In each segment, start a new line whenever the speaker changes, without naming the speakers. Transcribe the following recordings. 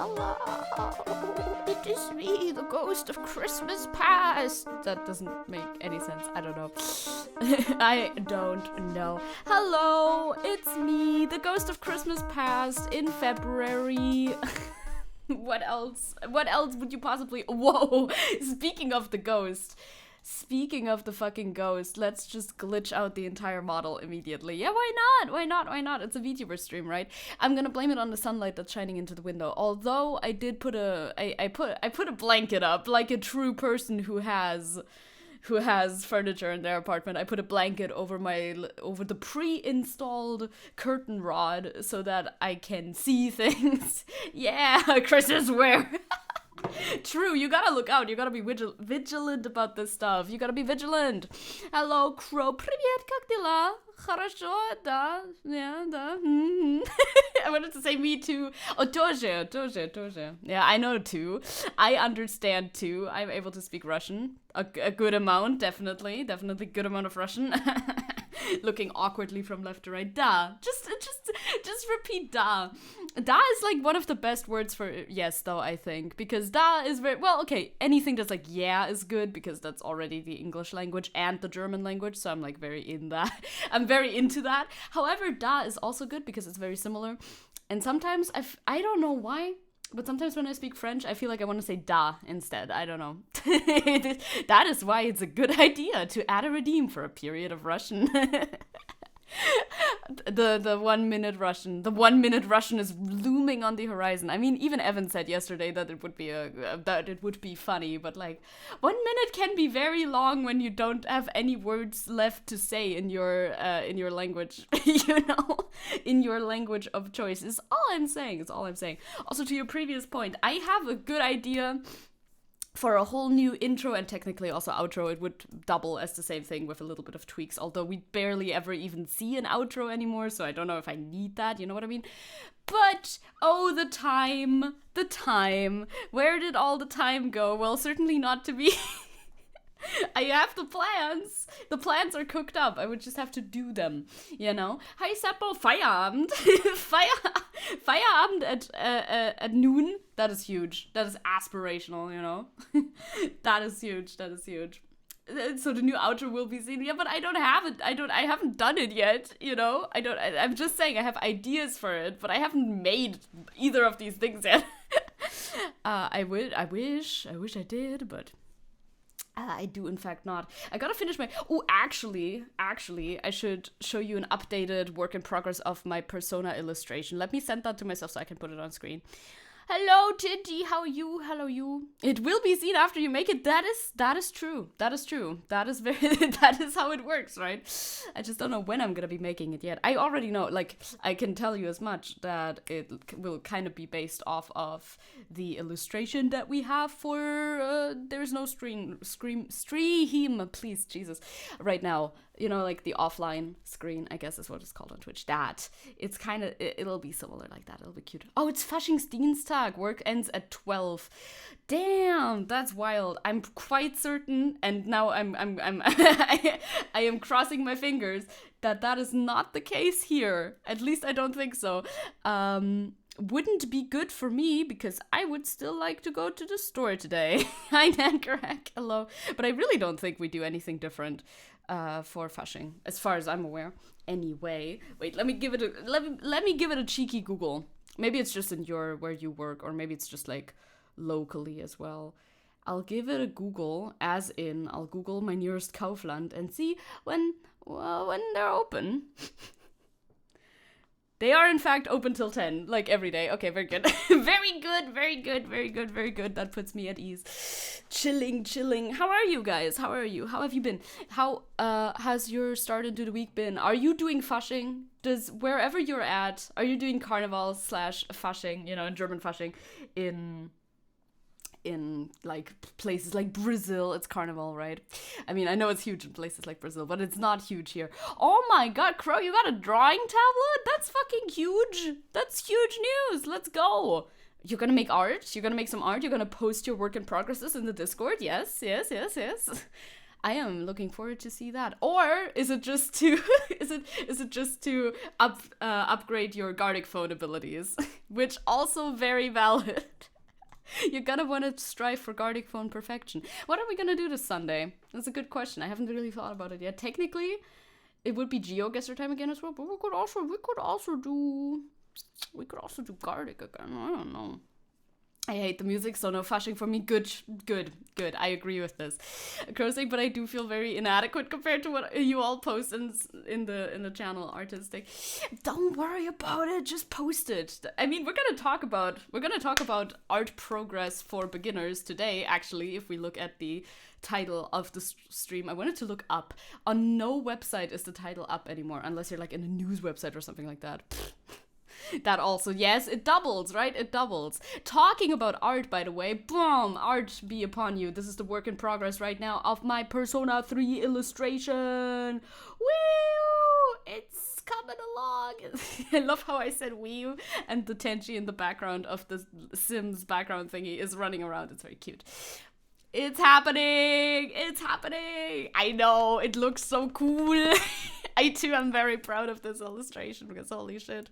hello, it is me, the ghost of Christmas past. That doesn't make any sense. I don't know. I don't know. Hello, it's me, the ghost of Christmas past in February. What else? What else would you possibly... Whoa! Speaking of the ghost. Speaking of the fucking ghost, let's just glitch out the entire model immediately. Yeah, why not? Why not? Why not? It's a VTuber stream, right? I'm gonna blame it on the sunlight that's shining into the window. Although I did put I put a blanket up, like a true person who has furniture in their apartment. I put a blanket over the pre-installed curtain rod so that I can see things. Yeah, Christmas wear. True, you gotta look out. You gotta be vigilant about this stuff. You gotta be vigilant. Hello, Crow. Привет, как дела? Хорошо, да. Yeah, да. I wanted to say me too. Oh, тоже. Yeah, I know too. I understand too. I'm able to speak Russian. A good amount, definitely good amount of Russian. Looking awkwardly from left to right. Da. Just repeat da. Da is like one of the best words for yes, though, I think. Because da is very, well, okay, anything that's like yeah is good because that's already the English language and the German language, so I'm like very in that. I'm very into that. However, da is also good because it's very similar. And sometimes, I don't know why, but sometimes when I speak French, I feel like I want to say da instead. I don't know. That is why it's a good idea to add a redeem for a period of Russian. The 1 minute Russian. The 1 minute Russian is looming on the horizon. I mean, even Evan said yesterday that it would be funny, but like 1 minute can be very long when you don't have any words left to say in your language, in your language of choice. Is all I'm saying. Also, to your previous point, I have a good idea for a whole new intro and technically also outro. It would double as the same thing with a little bit of tweaks, although we barely ever even see an outro anymore, so I don't know if I need that, you know what I mean? But, oh, the time, where did all the time go? Well, certainly not to me. I have the plans. The plans are cooked up. I would just have to do them, you know? Hi, Seppo. Feierabend. Feierabend at noon. That is huge. That is aspirational, you know? That is huge. So the new outro will be seen. Yeah, but I don't have it. I haven't done it yet, you know? I'm just saying I have ideas for it, but I haven't made either of these things yet. I wish I did, but... I do, in fact, not. I gotta finish my... Oh, actually, I should show you an updated work in progress of my persona illustration. Let me send that to myself so I can put it on screen. Hello, Tinty, how are you? Hello, you. It will be seen after you make it. That is true. That is that is how it works, right? I just don't know when I'm gonna be making it yet. I already know, like, I can tell you as much that it will kind of be based off of the illustration that we have for, there's no stream, please, Jesus, right now. You know, like the offline screen, I guess is what it's called on Twitch. That. It's kind of, it'll be similar like that. It'll be cute. Oh, it's Faschingsdienstag. Work ends at 12. Damn, that's wild. I'm quite certain, and now I am crossing my fingers that is not the case here. At least I don't think so. Wouldn't be good for me because I would still like to go to the store today. Hi, Nankarak. Hello. But I really don't think we do anything different for Fasching, as far as I'm aware. Anyway, wait, let me give it a cheeky Google. Maybe it's just in where you work, or maybe it's just like locally as well. I'll give it a Google, as in I'll Google my nearest Kaufland and see when they're open. They are, in fact, open till 10, like every day. Okay, very good. Very good. That puts me at ease. Chilling. How are you guys? How are you? How have you been? How has your start into the week been? Are you doing Fasching? Wherever you're at, are you doing Carnival / Fasching, you know, in German Fasching, in like places like Brazil? It's Carnival, right? I mean, I know it's huge in places like Brazil, but it's not huge here. Oh my god, Crow, you got a drawing tablet? That's fucking huge. That's huge news. Let's go. You're gonna make art? You're gonna make some art? You're gonna post your work in progresses in the Discord? Yes. I am looking forward to see that. Or is it just to is it just to upgrade your Gartic phone abilities, which also very valid. You're gonna want to strive for Gartic phone perfection. What are we gonna do this Sunday? That's a good question. I haven't really thought about it yet. Technically, it would be GeoGuessr time again as well, but we could also do Gartic again. I don't know. I hate the music, so no fushing for me. Good. I agree with this. Crossing, but I do feel very inadequate compared to what you all post in the channel artistic. Don't worry about it. Just post it. I mean, we're gonna talk about art progress for beginners today. Actually, if we look at the title of the stream, I wanted to look up. On no website is the title up anymore, unless you're like in a news website or something like that. That also, yes, it doubles, right? It doubles. Talking about art, by the way, boom, art be upon you. This is the work in progress right now of my Persona 3 illustration. Woo! It's coming along. I love how I said wee, and the Tenchi in the background of the Sims background thingy is running around. It's very cute. It's happening! It's happening! I know, it looks so cool. I too am very proud of this illustration because holy shit.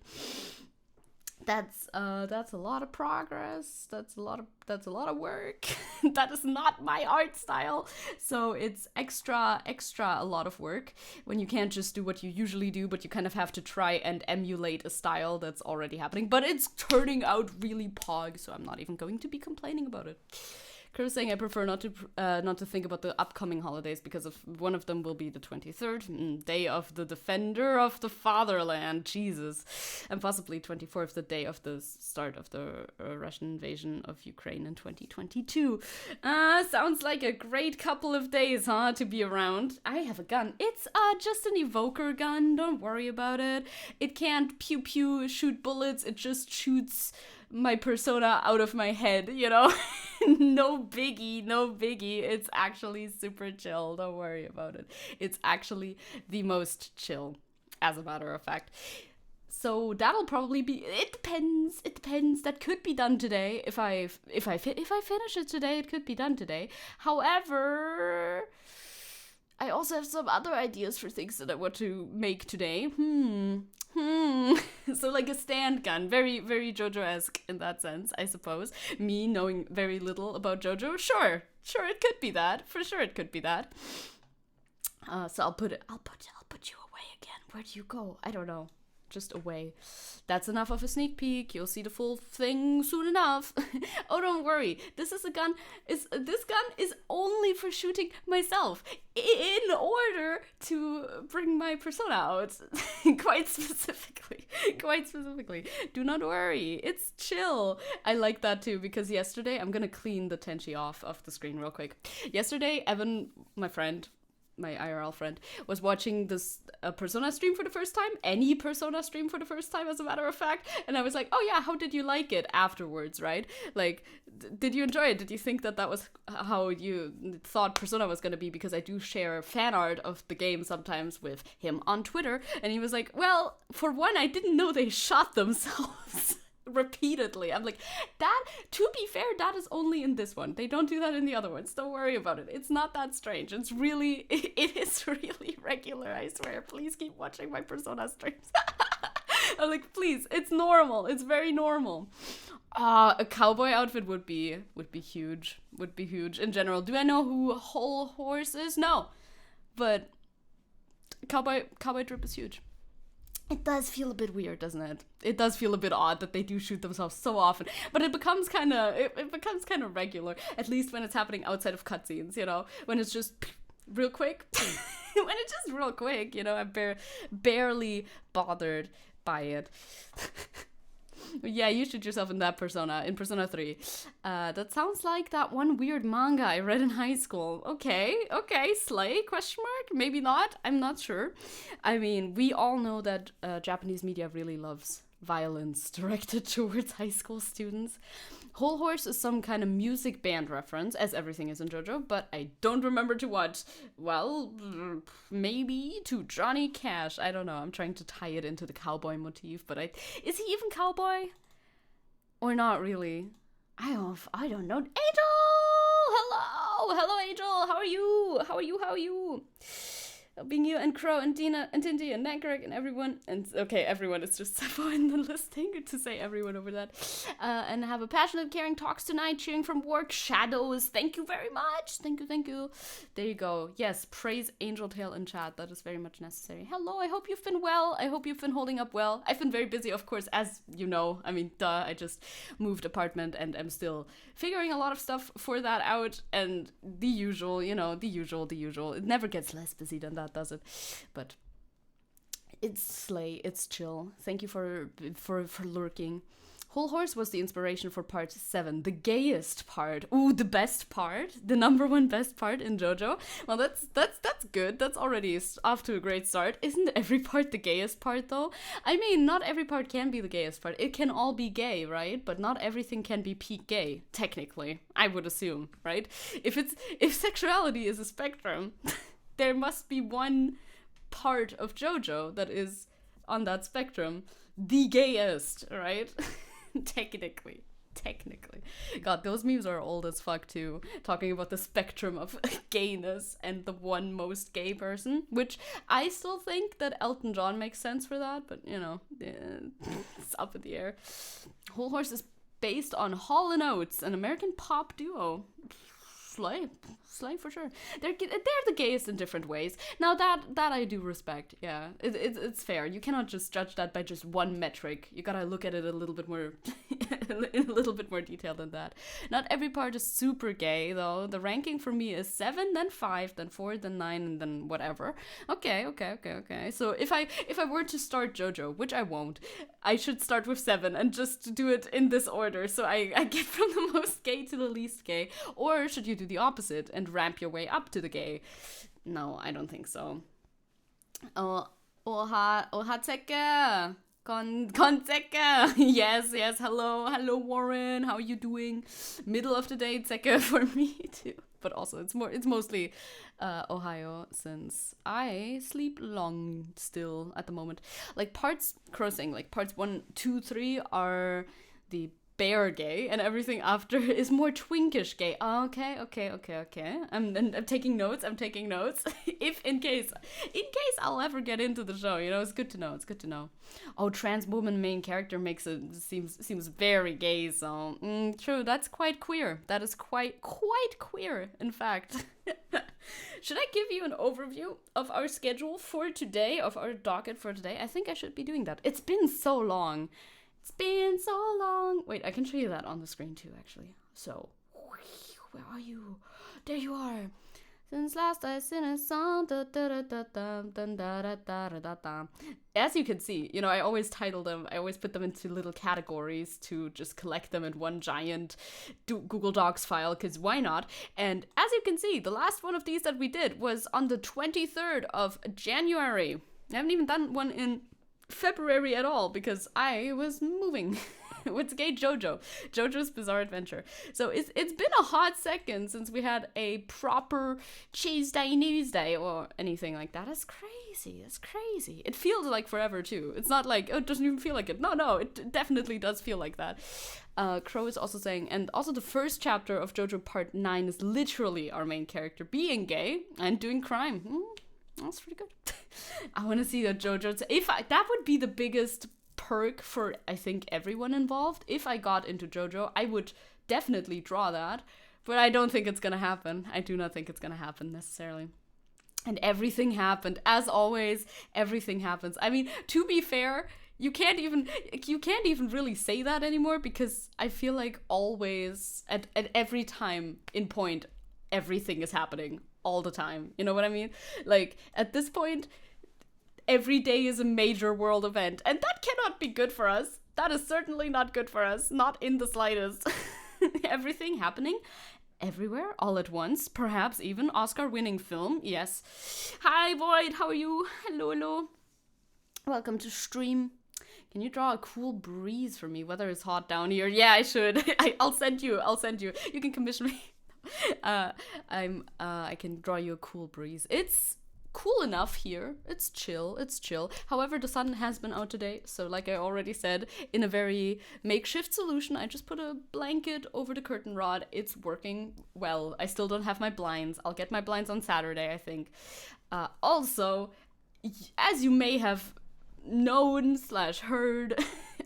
That's a lot of progress. That's a lot of work. That is not my art style. So it's extra a lot of work when you can't just do what you usually do, but you kind of have to try and emulate a style that's already happening. But it's turning out really pog, so I'm not even going to be complaining about it. Kur's saying I prefer not to think about the upcoming holidays because one of them will be the 23rd, Day of the Defender of the Fatherland, Jesus, and possibly 24th, the day of the start of the Russian invasion of Ukraine in 2022. Sounds like a great couple of days, huh, to be around. I have a gun. It's just an evoker gun. Don't worry about it. It can't pew pew shoot bullets. It just shoots my persona out of my head, you know? No biggie. It's actually super chill. Don't worry about it. It's actually the most chill, as a matter of fact. So that'll probably be, it depends. That could be done today. If I finish it today, it could be done today. However, I also have some other ideas for things that I want to make today. So like a stand gun, very, very JoJo-esque in that sense, I suppose. Me knowing very little about JoJo, sure, it could be that. For sure, it could be that. So I'll put you away again. Where do you go? I don't know. Just away. That's enough of a sneak peek. You'll see the full thing soon enough. Oh, don't worry. This gun is only for shooting myself in order to bring my persona out. Quite specifically. Do not worry. It's chill. I like that too because yesterday, I'm gonna clean the Tenchi off of the screen real quick. Yesterday, Evan, my friend, my IRL friend, was watching this Persona stream for the first time. Any Persona stream for the first time, as a matter of fact. And I was like, oh yeah, how did you like it afterwards, right? Like, did you enjoy it? Did you think that was how you thought Persona was going to be? Because I do share fan art of the game sometimes with him on Twitter. And he was like, well, for one, I didn't know they shot themselves. Repeatedly. I'm like, that, to be fair, that is only in this one. They don't do that in the other ones. Don't worry about it. It's not that strange. It is really regular, I swear. Please keep watching my Persona streams. I'm like, please, it's normal. It's very normal. A cowboy outfit would be huge. Would be huge in general. Do I know who Whole Horse is? No. But cowboy drip is huge. It does feel a bit weird, doesn't it? It does feel a bit odd that they do shoot themselves so often, but it becomes kind of regular, at least when it's happening outside of cutscenes, you know, when it's just real quick. When it's just real quick, you know, I'm barely bothered by it. Yeah, you shoot yourself in that Persona, in Persona 3. That sounds like that one weird manga I read in high school. Okay, slay, question mark? Maybe not, I'm not sure. I mean, we all know that Japanese media really loves violence directed towards high school students. Whole Horse is some kind of music band reference, as everything is in JoJo, but I don't remember to what. Well, maybe to Johnny Cash. I don't know. I'm trying to tie it into the cowboy motif, but is he even cowboy? Or not really? I don't know. Angel! Hello! Hello, Angel. How are you? How are you? How are you? Being you and Crow and Dina and Tindy and Nagreg and everyone. And okay, everyone is just Sepho in the listing to say everyone over that. And have a passionate, caring talks tonight, cheering from work. Shadows. Thank you very much. Thank you, thank you. There you go. Yes, praise Angel Tail in chat. That is very much necessary. Hello, I hope you've been well. I hope you've been holding up well. I've been very busy, of course, as you know. I mean, duh, I just moved apartment and I'm still figuring a lot of stuff for that out. And the usual, you know, the usual. It never gets less busy than that, does it? But it's slay, it's chill. Thank you for lurking. Whole Horse was the inspiration for part 7, the gayest part. Ooh, the best part, the number one best part in JoJo. Well, that's good. That's already off to a great start. Isn't every part the gayest part though? I mean, not every part can be the gayest part. It can all be gay, right? But not everything can be peak gay, technically. I would assume, right? If sexuality is a spectrum, there must be one part of JoJo that is on that spectrum the gayest, right? Technically. God, those memes are old as fuck too. Talking about the spectrum of gayness and the one most gay person, which I still think that Elton John makes sense for that, but you know, it's up in the air. Whole Horse is based on Hall & Oates, an American pop duo. Slay for sure. They're the gayest in different ways. Now that I do respect. Yeah, it's fair. You cannot just judge that by just one metric. You gotta look at it a little bit more, in a little bit more detail than that. Not every part is super gay though. The ranking for me is 7, then 5, then 4, then 9, and then whatever. Okay. So if I were to start JoJo, which I won't, I should start with 7 and just do it in this order. So I get from the most gay to the least gay, or should you do the opposite and ramp your way up to the gay? No, I don't think so. Oha Teke. Zeke. Yes, hello Warren, how are you doing? Middle of the day Zeke for me too. But also it's mostly Ohio, since I sleep long still at the moment. Like parts 1, 2, 3 are the bear gay, and everything after is more twinkish gay. Okay. I'm taking notes. If in case I'll ever get into the show, you know, it's good to know. Oh, trans woman main character makes it seems very gay. So true, that's quite queer. That is quite queer, in fact. Should I give you an overview of our schedule for today, of our docket for today? I think I should be doing that. It's been so long. Wait, I can show you that on the screen too, actually. So, where are you? There you are. Since last I sing a song, as you can see, you know, I always title them, I always put them into little categories to just collect them in one giant Google Docs file, because why not? And as you can see, the last one of these that we did was on the 23rd of January. I haven't even done one in February at all, because I was moving. What's gay JoJo's Bizarre Adventure. So it's been a hot second since we had a proper Tuesday news day or anything like that. It's crazy. It feels like forever too. It's not like, oh, it doesn't even feel like it. No, it definitely does feel like that. Crow is also saying, and also the first chapter of JoJo Part 9 is literally our main character being gay and doing crime. That's pretty good. I want to see that JoJo. That would be the biggest perk for, I think, everyone involved. If I got into JoJo, I would definitely draw that, but I don't think it's gonna happen. I do not think it's gonna happen necessarily. And everything happened, as always. Everything happens. I mean, to be fair, you can't even really say that anymore, because I feel like always at every time in point, everything is happening all the time. You know what I mean? Like at this point, every day is a major world event, and that cannot be good for us. That is certainly not good for us, not in the slightest. Everything happening everywhere, all at once, perhaps even Oscar-winning film, yes. Hi, Void, how are you? Hello. Welcome to stream. Can you draw a cool breeze for me? Weather is hot down here. Yeah, I should. I'll send you. You can commission me. I can draw you a cool breeze. It's cool enough here. It's chill. However, the sun has been out today, so like I already said, in a very makeshift solution, I just put a blanket over the curtain rod. It's working well. I still don't have my blinds. I'll get my blinds on Saturday, I think. Also, as you may have known / heard,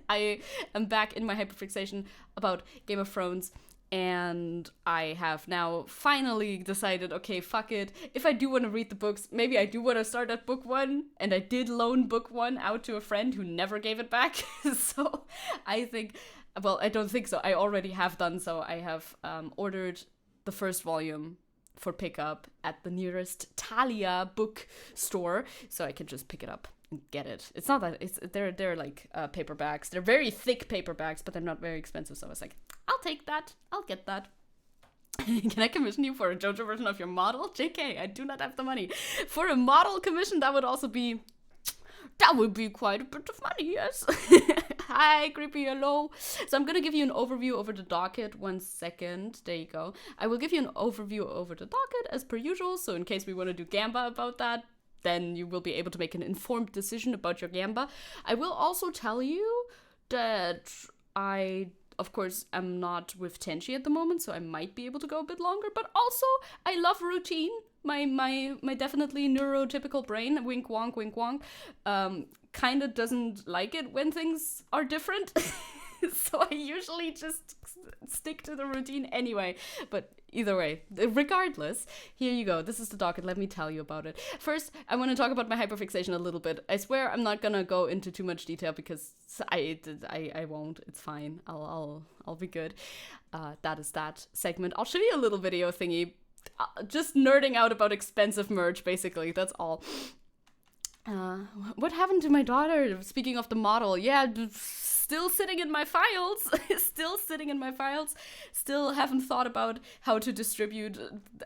I am back in my hyperfixation about Game of Thrones. And I have now finally decided, okay, fuck it. If I do want to read the books, maybe I do want to start at book 1. And I did loan book 1 out to a friend who never gave it back. So I think, well, I don't think so. I already have done so. I have ordered the first volume for pickup at the nearest Thalia bookstore. So I can just pick it up and get it. It's not that, they're like paperbacks. They're very thick paperbacks, but they're not very expensive. So I was like, I'll take that. I'll get that. Can I commission you for a JoJo version of your model? JK, I do not have the money. For a model commission, that would be quite a bit of money, yes. Hi, creepy, hello. So I'm going to give you an overview over the docket. 1 second. There you go. I will give you an overview over the docket as per usual. So in case we want to do Gamba about that, then you will be able to make an informed decision about your Gamba. I will also tell you that I, of course, am not with Tenchi at the moment, so I might be able to go a bit longer. But also, I love routine. My definitely neurotypical brain, wink wonk, kind of doesn't like it when things are different. So I usually just stick to the routine anyway. But either way, regardless, here you go. This is the docket. Let me tell you about it. First, I want to talk about my hyperfixation a little bit. I swear I'm not gonna go into too much detail because I won't. It's fine. I'll be good. That is that segment. I'll show you a little video thingy. Just nerding out about expensive merch, basically. That's all. What happened to my daughter? Speaking of the model, yeah, still sitting in my files. Still haven't thought about how to distribute.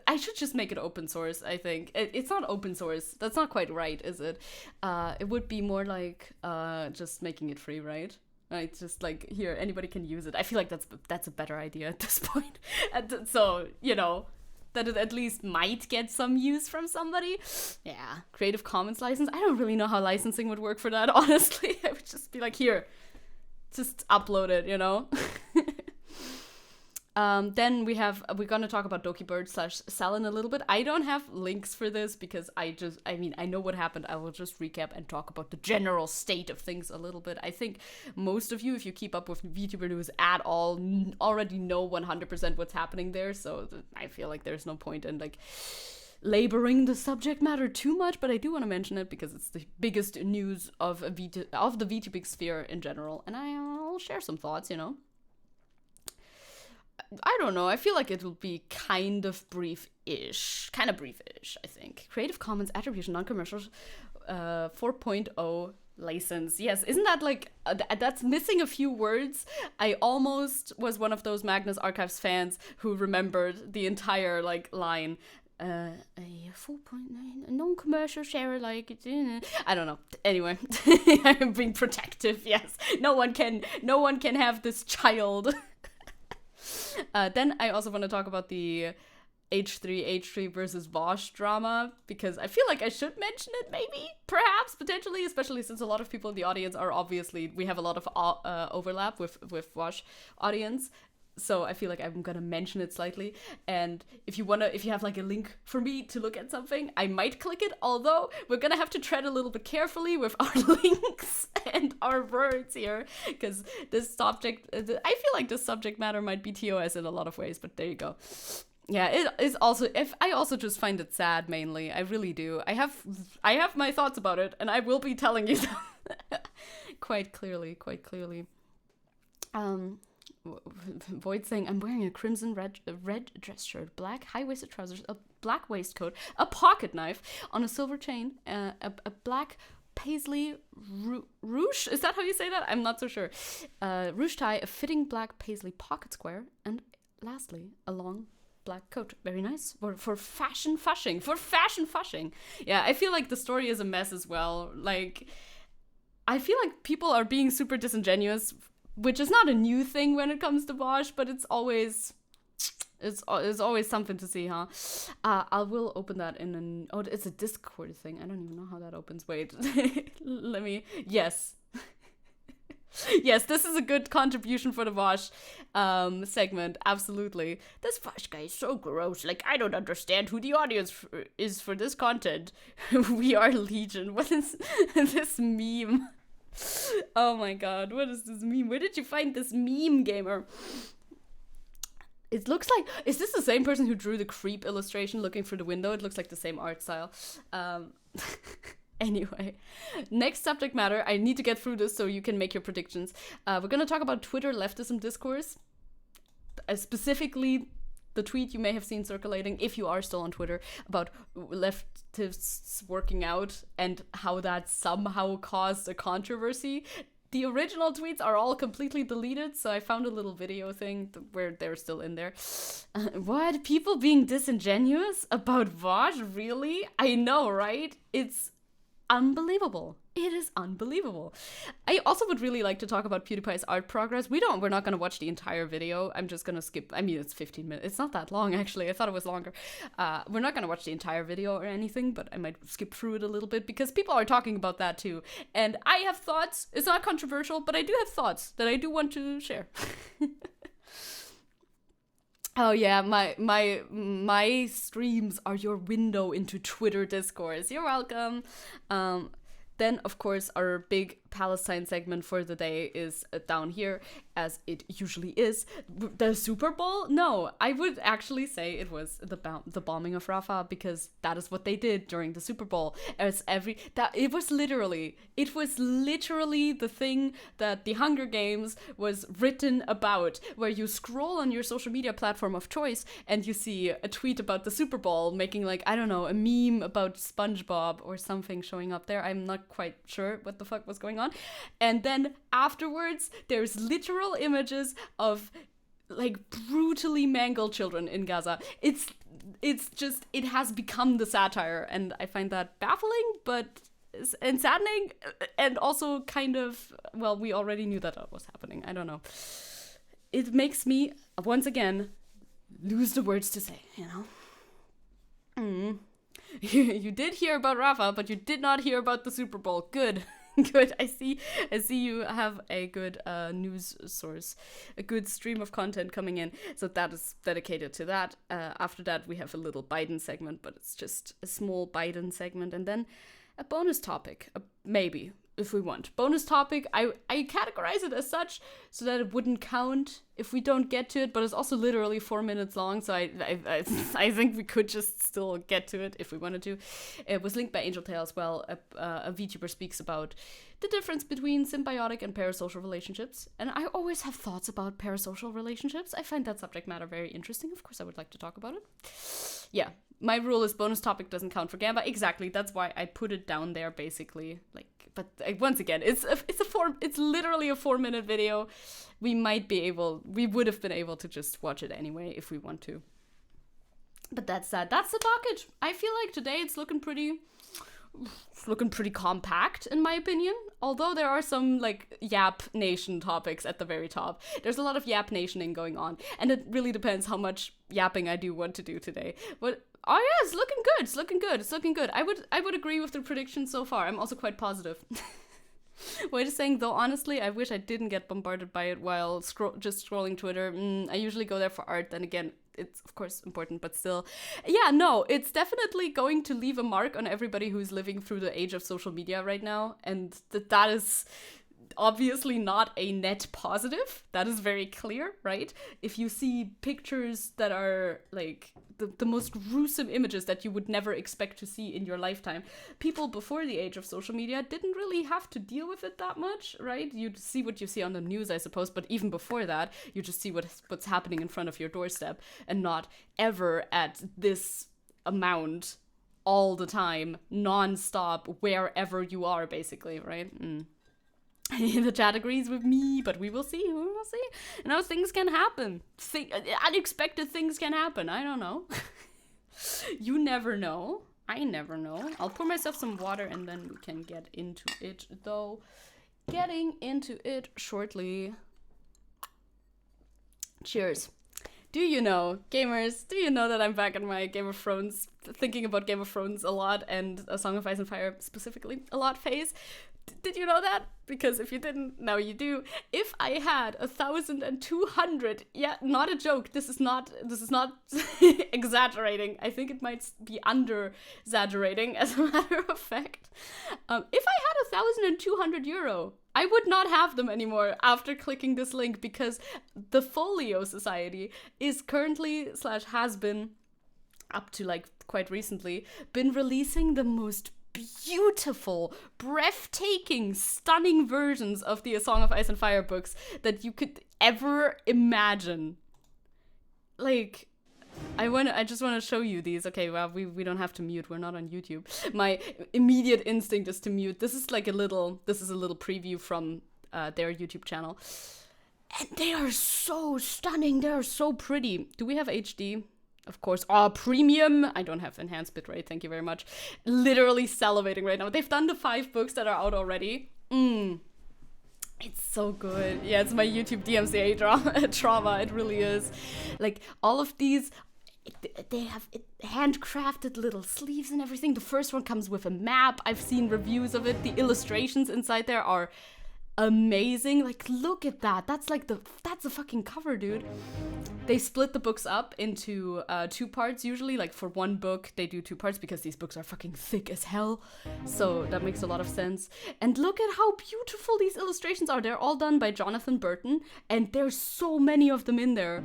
I should just make it open source, I think. It's not open source. That's not quite right, is it? It would be more like just making it free, right? Right, just like, here, anybody can use it. I feel like that's a better idea at this point. So, you know, that it at least might get some use from somebody. Yeah, Creative Commons license. I don't really know how licensing would work for that, honestly. I would just be like, here, just upload it, you know? Then we're gonna talk about Doki Bird / Salin a little bit. I don't have links for this because I know what happened. I will just recap and talk about the general state of things a little bit. I think most of you, if you keep up with VTuber news at all, already know 100% what's happening there. So I feel like there's no point in like laboring the subject matter too much, but I do want to mention it because it's the biggest news of the VTubing sphere in general, and I'll share some thoughts, you know. I don't know, I feel like it'll be kind of brief-ish, I think. Creative Commons Attribution Non-Commercial 4.0 license. Yes, isn't that like, that's missing a few words. I almost was one of those Magnus Archives fans who remembered the entire like line. A 4.9 non-commercial share like I don't know. Anyway, I'm being protective. Yes, no one can have this child. Then I also want to talk about the H3 versus Bosch drama, because I feel like I should mention it, maybe, perhaps, potentially, especially since a lot of people in the audience are obviously, we have a lot of overlap with Bosch audience. So I feel like I'm gonna mention it slightly, and if you have like a link for me to look at something, I might click it, although we're gonna have to tread a little bit carefully with our links and our words here, because this subject, I feel like this subject matter might be TOS in a lot of ways, but there you go. Yeah, it is also, I also just find it sad, mainly. I really do. I have my thoughts about it, and I will be telling you them quite clearly. Void saying, I'm wearing a crimson red dress shirt, black high-waisted trousers, a black waistcoat, a pocket knife on a silver chain, a black paisley ruche, is that how you say that? I'm not so sure. Ruche tie, a fitting black paisley pocket square, and lastly, a long black coat. Very nice for fashion fushing. Yeah, I feel like the story is a mess as well. Like, I feel like people are being super disingenuous, which is not a new thing when it comes to Bosch, but it's always It's always something to see, huh? I will open that in an... Oh, it's a Discord thing. I don't even know how that opens. Wait. Let me... Yes. Yes, this is a good contribution for the Vosh segment. Absolutely. This Vosh guy is so gross. Like, I don't understand who the audience is for this content. We are Legion. What is this meme? Oh my god, what is this meme? Where did you find this meme, gamer? It looks like... Is this the same person who drew the creep illustration looking through the window? It looks like the same art style. Anyway, next subject matter. I need to get through this so you can make your predictions. We're going to talk about Twitter leftism discourse. Specifically, the tweet you may have seen circulating, if you are still on Twitter, about leftists working out and how that somehow caused a controversy. The original tweets are all completely deleted, so I found a little video thing where they're still in there. What? People being disingenuous about Vosh? Really? I know, right? It's unbelievable. It is unbelievable. I also would really like to talk about Pewdiepie's art progress. We're not going to watch the entire video. I'm just going to skip. I mean, it's 15 minutes. It's not that long, actually. I thought it was longer. We're not going to watch the entire video or anything, but I might skip through it a little bit because people are talking about that too. And I have thoughts. It's not controversial, but I do have thoughts that I do want to share. Oh yeah, my streams are your window into Twitter discourse. You're welcome. Then, of course, our big Palestine segment for the day is down here, as it usually is. The Super Bowl? No, I would actually say it was the bombing of Rafah, because that is what they did during the Super Bowl. It was literally the thing that the Hunger Games was written about, where you scroll on your social media platform of choice and you see a tweet about the Super Bowl making, like, I don't know, a meme about SpongeBob or something showing up there. I'm not quite sure what the fuck was going on. And then afterwards, there's literal images of, like, brutally mangled children in Gaza. It has become the satire, and I find that baffling, and saddening, and also kind of, well, we already knew that was happening. I don't know. It makes me, once again, lose the words to say, you know? You did hear about Rafah, but you did not hear about the Super Bowl. Good. Good. I see you have a good news source, a good stream of content coming in. So that is dedicated to that. After that, we have a little Biden segment, but it's just a small Biden segment. And then a bonus topic, maybe, if we want. Bonus topic, I categorize it as such so that it wouldn't count if we don't get to it, but it's also literally 4 minutes long, so I think we could just still get to it if we wanted to. It was linked by Angel Tail as well. A VTuber speaks about the difference between symbiotic and parasocial relationships, and I always have thoughts about parasocial relationships. I find that subject matter very interesting. Of course, I would like to talk about it. Yeah, my rule is bonus topic doesn't count for Gamba. Exactly, that's why I put it down there, basically. Like, but once again, it's literally a 4-minute video. We would have been able to just watch it anyway if we want to. But that's that. That's the docket. I feel like today it's looking pretty compact, in my opinion. Although there are some, like, Yap Nation topics at the very top. There's a lot of Yap Nationing going on, and it really depends how much yapping I do want to do today. But oh yeah, it's looking good. It's looking good. I would agree with the prediction so far. I'm also quite positive. Wait a second, though, honestly, I wish I didn't get bombarded by it while just scrolling Twitter. I usually go there for art, then again, it's of course important, but still. Yeah, no, it's definitely going to leave a mark on everybody who's living through the age of social media right now, and that is obviously not a net positive. That is very clear, right? If you see pictures that are, like, the most gruesome images that you would never expect to see in your lifetime, people before the age of social media didn't really have to deal with it that much, right? You see what you see on the news, I suppose, but even before that, you just see what's happening in front of your doorstep, and not ever at this amount all the time, non-stop, wherever you are, basically, right? The chat agrees with me, but we will see. You know, things can happen. Unexpected things can happen. I don't know. You never know. I never know. I'll pour myself some water and then we can get into it, though. Getting into it shortly. Cheers. Do you know, gamers, do you know that I'm back in my Game of Thrones, thinking about Game of Thrones a lot, and A Song of Ice and Fire specifically a lot phase? Did you know that? Because if you didn't, now you do. If I had 1,200, yeah, not a joke. This is not exaggerating. I think it might be under-exaggerating, as a matter of fact. If I had 1,200 euro, I would not have them anymore after clicking this link, because the Folio Society is currently / has been up to like quite recently been releasing the most beautiful, breathtaking, stunning versions of the A Song of Ice and Fire books that you could ever imagine. Like, I just want to show you these. Okay, well, we don't have to mute. We're not on YouTube. My immediate instinct is to mute. This is a little preview from their YouTube channel. And they are so stunning. They are so pretty. Do we have HD? Of course. Oh, premium. I don't have enhanced bitrate. Thank you very much. Literally salivating right now. They've done the 5 books that are out already. It's so good. Yeah, it's my YouTube DMCA trauma. It really is. Like, all of these, they have handcrafted little sleeves and everything. The first one comes with a map. I've seen reviews of it. The illustrations inside there are amazing. Like, look at that. That's a fucking cover, dude. They split the books up into 2 parts usually. Like, for one book they do 2 parts because these books are fucking thick as hell, so that makes a lot of sense. And look at how beautiful these illustrations are. They're all done by Jonathan Burton, and there's so many of them in there.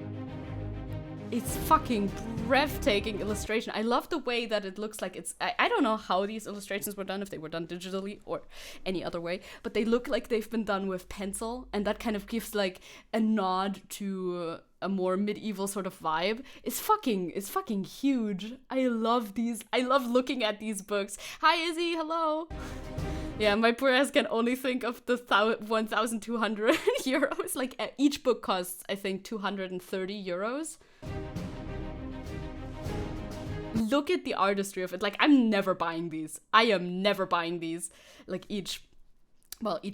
It's fucking breathtaking illustration. I love the way that it looks like it's... I don't know how these illustrations were done, if they were done digitally or any other way, but they look like they've been done with pencil, and that kind of gives like a nod to a more medieval sort of vibe. It's fucking huge. I love these. I love looking at these books. Hi, Izzy. Hello. Yeah, my poor ass can only think of the 1,200 euros. Like, each book costs, I think, 230 euros. Look at the artistry of it. Like, I'm never buying these. I am never buying these. Like, each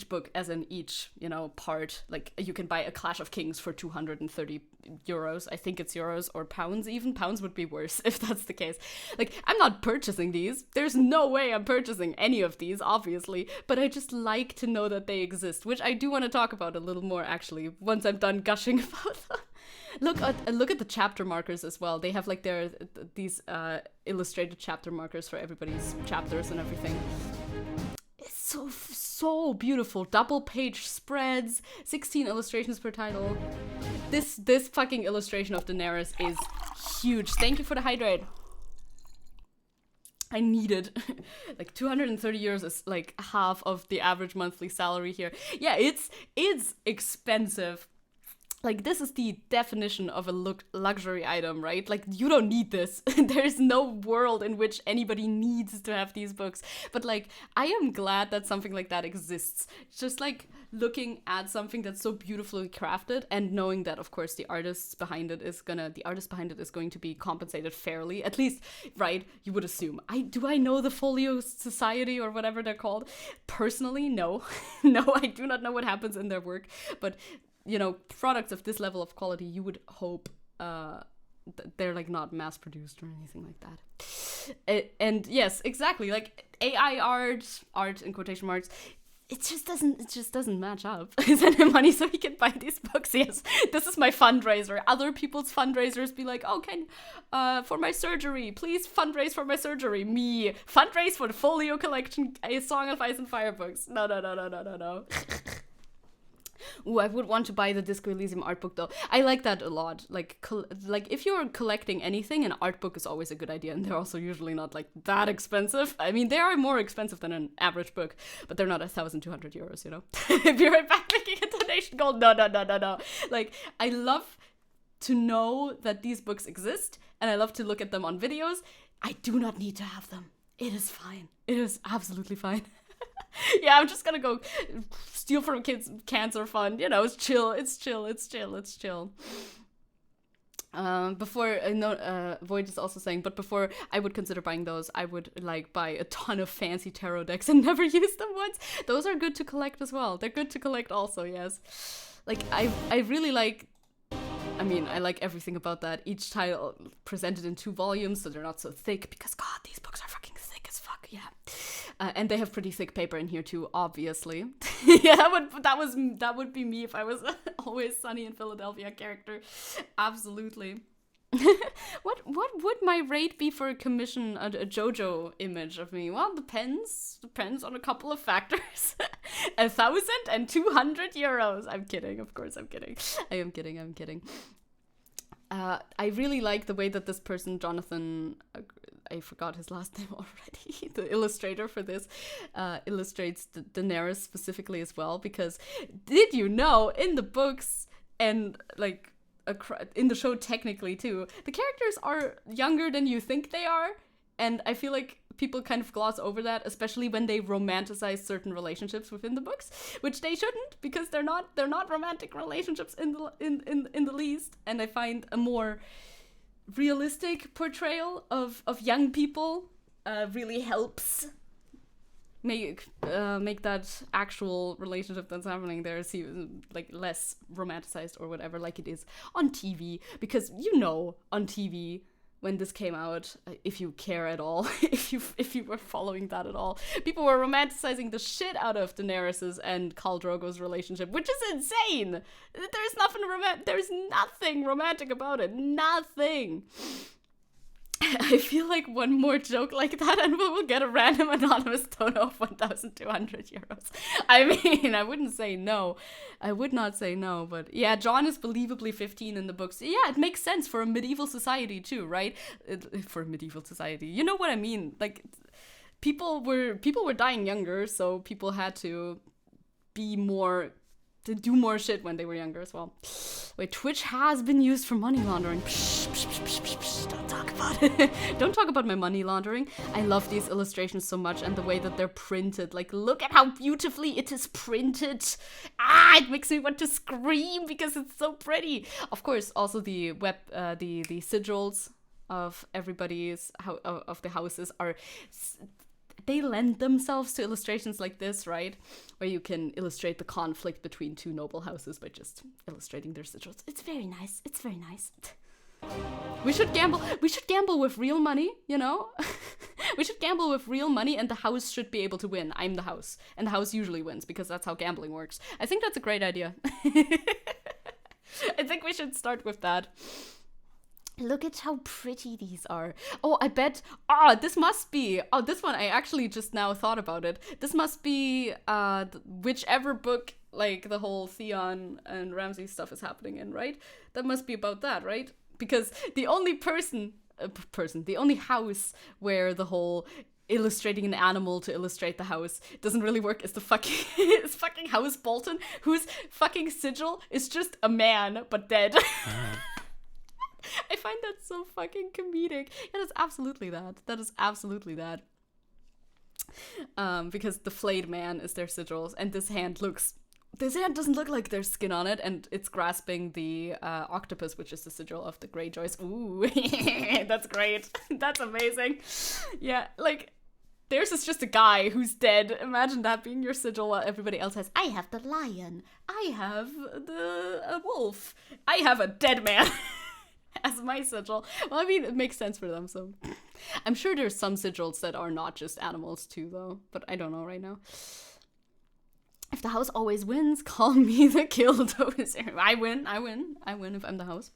book, as in each, part. Like, you can buy a Clash of Kings for 230 euros. I think it's euros or pounds even. Pounds would be worse if that's the case. Like, I'm not purchasing these. There's no way I'm purchasing any of these, obviously. But I just like to know that they exist, which I do want to talk about a little more, actually, once I'm done gushing about them. Look at the chapter markers as well. They have like these illustrated chapter markers for everybody's chapters and everything. It's so beautiful. Double page spreads, 16 illustrations per title. This fucking illustration of Daenerys is huge. Thank you for the hydrate. I need it. Like, 230 euros is like half of the average monthly salary here. Yeah, it's expensive. Like, this is the definition of a luxury item, right? Like, you don't need this. There's no world in which anybody needs to have these books. But, like, I am glad that something like that exists. Just, like, looking at something that's so beautifully crafted and knowing that, of course, the artist behind it is going to be compensated fairly. At least, right, you would assume. Do I know the Folio Society or whatever they're called? Personally, no. No, I do not know what happens in their work. But... products of this level of quality, you would hope they're like not mass produced or anything like that. And yes, exactly, like AI art in quotation marks, it just doesn't match up. Send him money so he can buy these books. Yes, this is my fundraiser. Other people's fundraisers be like, for my surgery, please fundraise for my surgery. Me, fundraise for the Folio collection, A Song of Ice and Fire books. No. Ooh, I would want to buy the Disco Elysium art book, though. I like that a lot. Like if you're collecting anything, an art book is always a good idea, and they're also usually not, like, that expensive. I mean, they are more expensive than an average book, but they're not 1,200 euros, Be right back making a donation goal. No. Like, I love to know that these books exist, and I love to look at them on videos. I do not need to have them. It is fine. It is absolutely fine. Yeah, I'm just gonna go steal from kids' cancer fund. It's chill. Before, Void is also saying, but before I would consider buying those, I would like buy a ton of fancy tarot decks and never use them once. Those are good to collect as well. They're good to collect also, yes. Like, I really like I mean, I like everything about that. Each title presented in 2 volumes, so they're not so thick, because God, these books are fucking thick as fuck, yeah. And they have pretty thick paper in here too, obviously. Yeah, that would be me if I was Always Sunny in Philadelphia character. Absolutely. What would my rate be for a commission, a JoJo image of me? Well, depends on a couple of factors. 1,200 euros. I'm kidding, of course I'm kidding. I am kidding. I really like the way that this person, Jonathan, I forgot his last name already, the illustrator for this, illustrates Daenerys specifically as well, because did you know, in the books and like in the show technically too, the characters are younger than you think they are, and I feel like people kind of gloss over that, especially when they romanticize certain relationships within the books, which they shouldn't, because they're not romantic relationships in the least. And I find a more realistic portrayal of young people really helps make that actual relationship that's happening there like less romanticized or whatever, like it is on TV. Because on TV when this came out, if you care at all, if you were following that at all, people were romanticizing the shit out of Daenerys's and Khal Drogo's relationship, which is insane. There's nothing romantic about it. Nothing. I feel like one more joke like that and we will get a random anonymous dono of 1,200 euros. I mean, I wouldn't say no. I would not say no, but yeah, Jon is believably 15 in the books. Yeah, it makes sense for a medieval society too, right? For a medieval society. You know what I mean? Like, people were dying younger, so people had to do more shit when they were younger as well. Wait, Twitch has been used for money laundering. Don't talk about it. Don't talk about my money laundering. I love these illustrations so much, and the way that they're printed. Like, look at how beautifully it is printed. It makes me want to scream because it's so pretty. Of course, also the sigils of everybody's of the houses are. They lend themselves to illustrations like this, right? Where you can illustrate the conflict between 2 noble houses by just illustrating their sigils. It's very nice. We should gamble with real money, you know? We should gamble with real money, and the house should be able to win. I'm the house. And the house usually wins, because that's how gambling works. I think that's a great idea. I think we should start with that. Look at how pretty these are. Oh, I bet. This must be. Oh, this one, I actually just now thought about it. This must be whichever book, like, the whole Theon and Ramsay stuff is happening in, right? That must be about that, right? Because the only the only house where the whole illustrating an animal to illustrate the house doesn't really work is the fucking House Bolton, whose fucking sigil is just a man, but dead. I find that so fucking comedic. That is absolutely that. Because the flayed man is their sigils, and this hand doesn't look like there's skin on it, and it's grasping the octopus, which is the sigil of the Greyjoys. Ooh, that's great. That's amazing. Yeah, like, theirs is just a guy who's dead. Imagine that being your sigil while everybody else has, I have the lion, I have a wolf, I have a dead man. As my sigil. Well, I mean, it makes sense for them, so. I'm sure there's some sigils that are not just animals too, though. But I don't know right now. If the house always wins, call me the killdozer. I win if I'm the house.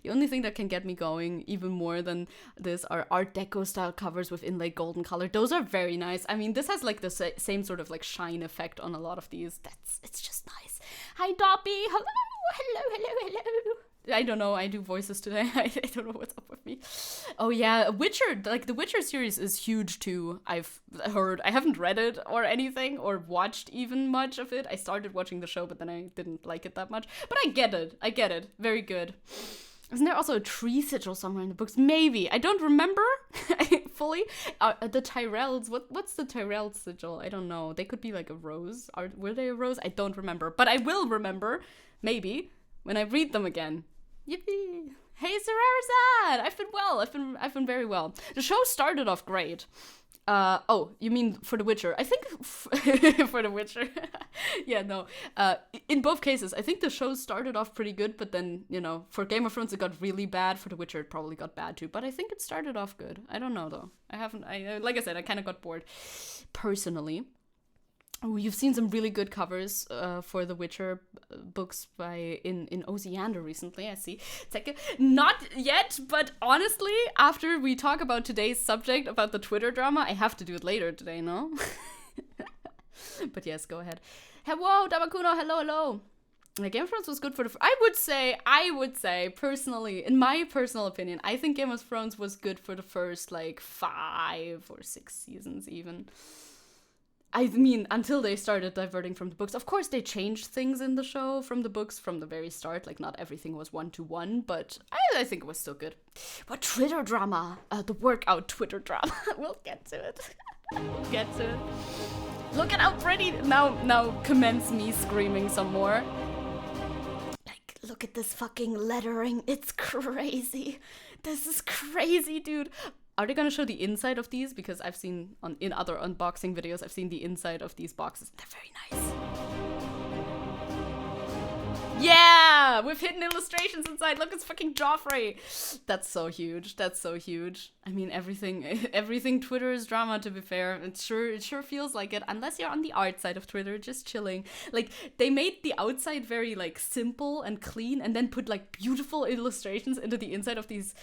The only thing that can get me going even more than this are Art Deco style covers with inlaid golden color. Those are very nice. I mean, this has like the same sort of like shine effect on a lot of these. It's just nice. Hi, Doppy. Hello. I don't know, I do voices today. I don't know what's up with me. Oh yeah, Witcher, like the Witcher series is huge too. I've heard. I haven't read it or anything or watched even much of it. I started watching the show, but then I didn't like it that much. But I get it. Very good. Isn't there also a tree sigil somewhere in the books? Maybe. I don't remember fully. The Tyrells, what's the Tyrell sigil? I don't know. They could be like a rose. Were they a rose? I don't remember. But I will remember, maybe, when I read them again. Yippee! Hey, Sararazad! I've been well. I've been very well. The show started off great. Oh, you mean for The Witcher? I think for The Witcher. Yeah, no. In both cases, I think the show started off pretty good, but then, you know, for Game of Thrones it got really bad. For The Witcher it probably got bad too. But I think it started off good. I don't know though. Like I said, I kind of got bored personally. You've seen some really good covers for the Witcher books in Oceander recently, I see. It's like, not yet, but honestly, after we talk about today's subject, about the Twitter drama, I have to do it later today, no? But yes, go ahead. Whoa, Damakuno, hello. Game of Thrones was good for I would say, personally, in my personal opinion, I think Game of Thrones was good for the first, like, 5 or 6 seasons, even. I mean, until they started diverting from the books. Of course, they changed things in the show from the books from the very start. Like, not everything was 1-to-1, but I think it was still good. But Twitter drama. The workout Twitter drama. We'll get to it. Look at how pretty. Now commence me screaming some more. Like, look at this fucking lettering. It's crazy. This is crazy, dude. Are they gonna show the inside of these? Because I've seen in other unboxing videos, I've seen the inside of these boxes. They're very nice. Yeah! With hidden illustrations inside. Look, it's fucking Joffrey. That's so huge. I mean, everything Twitter is drama, to be fair. It sure feels like it. Unless you're on the art side of Twitter, just chilling. Like, they made the outside very, like, simple and clean, and then put, like, beautiful illustrations into the inside of these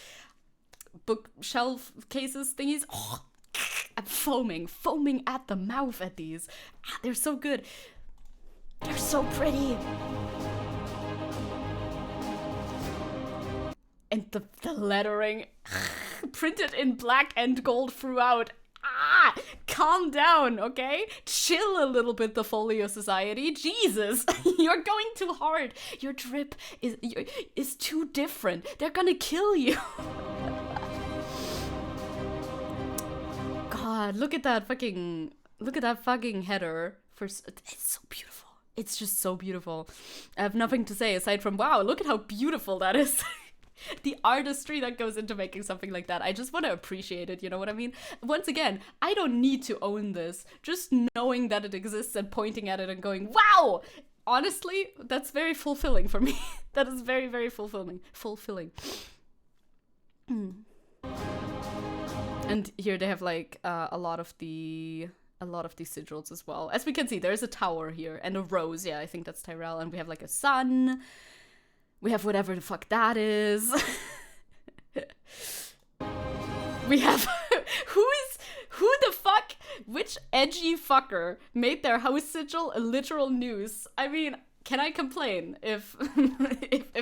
bookshelf cases thingies. Oh, I'm foaming at the mouth at these. They're so good. They're so pretty. And the lettering printed in black and gold throughout. Calm down, okay? Chill a little bit, the Folio Society. Jesus, you're going too hard. Your drip is too different. They're gonna kill you. God, look at that fucking header. It's so beautiful. It's just so beautiful. I have nothing to say aside from, wow, look at how beautiful that is. The artistry that goes into making something like that. I just want to appreciate it, you know what I mean? Once again, I don't need to own this. Just knowing that it exists and pointing at it and going, wow! Honestly, that's very fulfilling for me. That is very, very fulfilling. And here they have like a lot of these sigils as well. As we can see, there's a tower here and a rose. Yeah, I think that's Tyrell. And we have like a sun. We have whatever the fuck that is. We have who the fuck? Which edgy fucker made their house sigil a literal noose? I mean, can I complain if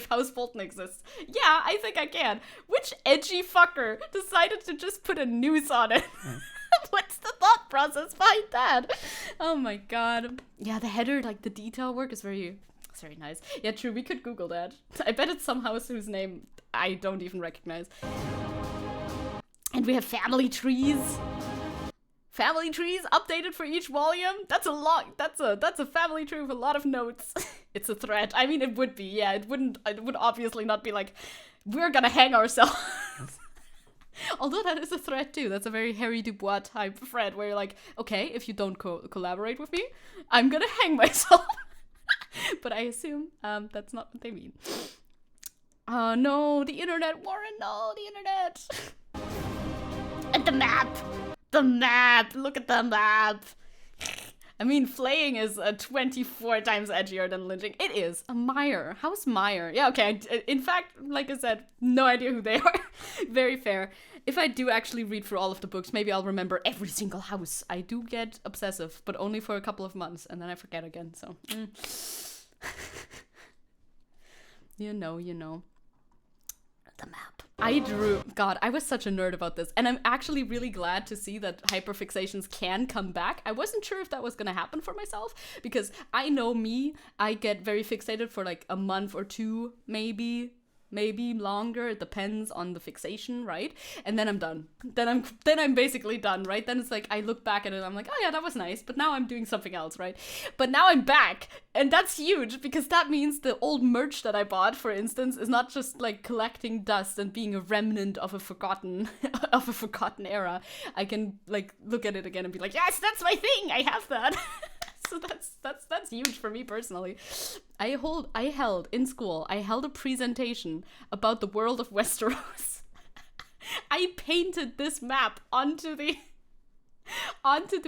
House Bolton exists? Yeah, I think I can. Which edgy fucker decided to just put a noose on it? What's the thought process behind that? Oh my god. Yeah, the header, like the detail work is very nice. Yeah, true, we could Google that. I bet it's some house whose name I don't even recognize. And we have family trees. Family trees updated for each volume. That's a lot. That's a family tree with a lot of notes. It's a threat. I mean, it would be. Yeah, it would obviously not be like, we're gonna hang ourselves. Although that is a threat too. That's a very Harry Dubois type threat where you're like, okay, if you don't collaborate with me, I'm gonna hang myself. But I assume that's not what they mean. Oh no, the internet, Warren, no, the internet. And the map, look at the map. I mean, flaying is 24 times edgier than lynching. It is. Meyer. How's Meyer? Yeah, okay. In fact, like I said, no idea who they are. Very fair. If I do actually read through all of the books, maybe I'll remember every single house. I do get obsessive, but only for a couple of months, and then I forget again, so. You know. The map. God, I was such a nerd about this, and I'm actually really glad to see that hyperfixations can come back. I wasn't sure if that was gonna happen for myself, because I know me, I get very fixated for like a month or two, maybe longer. It depends on the fixation, right? And then I'm done. Then I'm basically done, right? Then it's like I look back at it and I'm like, oh yeah, that was nice, but now I'm doing something else, right? But now I'm back, and that's huge, because that means the old merch that I bought, for instance, is not just like collecting dust and being a remnant of a forgotten era. I can like look at it again and be like, yes, that's my thing, I have that. So that's huge for me personally. I held in school a presentation about the world of Westeros. I painted this map onto the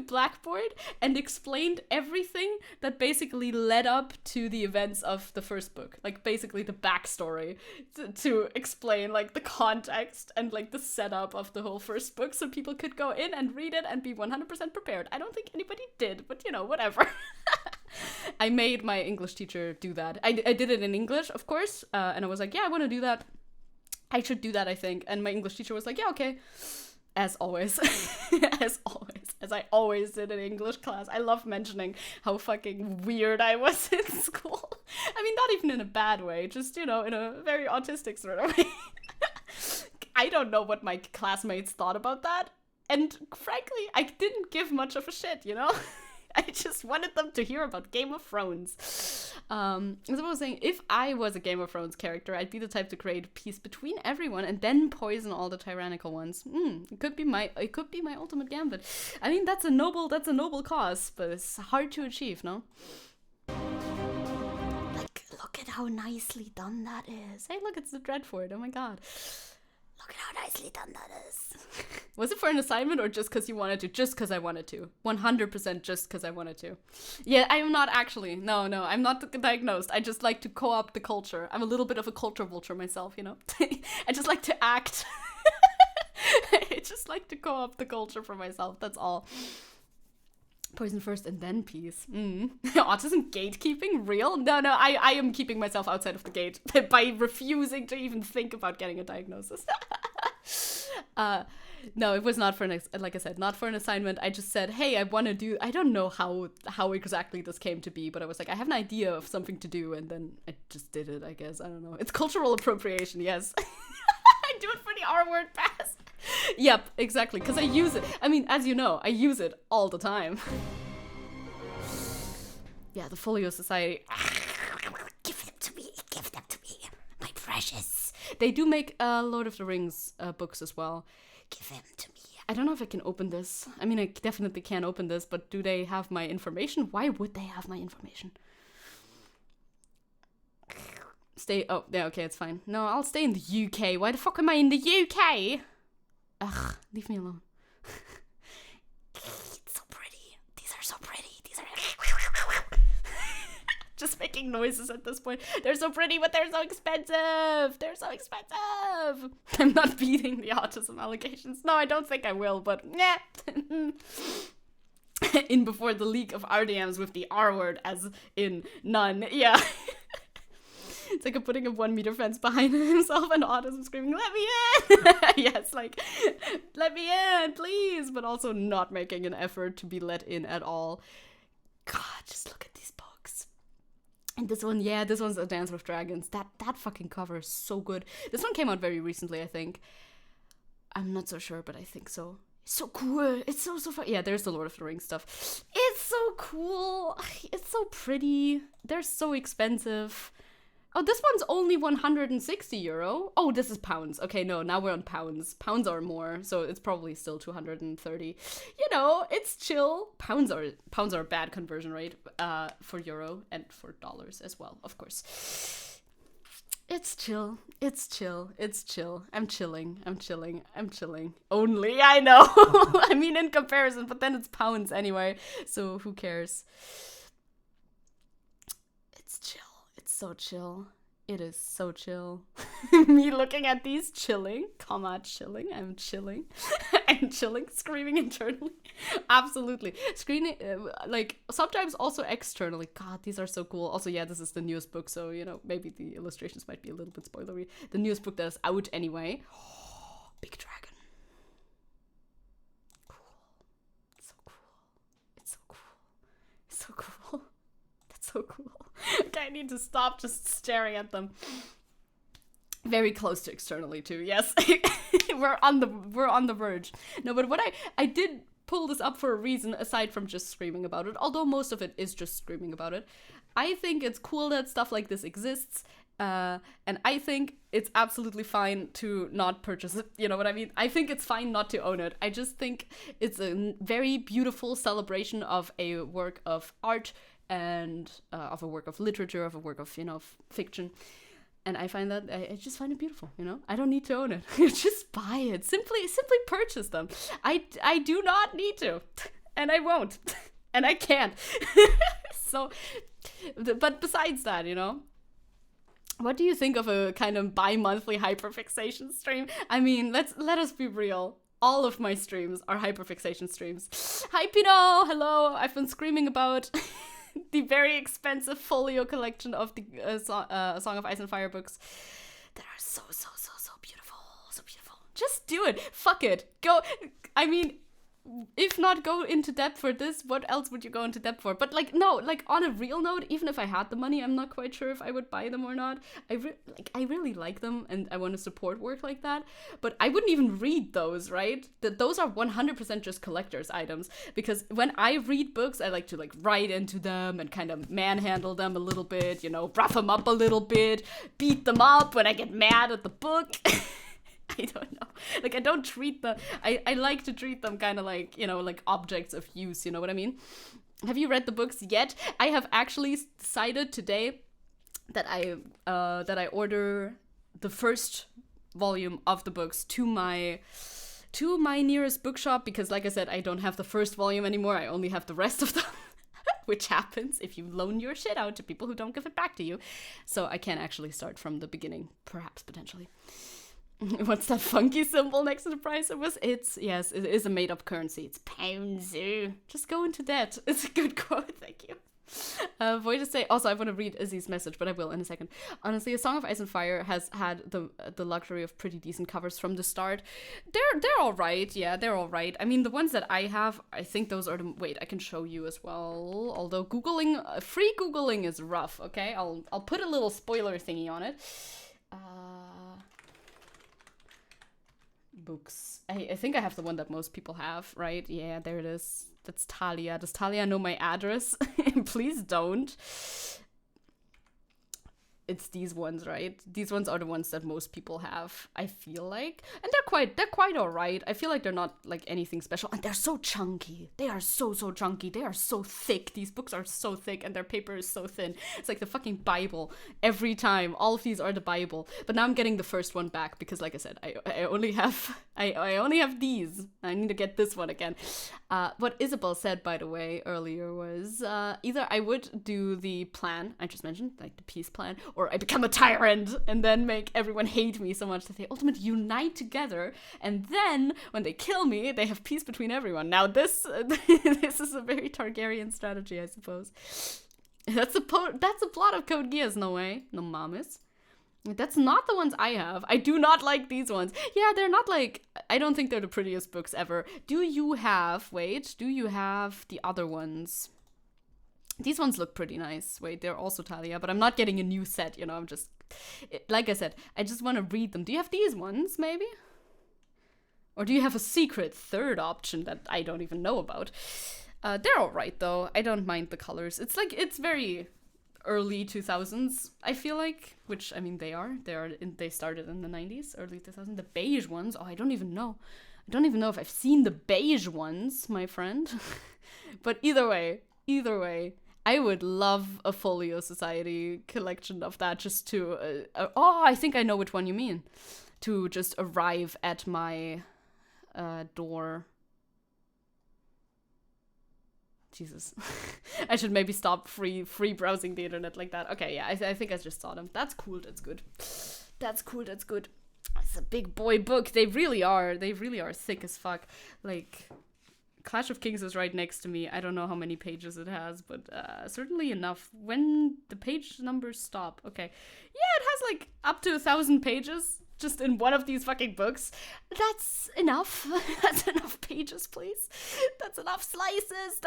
blackboard and explained everything that basically led up to the events of the first book, like basically the backstory, to explain like the context and like the setup of the whole first book, so people could go in and read it and be 100% prepared. I don't think anybody did, but you know, whatever. I made my English teacher do that. I did it in English, of course, and I was like, yeah, I want to do that. I should do that, I think. And my English teacher was like, yeah, okay. As always. As I always did in English class. I love mentioning how fucking weird I was in school. I mean, not even in a bad way, just, you know, in a very autistic sort of way. I don't know what my classmates thought about that. And frankly, I didn't give much of a shit, you know? I just wanted them to hear about Game of Thrones. As I was saying, if I was a Game of Thrones character, I'd be the type to create peace between everyone and then poison all the tyrannical ones. It could be my ultimate gambit. I mean, that's a noble cause, but it's hard to achieve, no? Like, look at how nicely done that is. Hey, look, it's the Dreadfort. Oh my god. Look at how nicely done that is. Was it for an assignment or just because you wanted to? Just because I wanted to. 100% just because I wanted to. Yeah, I am not actually. No, I'm not diagnosed. I just like to co-opt the culture. I'm a little bit of a culture vulture myself, you know? I just like to act. I just like to co-opt the culture for myself. That's all. Poison first and then peace. Autism gatekeeping? Real? No, I am keeping myself outside of the gate by refusing to even think about getting a diagnosis. No, it was not for like I said, not for an assignment. I just said, hey, I want to do, I don't know how exactly this came to be, but I was like, I have an idea of something to do, and then I just did it, I guess. I don't know. It's cultural appropriation, yes. I do it for the R-word pass. Yep, exactly, because I use it. I mean, as you know, I use it all the time. Yeah, the Folio Society. Give them to me, my precious. They do make Lord of the Rings books as well. Give them to me. I don't know if I can open this. I mean, I definitely can't open this, but do they have my information? Why would they have my information? Oh, yeah, okay, it's fine. No, I'll stay in the UK. Why the fuck am I in the UK? Ugh, leave me alone. It's so pretty. These are so pretty. These are... Just making noises at this point. They're so pretty, but they're so expensive. I'm not beating the autism allegations. No, I don't think I will, but yeah. In before the leak of RDMs with the R word as in none. Yeah. It's like a putting a 1 meter fence behind himself and autism screaming, let me in! Yes, like, let me in, please! But also not making an effort to be let in at all. God, just look at these books. And this one, yeah, this one's A Dance with Dragons. That fucking cover is so good. This one came out very recently, I think. I'm not so sure, but I think so. It's so cool. It's so fun. Yeah, there's the Lord of the Rings stuff. It's so cool. It's so pretty. They're so expensive. Oh, this one's only 160 euro. Oh, this is pounds. Okay, no, now we're on pounds. Pounds are more, so it's probably still 230. You know, it's chill. Pounds are a bad conversion rate for euro and for dollars as well, of course. It's chill. I'm chilling. Only, I know. I mean, in comparison, but then it's pounds anyway, so who cares? It's chill. So chill. It is so chill. Me looking at these chilling. Chilling. I'm chilling. I'm chilling. Screaming internally. Absolutely. Screaming, like, sometimes also externally. God, these are so cool. Also, yeah, this is the newest book, so, you know, maybe the illustrations might be a little bit spoilery. The newest book that is out anyway. Oh, big dragon. Cool. It's so cool. That's so cool. Okay, I need to stop just staring at them. Very close to externally too. Yes, we're on the verge. No, but what I did pull this up for a reason aside from just screaming about it. Although most of it is just screaming about it. I think it's cool that stuff like this exists. And I think it's absolutely fine to not purchase it. You know what I mean? I think it's fine not to own it. I just think it's a very beautiful celebration of a work of art and of a work of literature, of a work of, fiction. And I find that I just find it beautiful, I don't need to own it. Just buy it. Simply purchase them. I do not need to. And I won't. And I can't. So, but besides that, what do you think of a kind of bi-monthly hyperfixation stream? I mean, let us be real. All of my streams are hyperfixation streams. Hi, Pino! Hello! I've been screaming about the very expensive folio collection of the Song of Ice and Fire books that are so beautiful. So beautiful. Just do it. Fuck it. Go. I mean, if not go into debt for this, what else would you go into debt for? But no, on a real note, even if I had the money, I'm not quite sure if I would buy them or not. I really like them, and I want to support work like that. But I wouldn't even read those, right? Those are 100% just collector's items, because when I read books, I like to write into them and kind of manhandle them a little bit, rough them up a little bit, beat them up when I get mad at the book. I don't know. I don't treat them. I like to treat them kind of like objects of use. You know what I mean? Have you read the books yet? I have actually decided today that I order the first volume of the books to my nearest bookshop, because, like I said, I don't have the first volume anymore. I only have the rest of them. Which happens if you loan your shit out to people who don't give it back to you. So I can actually start from the beginning, perhaps, potentially. What's that funky symbol next to the price? It is a made-up currency. It's pounds. Just go into debt. It's a good quote, thank you. Void to say, also I want to read Izzy's message, but I will in a second. Honestly, A Song of Ice and Fire has had the luxury of pretty decent covers from the start. They're all right. Yeah, they're all right. I mean, the ones that I have, I think those are the... Wait, I can show you as well. Although free Googling is rough, okay? I'll put a little spoiler thingy on it. Books. I think I have the one that most people have, right? Yeah, there it is. That's Talia. Does Talia know my address? Please don't. It's these ones, right? These ones are the ones that most people have, I feel like. And they're quite alright. I feel like they're not anything special. And they're so chunky. They are so chunky. They are so thick. These books are so thick and their paper is so thin. It's like the fucking Bible. Every time. All of these are the Bible. But now I'm getting the first one back because, like I said, I only have these. I need to get this one again. What Isabel said, by the way, earlier was either I would do the plan I just mentioned, like the peace plan, or I become a tyrant and then make everyone hate me so much that they ultimately unite together, and then when they kill me, they have peace between everyone. Now this is a very Targaryen strategy, I suppose. That's a plot of Code Geass, no way. No mames. That's not the ones I have. I do not like these ones. Yeah, they're not I don't think they're the prettiest books ever. Do you have the other ones? These ones look pretty nice. Wait, they're also Talia, but I'm not getting a new set, I'm just... Like I said, I just want to read them. Do you have these ones, maybe? Or do you have a secret third option that I don't even know about? They're alright, though. I don't mind the colors. It's very early 2000s, I feel like. Which, I mean, they started in the 90s, early 2000s. The beige ones, I don't even know. I don't even know if I've seen the beige ones, my friend. But either way, I would love a Folio Society collection of that just to... I think I know which one you mean. To just arrive at my door. Jesus. I should maybe stop free browsing the internet like that. Okay, yeah, I think I just saw them. That's cool, that's good. That's good. It's a big boy book. They really are thick as fuck. Clash of Kings is right next to me. I don't know how many pages it has, but certainly enough. When the page numbers stop. Okay. Yeah, it has up to 1,000 pages just in one of these fucking books. That's enough. That's enough pages, please. That's enough slices.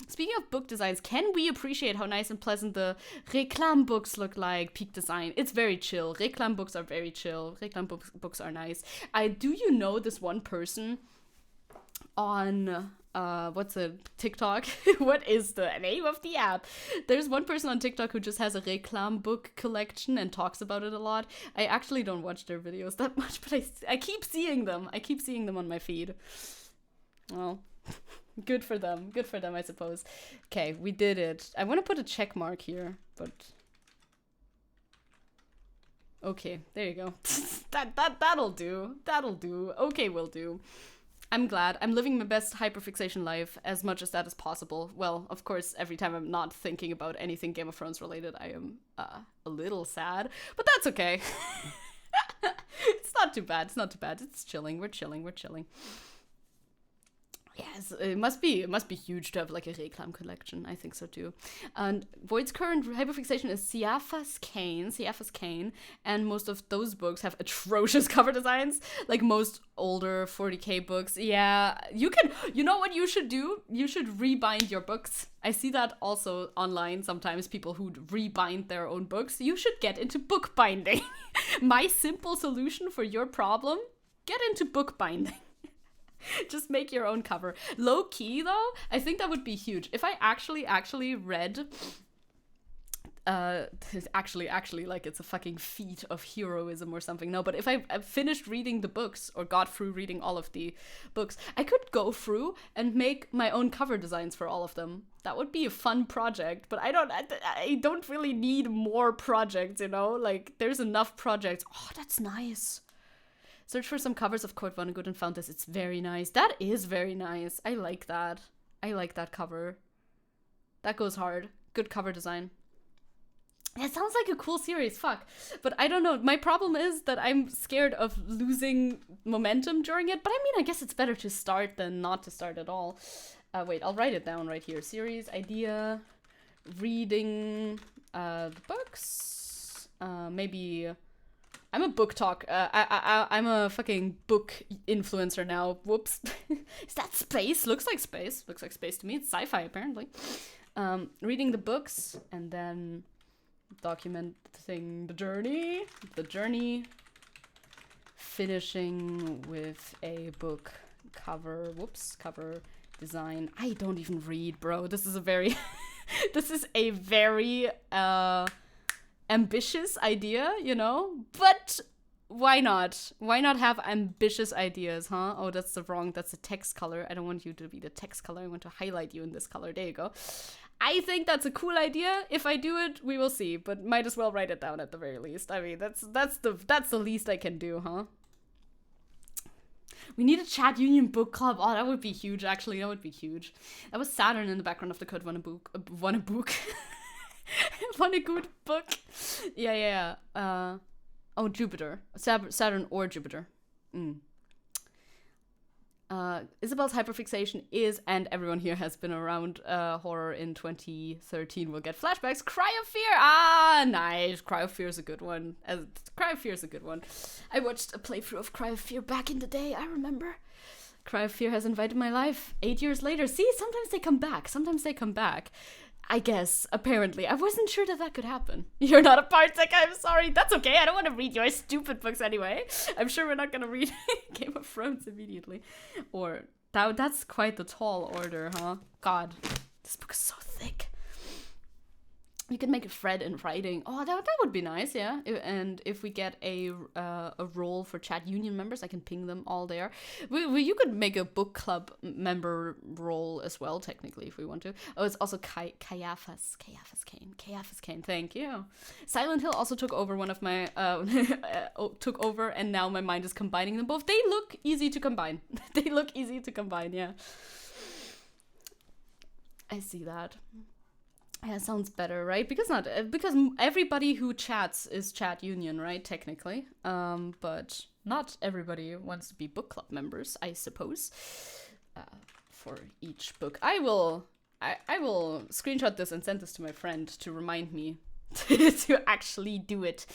Speaking of book designs, can we appreciate how nice and pleasant the Reclam books look like? Peak design. It's very chill. Reclam books are very chill. Reclam books are nice. Do you know this one person on what's it, TikTok. What is the name of the app? There's one person on TikTok who just has a reclam book collection and talks about it a lot. I actually don't watch their videos that much, but I keep seeing them. I keep seeing them on my feed. Well, good for them. Good for them, I suppose. Okay, we did it. I want to put a check mark here, but okay, there you go. That'll do. That'll do. Okay, will do. I'm glad. I'm living my best hyperfixation life as much as that is possible. Well, of course, every time I'm not thinking about anything Game of Thrones related, I am a little sad, but that's okay. It's not too bad. It's not too bad. It's chilling. We're chilling. We're chilling. Yes, it must be huge to have like a reclam collection. I think so too. And Void's current hyperfixation is Siafa's Cane, and most of those books have atrocious cover designs, like most older 40k books. Yeah, you know what you should do? You should rebind your books. I see that also online sometimes, people who rebind their own books. You should get into bookbinding. My simple solution for your problem, get into bookbinding. Just make your own cover. Low key though, I think that would be huge. If I actually read actually like it's a fucking feat of heroism or something. No, but if I finished reading the books or got through reading all of the books, I could go through and make my own cover designs for all of them. That would be a fun project, but I don't really need more projects, you know? Like there's enough projects. Oh, that's nice. Search for some covers of Kurt Vonnegut and found this. It's very nice. That is very nice. I like that. I like that cover. That goes hard. Good cover design. It sounds like a cool series. Fuck. But I don't know. My problem is that I'm scared of losing momentum during it. But I mean, I guess it's better to start than not to start at all. Wait, I'll write it down right here. Series, idea, reading the books. Maybe... I'm a book talk. I'm a fucking book influencer now. Whoops. Is that space? Looks like space. Looks like space to me. It's sci-fi apparently. Reading the books and then documenting the journey. Finishing with a book cover. Whoops. Cover design. I don't even read, bro. This is a very ambitious idea, you know, but why not? Why not have ambitious ideas, huh? Oh, that's the text color. I don't want you to be the text color. I want to highlight you in this color. There you go. I think that's a cool idea. If I do it, we will see, but might as well write it down at the very least. I mean, that's the least I can do, huh? We need a chat union book club. Oh, that would be huge, actually. That would be huge. That was Saturn in the background of the Kurt Vonnegut. Vonnegut book. Yeah. Oh, Jupiter. Saturn or Jupiter. Isabel's hyperfixation is, and everyone here has been around horror in 2013 will get flashbacks. Cry of Fear! Ah, nice. Cry of Fear is a good one. I watched a playthrough of Cry of Fear back in the day, I remember. Cry of Fear has invited my life 8 years later. See, sometimes they come back. I guess, apparently. I wasn't sure that could happen. You're not a Partek, I'm sorry. That's okay, I don't want to read your stupid books anyway. I'm sure we're not going to read Game of Thrones immediately. Or, that's quite the tall order, huh? God, this book is so thick. You can make a thread in writing. Oh, that would be nice, yeah. And if we get a role for chat union members, I can ping them all there. You could make a book club member role as well, technically, if we want to. Oh, it's also Caiaphas Cain. Thank you. Silent Hill also took over one of my took over, and now my mind is combining them both. They look easy to combine. Yeah. I see that. Yeah, sounds better, right? Because everybody who chats is chat union, right? Technically, but not everybody wants to be book club members, I suppose. For each book, I will screenshot this and send this to my friend to remind me to actually do it.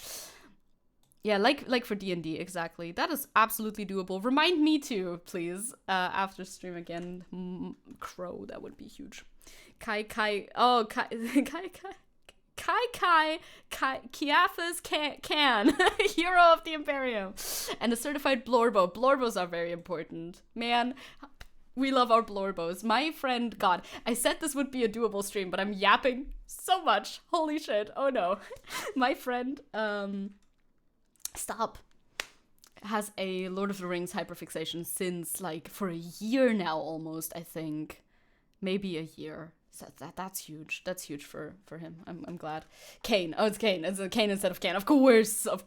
Yeah, like for D&D, exactly. That is absolutely doable. Remind me too, please. After stream again, Crow, that would be huge. Caiaphas Can, hero of the Imperium, and a certified Blorbo. Blorbos are very important, man. We love our blorbos. My friend, God, I said this would be a doable stream, but I'm yapping so much. Holy shit. Oh no. My friend, stop, has a Lord of the Rings hyperfixation since like for a year now almost, I think. Maybe a year. So that's huge. That's huge for him. I'm glad. Kane. Oh, it's Kane. It's a Kane instead of Kane. Of course. Also,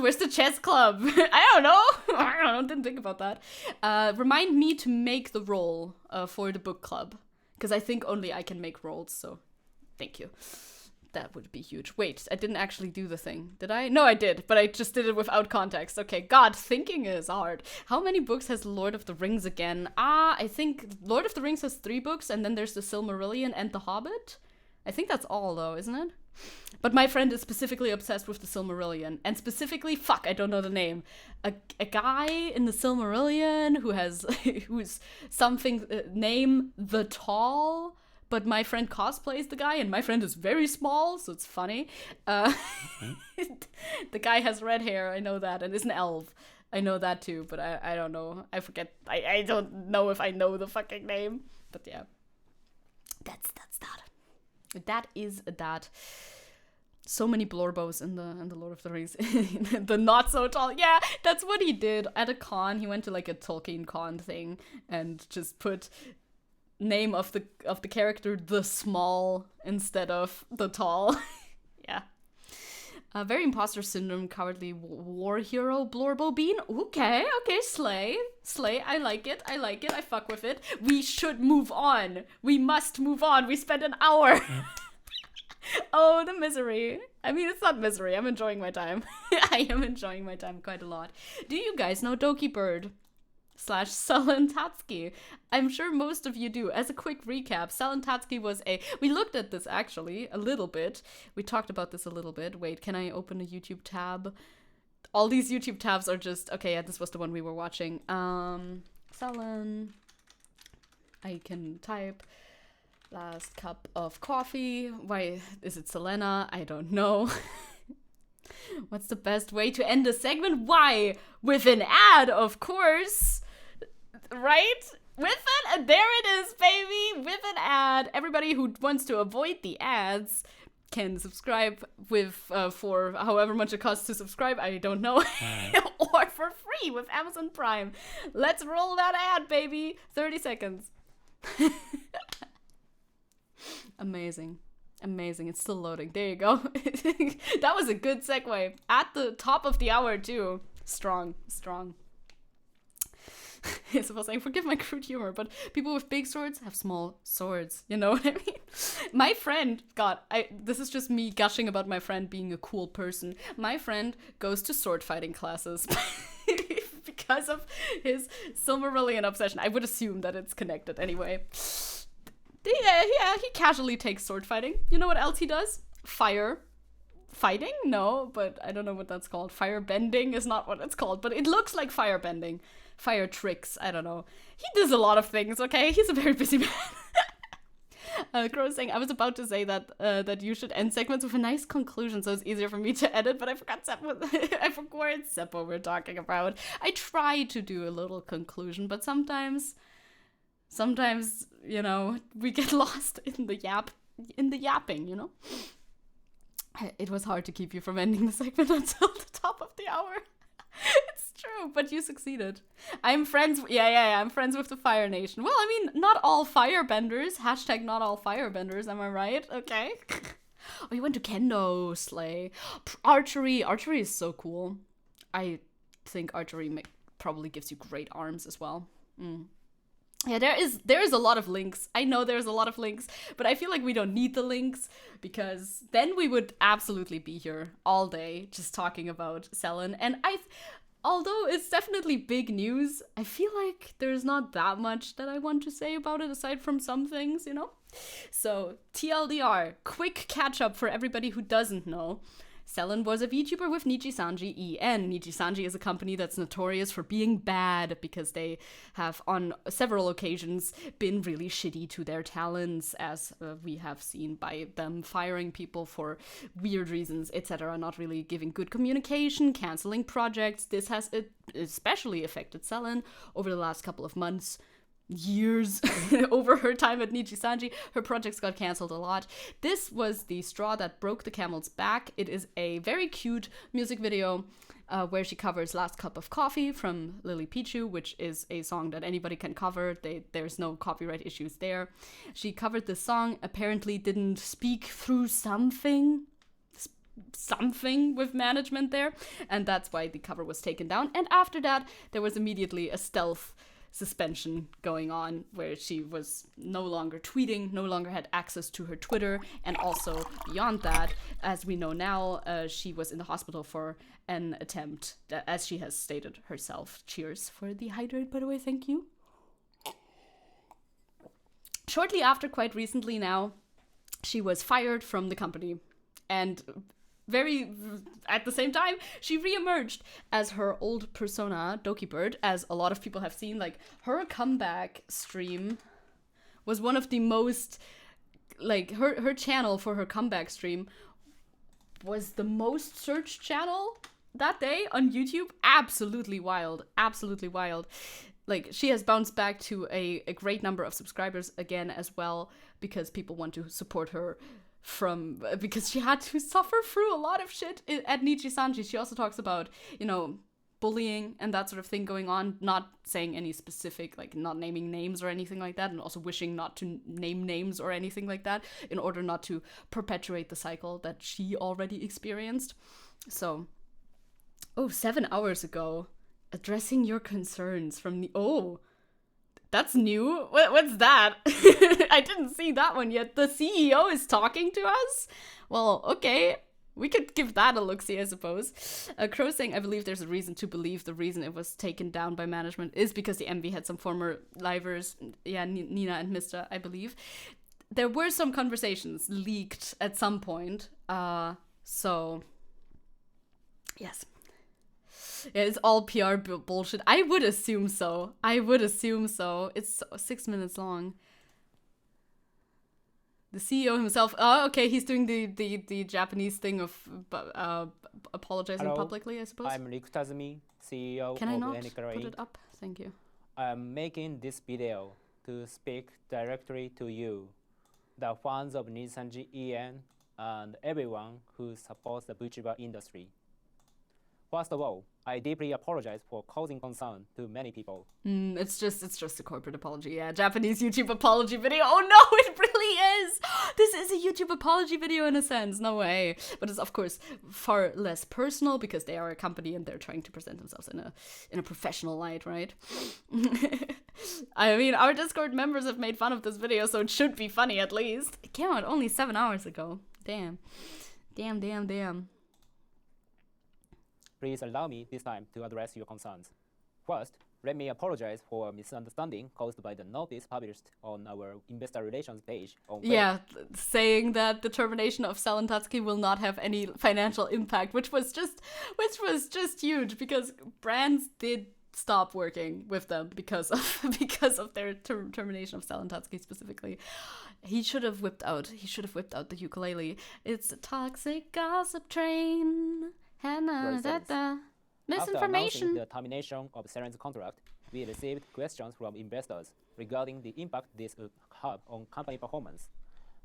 where's the chess club? I don't know. I didn't think about that. Remind me to make the roll for the book club. Because I think only I can make rolls, so thank you. That would be huge. Wait, I didn't actually do the thing. Did I? No, I did, but I just did it without context. Okay, God, thinking is hard. How many books has Lord of the Rings again? I think Lord of the Rings has 3 books, and then there's the Silmarillion and the Hobbit. I think that's all, though, isn't it? But my friend is specifically obsessed with the Silmarillion. And specifically, fuck, I don't know the name. A guy in the Silmarillion who's something, name The Tall. But my friend cosplays the guy, and my friend is very small, so it's funny. The guy has red hair, I know that, and is an elf. I know that too, but I don't know. I forget. I don't know if I know the fucking name. But yeah. That's that. That is that. So many blorbos in the Lord of the Rings. The not so tall. Yeah, that's what he did at a con. He went to like a Tolkien con thing and just put name of the character the small instead of the tall. Yeah. Very imposter syndrome, cowardly war hero, blorbo bean. Okay, slay. I like it. I fuck with it. We should move on. We must move on. We spent an hour. Oh, the misery. I mean, it's not misery. I'm enjoying my time. I am enjoying my time quite a lot. Do you guys know Doki Bird / Sullen Tatsuki? I'm sure most of you do. As a quick recap, Sullen Tatsuki was we looked at this actually a little bit. We talked about this a little bit. Wait, can I open a YouTube tab? All these YouTube tabs are just, okay, yeah, this was the one we were watching. Sullen. I can type last cup of coffee. Why is it Selena? I don't know. What's the best way to end a segment? Why? With an ad, of course. Right? With it? And there it is, baby. With an ad. Everybody who wants to avoid the ads can subscribe with for however much it costs to subscribe. I don't know. Or for free with Amazon Prime. Let's roll that ad, baby. 30 seconds. Amazing. It's still loading. There you go. That was a good segue. At the top of the hour, too. Strong. It's about saying, forgive my crude humor, but people with big swords have small swords. You know what I mean? My friend, God, this is just me gushing about my friend being a cool person. My friend goes to sword fighting classes because of his Silmarillion obsession. I would assume that it's connected anyway. Yeah, he casually takes sword fighting. You know what else he does? Fire fighting? No, but I don't know what that's called. Fire bending is not what it's called, but it looks like fire bending. Fire tricks, I don't know. He does a lot of things, okay? He's a very busy man. Crow is saying, I was about to say that you should end segments with a nice conclusion so it's easier for me to edit, but I forgot I forgot it's Seppo we're talking about. I try to do a little conclusion, but sometimes, you know, we get lost in the yapping, you know? It was hard to keep you from ending the segment until the top of the hour. It's true, but you succeeded. I'm friends with the Fire Nation. Well, I mean, not all firebenders. # not all firebenders, am I right? Okay. Oh, you went to Kendo, slay. Archery is so cool. I think archery probably gives you great arms as well. Yeah, there is a lot of links. I know there's a lot of links, but I feel like we don't need the links because then we would absolutely be here all day just talking about Selen. And although it's definitely big news, I feel like there's not that much that I want to say about it aside from some things, you know? So, TLDR, quick catch up for everybody who doesn't know. Selen was a VTuber with Nijisanji EN. Nijisanji is a company that's notorious for being bad because they have on several occasions been really shitty to their talents, as we have seen by them firing people for weird reasons, etc., not really giving good communication, canceling projects. This has especially affected Selen over the last couple of months. Years over her time at Nijisanji. Her projects got cancelled a lot. This was the straw that broke the camel's back. It is a very cute music video where she covers Last Cup of Coffee from Lily Pichu, which is a song that anybody can cover. There's no copyright issues there. She covered this song, apparently didn't speak through something with management there, and that's why the cover was taken down. And after that, there was immediately a stealth suspension going on where she was no longer tweeting, no longer had access to her Twitter, and also beyond that, as we know now, she was in the hospital for an attempt, as she has stated herself. Cheers for the hydrate, by the way, thank you. Shortly after, quite recently now, she was fired from the company, and at the same time, she re-emerged as her old persona, Doki Bird, as a lot of people have seen. Like, her comeback stream was one of the most, like, her channel for her comeback stream was the most searched channel that day on YouTube. Absolutely wild. Absolutely wild. Like, she has bounced back to a great number of subscribers again as well, because people want to support her because she had to suffer through a lot of shit at Nijisanji. She also talks about, bullying and that sort of thing going on, not saying any specific, like, not naming names or anything like that, and also wishing not to name names or anything like that in order not to perpetuate the cycle that she already experienced. So, 7 hours ago, addressing your concerns from the... That's new. What's that? I didn't see that one yet. The CEO is talking to us? Well, okay. We could give that a look-see, I suppose. Crow saying, I believe there's a reason to believe the reason it was taken down by management is because the MV had some former livers. Yeah, Nina and Mr., I believe. There were some conversations leaked at some point. So, yes. Yeah, it's all PR bullshit. I would assume so. It's 6 minutes long. The CEO himself. Oh, okay. He's doing the Japanese thing of apologizing publicly, I suppose.
I'm Leftism, CEO
Can I
of
not
Anycorrect.
put it up? Thank you.
I'm making this video to speak directly to you, the fans of Nijisanji EN, and everyone who supports the VTuber industry. First of all, I deeply apologize for causing concern to many people.
It's just a corporate apology. Yeah, Japanese YouTube apology video. Oh no, it really is. This is a YouTube apology video in a sense. No way. But it's of course far less personal because they are a company and they're trying to present themselves in a professional light, right? I mean, our Discord members have made fun of this video, so it should be funny at least. It came out only 7 hours ago. Damn.
Please allow me this time to address your concerns. First, let me apologize for a misunderstanding caused by the notice published on our investor relations page on Facebook.
Yeah, saying that the termination of Selen Tatsuki will not have any financial impact, which was just huge because brands did stop working with them because of their termination of Selen Tatsuki specifically. He should have whipped out the ukulele. It's a toxic gossip train. Misinformation.
After announcing the termination of Selen's contract, we received questions from investors regarding the impact this would have on company performance.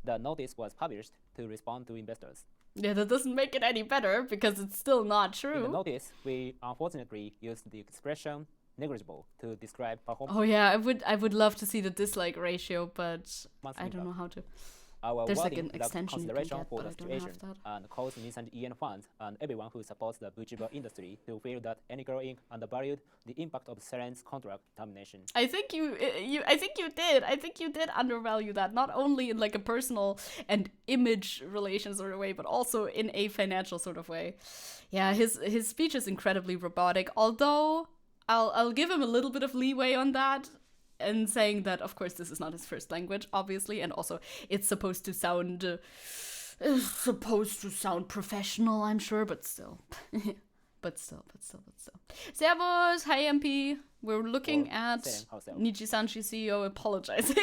The notice was published to respond to investors.
Yeah, that doesn't make it any better because it's still not true.
In the notice, we unfortunately used the expression negligible to describe performance.
Oh yeah, I would love to see the dislike ratio, but I don't know how to.
There's
like an extension you can get,
for
but
the
I don't
situation
have that.
and cause Nijisanji EN fans and everyone who supports the VTuber industry to feel that Anycorrect Inc. undervalued the impact of Selen's contract termination.
I think you did undervalue that, not only in like a personal and image relation sort of way, but also in a financial sort of way. Yeah, his speech is incredibly robotic, although I'll give him a little bit of leeway on that. And saying that, of course, this is not his first language, obviously, and also it's supposed to sound is supposed to sound professional, I'm sure, but still. But still. Servus, hi MP. We're looking at Nijisanshi CEO apologizing,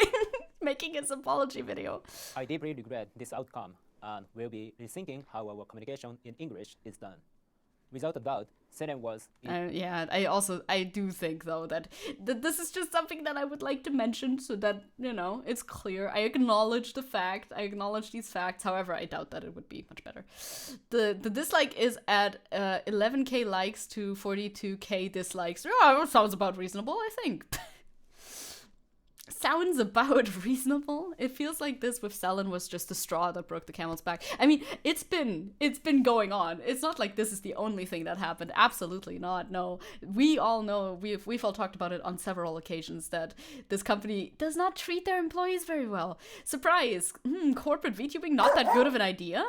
making his apology video.
I deeply regret this outcome and will be rethinking how our communication in English is done. Without a doubt, Seren was...
I do think, though, that this is just something that I would like to mention so that, it's clear. I acknowledge the fact. I acknowledge these facts. However, I doubt that it would be much better. The dislike is at 11k likes to 42k dislikes. Oh, sounds about reasonable, I think. Sounds about reasonable. It feels like this with Selen was just the straw that broke the camel's back. I mean, it's been going on. It's not like this is the only thing that happened. Absolutely not. No, we all know. We've all talked about it on several occasions that this company does not treat their employees very well. Surprise! Corporate Vtubing, not that good of an idea.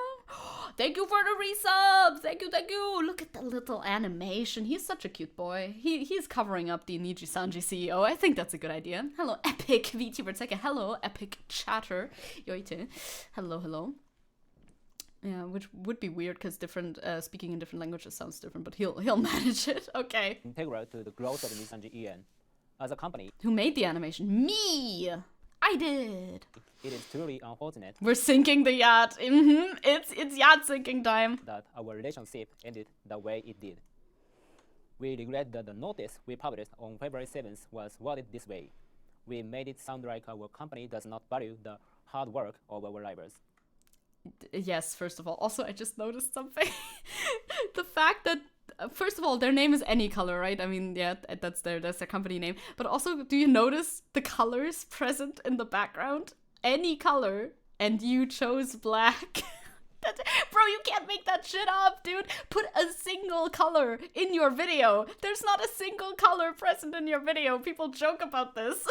Thank you for the resub. Thank you. Look at the little animation. He's such a cute boy. He's covering up the Nijisanji CEO. I think that's a good idea. Hello, epic VTuber. Take a hello, epic chatter. Yoite. Hello. Yeah, which would be weird because different speaking in different languages sounds different, but he'll manage it. Okay.
Integral to the growth of Nijisanji EN. As a company.
Who made the animation? Me. I did.
It is truly unfortunate.
We're sinking the yacht. It's yacht sinking time.
That our relationship ended the way it did. We regret that the notice we published on February 7th was worded this way. We made it sound like our company does not value the hard work of our rivals.
Yes, first of all. Also, I just noticed something. The fact that first of all, their name is Any Color, right? I mean, yeah, that's their company name. But also, do you notice the colors present in the background? Any color, and you chose black. Bro, you can't make that shit up, dude. Put a single color in your video. There's not a single color present in your video. People joke about this.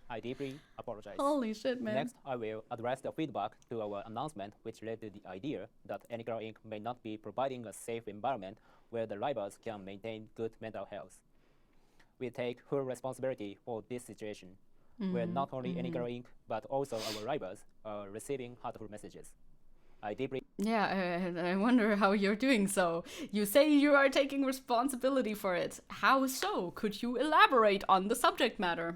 I deeply apologize.
Holy shit, man.
Next, I will address the feedback to our announcement, which led to the idea that Anycolour Inc. may not be providing a safe environment where the rivals can maintain good mental health. We take full responsibility for this situation, where not only Anycolour Inc., but also our rivals are receiving hurtful messages. I deeply...
Yeah, I wonder how you're doing so. You say you are taking responsibility for it. How so? Could you elaborate on the subject matter?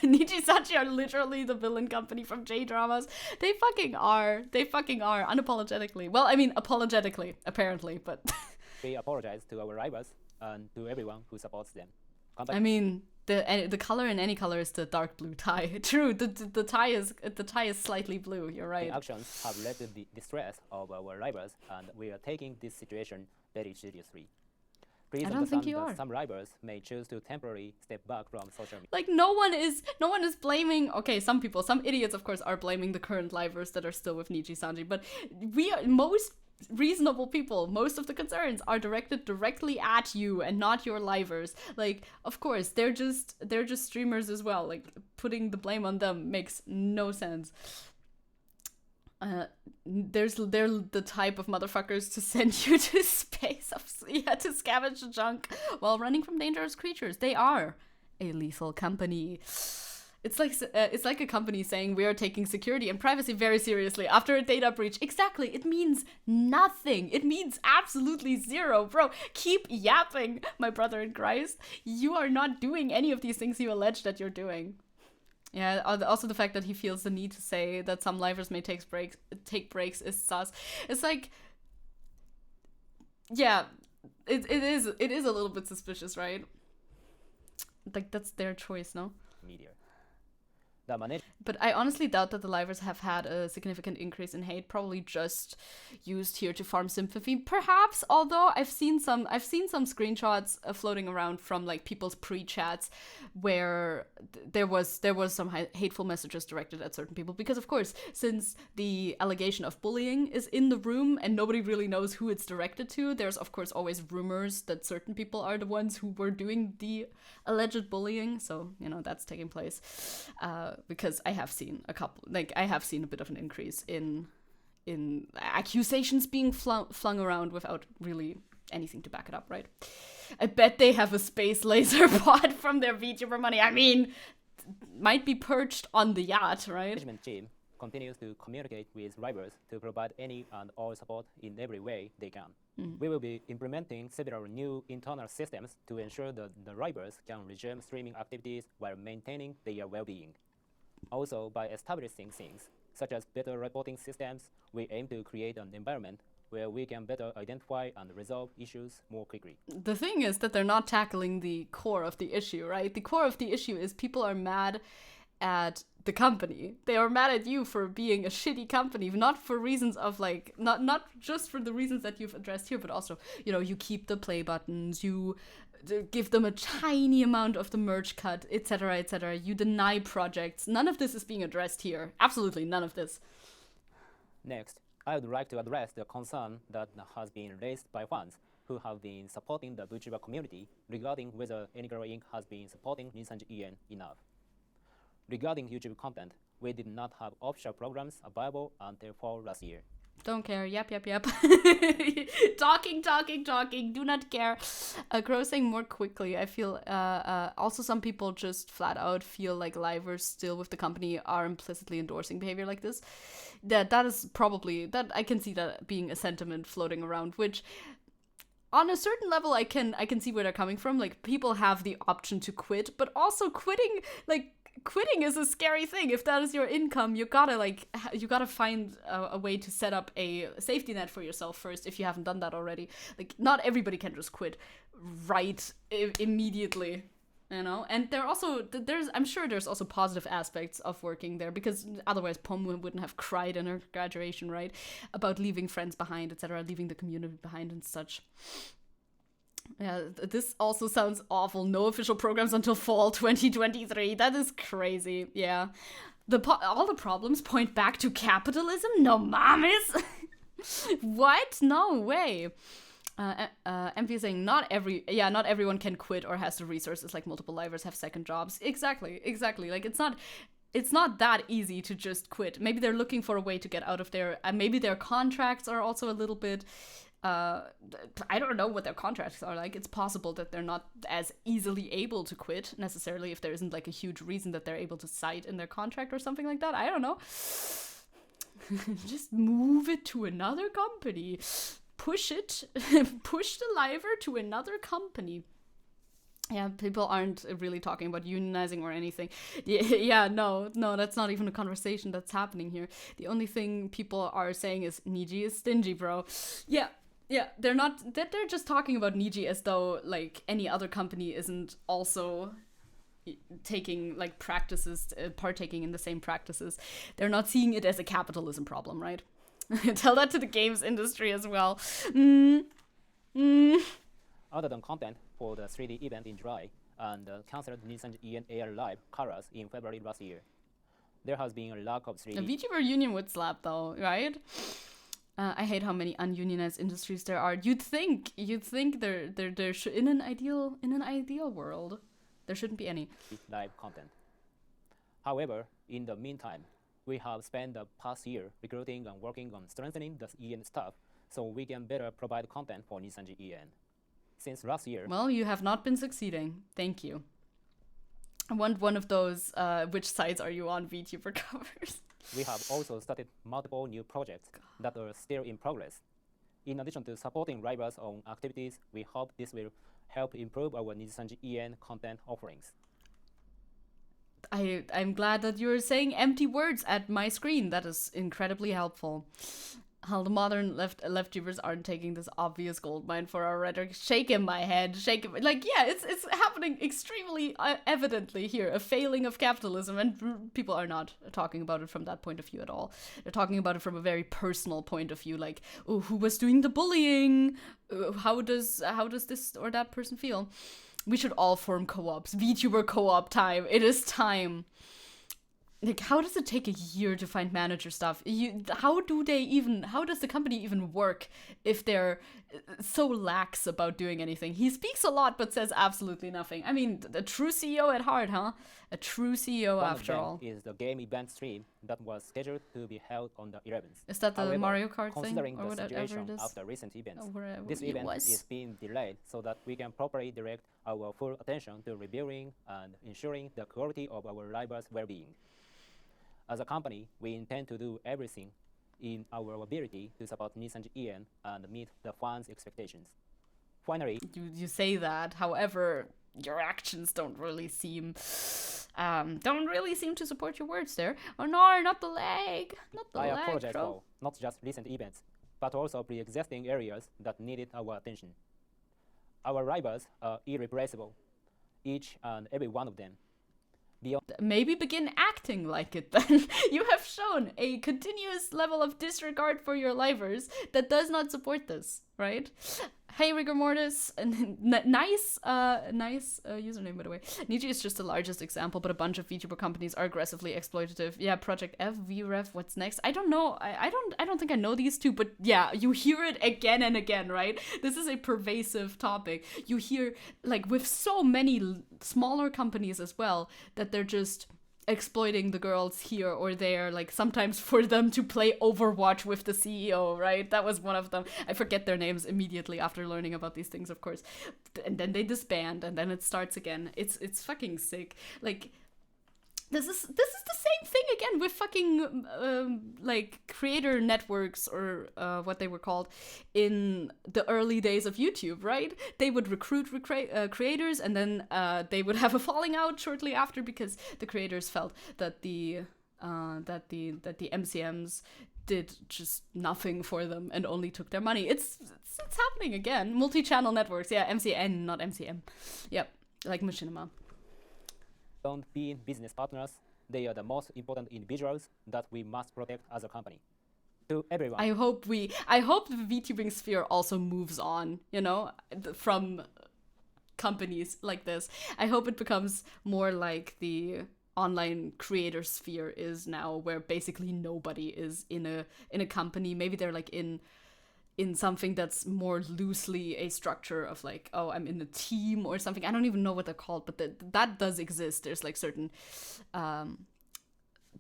Nijisachi are literally the villain company from J-dramas. They fucking are. Unapologetically. Well, I mean, apologetically, apparently, but...
We apologize to our rivals and to everyone who supports them.
I mean, the color in Any Color is the dark blue tie. True, the tie is slightly blue. You're right.
The actions have led to the distress of our rivals, and we are taking this situation very seriously. Please
I don't think you
that
are.
Some rivals may choose to temporarily step back from social media.
Like no one is blaming. Okay, some idiots, of course, are blaming the current livers that are still with Nijisanji, but most reasonable people, most of the concerns are directed directly at you and not your livers. Like, of course, they're just streamers as well. Like, putting the blame on them makes no sense. They're the type of motherfuckers to send you to space, to scavenge the junk while running from dangerous creatures. They are a lethal company. It's like a company saying we are taking security and privacy very seriously after a data breach. Exactly. It means nothing. It means absolutely zero. Bro, keep yapping, my brother in Christ. You are not doing any of these things you allege that you're doing. Yeah, also the fact that he feels the need to say that some livers may take breaks is sus. It's like, yeah, it is a little bit suspicious, right? Like, that's their choice, no?
Media.
But I honestly doubt that the livers have had a significant increase in hate, probably just used here to farm sympathy, perhaps, although I've seen some screenshots floating around from like people's pre-chats where there was some hateful messages directed at certain people, because of course, since the allegation of bullying is in the room and nobody really knows who it's directed to, there's of course always rumors that certain people are the ones who were doing the alleged bullying, so that's taking place. Because I have seen a bit of an increase in accusations being flung around without really anything to back it up, right? I bet they have a space laser pod from their VTuber money. I mean, might be perched on the yacht, right?
Management team continues to communicate with rivals to provide any and all support in every way they can. We will be implementing several new internal systems to ensure that the rivals can resume streaming activities while maintaining their well-being. Also, by establishing things such as better reporting systems, we aim to create an environment where we can better identify and resolve issues more quickly.
The thing is that they're not tackling the core of the issue, right? The core of the issue is people are mad at the company. They are mad at you for being a shitty company, not for reasons of like, not just for the reasons that you've addressed here, but also, you know, you keep the play buttons, you give them a tiny amount of the merch cut, etc., etc. You deny projects. None of this is being addressed here. Absolutely none of this.
Next, I would like to address the concern that has been raised by fans who have been supporting the VTuber community regarding whether Anigirl Inc. has been supporting Nissan EN enough. Regarding YouTube content, we did not have official programs available until fall last year.
Don't care. Yep. Talking. Do not care. Grossing more quickly. I feel also some people just flat out feel like livers still with the company are implicitly endorsing behavior like this. That is probably, that I can see that being a sentiment floating around, which on a certain level I can see where they're coming from. Like, people have the option to quit, but also quitting is a scary thing. If that is your income, you gotta find a way to set up a safety net for yourself first if you haven't done that already. Like, not everybody can just quit right immediately, you know. And I'm sure there's also positive aspects of working there, because otherwise Pom wouldn't have cried in her graduation, right, about leaving friends behind, etc., leaving the community behind and such. Yeah, this also sounds awful. No official programs until fall 2023. That is crazy. Yeah. All the problems point back to capitalism? No mames. What? No way. MV is saying not everyone can quit or has the resources, like multiple livers have second jobs. Exactly. Like, it's not that easy to just quit. Maybe they're looking for a way to get out of there. Maybe their contracts are also a little bit I don't know what their contracts are like. It's possible that they're not as easily able to quit necessarily if there isn't like a huge reason that they're able to cite in their contract or something like that. I don't know. Just move it to another company. Push the liver to another company. Yeah, people aren't really talking about unionizing or anything. Yeah, no, that's not even a conversation that's happening here. The only thing people are saying is Niji is stingy, bro. Yeah, they're just talking about Niji as though like any other company isn't also taking like practices, partaking in the same practices. They're not seeing it as a capitalism problem, right? Tell that to the games industry as well.
Other than content for the 3D event in July and cancelled Nissan EN AR Live Karas in February last year, there has been a lack of 3D.
A VTuber union would slap though, right? I hate how many ununionized industries there are. You'd think there should, in an ideal world, there shouldn't be any
live content. However, in the meantime, we have spent the past year recruiting and working on strengthening the EN staff so we can better provide content for Nissan EN. Since last year...
Well, you have not been succeeding. Thank you. I want one of those, which sites are you on, VTuber covers?
We have also started multiple new projects that are still in progress. In addition to supporting rivals on activities, we hope this will help improve our Nissan EN content offerings.
I'm glad that you're saying empty words at my screen. That is incredibly helpful. How the modern leftovers aren't taking this obvious goldmine for our rhetoric. Shaking my head, shaking. Like, yeah, it's happening extremely evidently here. A failing of capitalism, and people are not talking about it from that point of view at all. They're talking about it from a very personal point of view, like, oh, who was doing the bullying? How does this or that person feel? We should all form co-ops. VTuber co-op time. It is time. Like, how does it take a year to find manager stuff? How does the company even work if they're so lax about doing anything? He speaks a lot but says absolutely nothing. I mean, a true CEO at heart, huh? A true CEO after all.
One of them is the game event stream that was scheduled to be held on the 11th.
Is that the
However,
Mario Kart thing?
Considering
Or
the
whatever
situation
it is?
after recent events,
This
event is being delayed so that we can properly direct our full attention to reviewing and ensuring the quality of our livers' well-being. As a company, we intend to do everything in our ability to support Nissan EN and meet the fans' expectations. Finally,
You say that, however, your actions don't really seem to support your words there. Oh no, not the leg, not the
I
leg,
apologize
bro.
for not just recent events, but also pre-existing areas that needed our attention. Our rivals are irreplaceable, each and every one of them. Beyond
Maybe begin acting like it then. You have shown a continuous level of disregard for your livers that does not support this, right? Hey, Rigor Mortis, nice username, by the way. Niji is just the largest example, but a bunch of VTuber companies are aggressively exploitative. Yeah, Project F, VREF, what's next? I don't know. I don't think I know these two, but yeah, you hear it again and again, right? This is a pervasive topic. You hear, like, with so many smaller companies as well, that they're just exploiting the girls here or there, like sometimes for them to play Overwatch with the CEO, right? That was one of them. I forget their names immediately after learning about these things, of course. And then they disband and then it starts again. It's fucking sick. Like, this is the same thing again with fucking like creator networks or what they were called in the early days of YouTube, right? They would recruit creators and then they would have a falling out shortly after because the creators felt that the MCMs did just nothing for them and only took their money. It's happening again. Multi-channel networks, yeah, MCN, not MCM. Yep, like Machinima.
Beyond being business partners, they are the most important individuals that we must protect as a company. To everyone.
I hope the VTubing sphere also moves on, you know, from companies like this. I hope it becomes more like the online creator sphere is now, where basically nobody is in a company. Maybe they're like in something that's more loosely a structure of like, oh, I'm in a team or something. I don't even know what they're called, but that does exist. There's like certain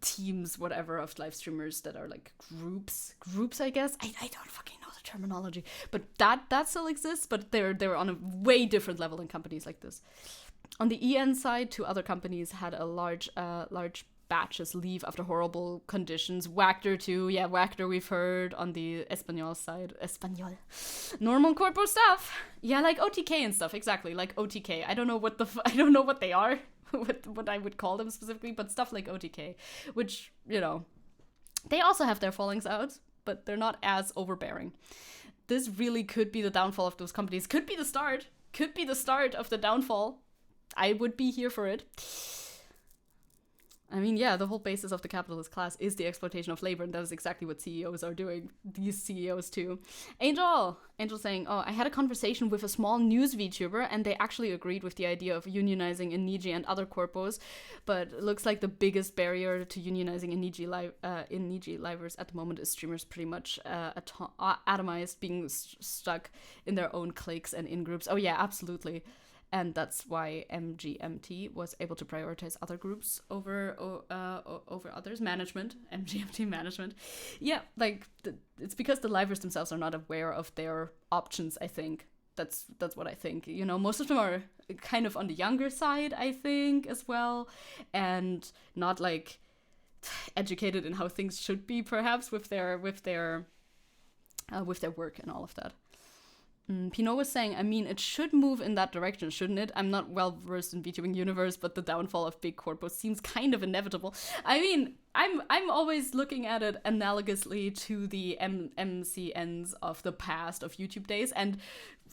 teams, whatever, of live streamers that are like groups, I guess. I don't fucking know the terminology, but that still exists, but they're on a way different level than companies like this. On the EN side, two other companies had a large batches leave after horrible conditions. Wactor too. Yeah, Wactor we've heard on the Espanol side. Normal corpo stuff. Yeah, like OTK and stuff. Exactly, like OTK. I don't know what I don't know what they are. what I would call them specifically, but stuff like OTK, which, you know, they also have their fallings out, but they're not as overbearing. This really could be the downfall of those companies. Could be the start of the downfall. I would be here for it. I mean, yeah, the whole basis of the capitalist class is the exploitation of labor, and that is exactly what CEOs are doing. These CEOs too. Angel saying, oh, I had a conversation with a small news VTuber, and they actually agreed with the idea of unionizing in Niji and other corpos, but it looks like the biggest barrier to unionizing in Niji livers at the moment is streamers pretty much atomized, being stuck in their own cliques and in-groups. Oh yeah, absolutely. And that's why MGMT was able to prioritize other groups over others. MGMT management. Yeah, like, it's because the livers themselves are not aware of their options, I think. That's what I think. You know, most of them are kind of on the younger side, I think, as well. And not, like, educated in how things should be, perhaps, with their work and all of that. Pinot was saying, I mean, it should move in that direction, shouldn't it? I'm not well versed in VTubing universe, but the downfall of big corpos seems kind of inevitable. I mean, I'm always looking at it analogously to the MCNs of the past, of YouTube days, and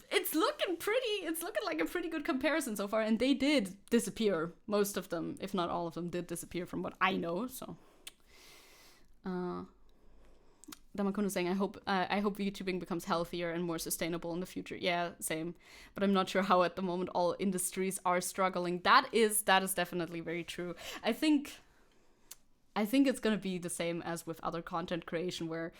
it's looking like a pretty good comparison so far, and they did disappear. Most of them, if not all of them, did disappear from what I know, so. Damakun saying, I hope VTubing becomes healthier and more sustainable in the future. Yeah, same. But I'm not sure how at the moment all industries are struggling. That is definitely very true. I think it's gonna be the same as with other content creation, where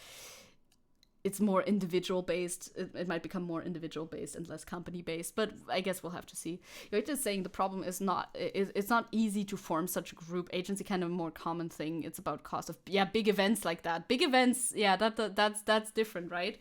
it's more individual based. It might become more individual based and less company based, but I guess we'll have to see. You're just saying the problem is it's not easy to form such a group. Agency kind of a more common thing. It's about cost of big events like that. Big events, that's different, right?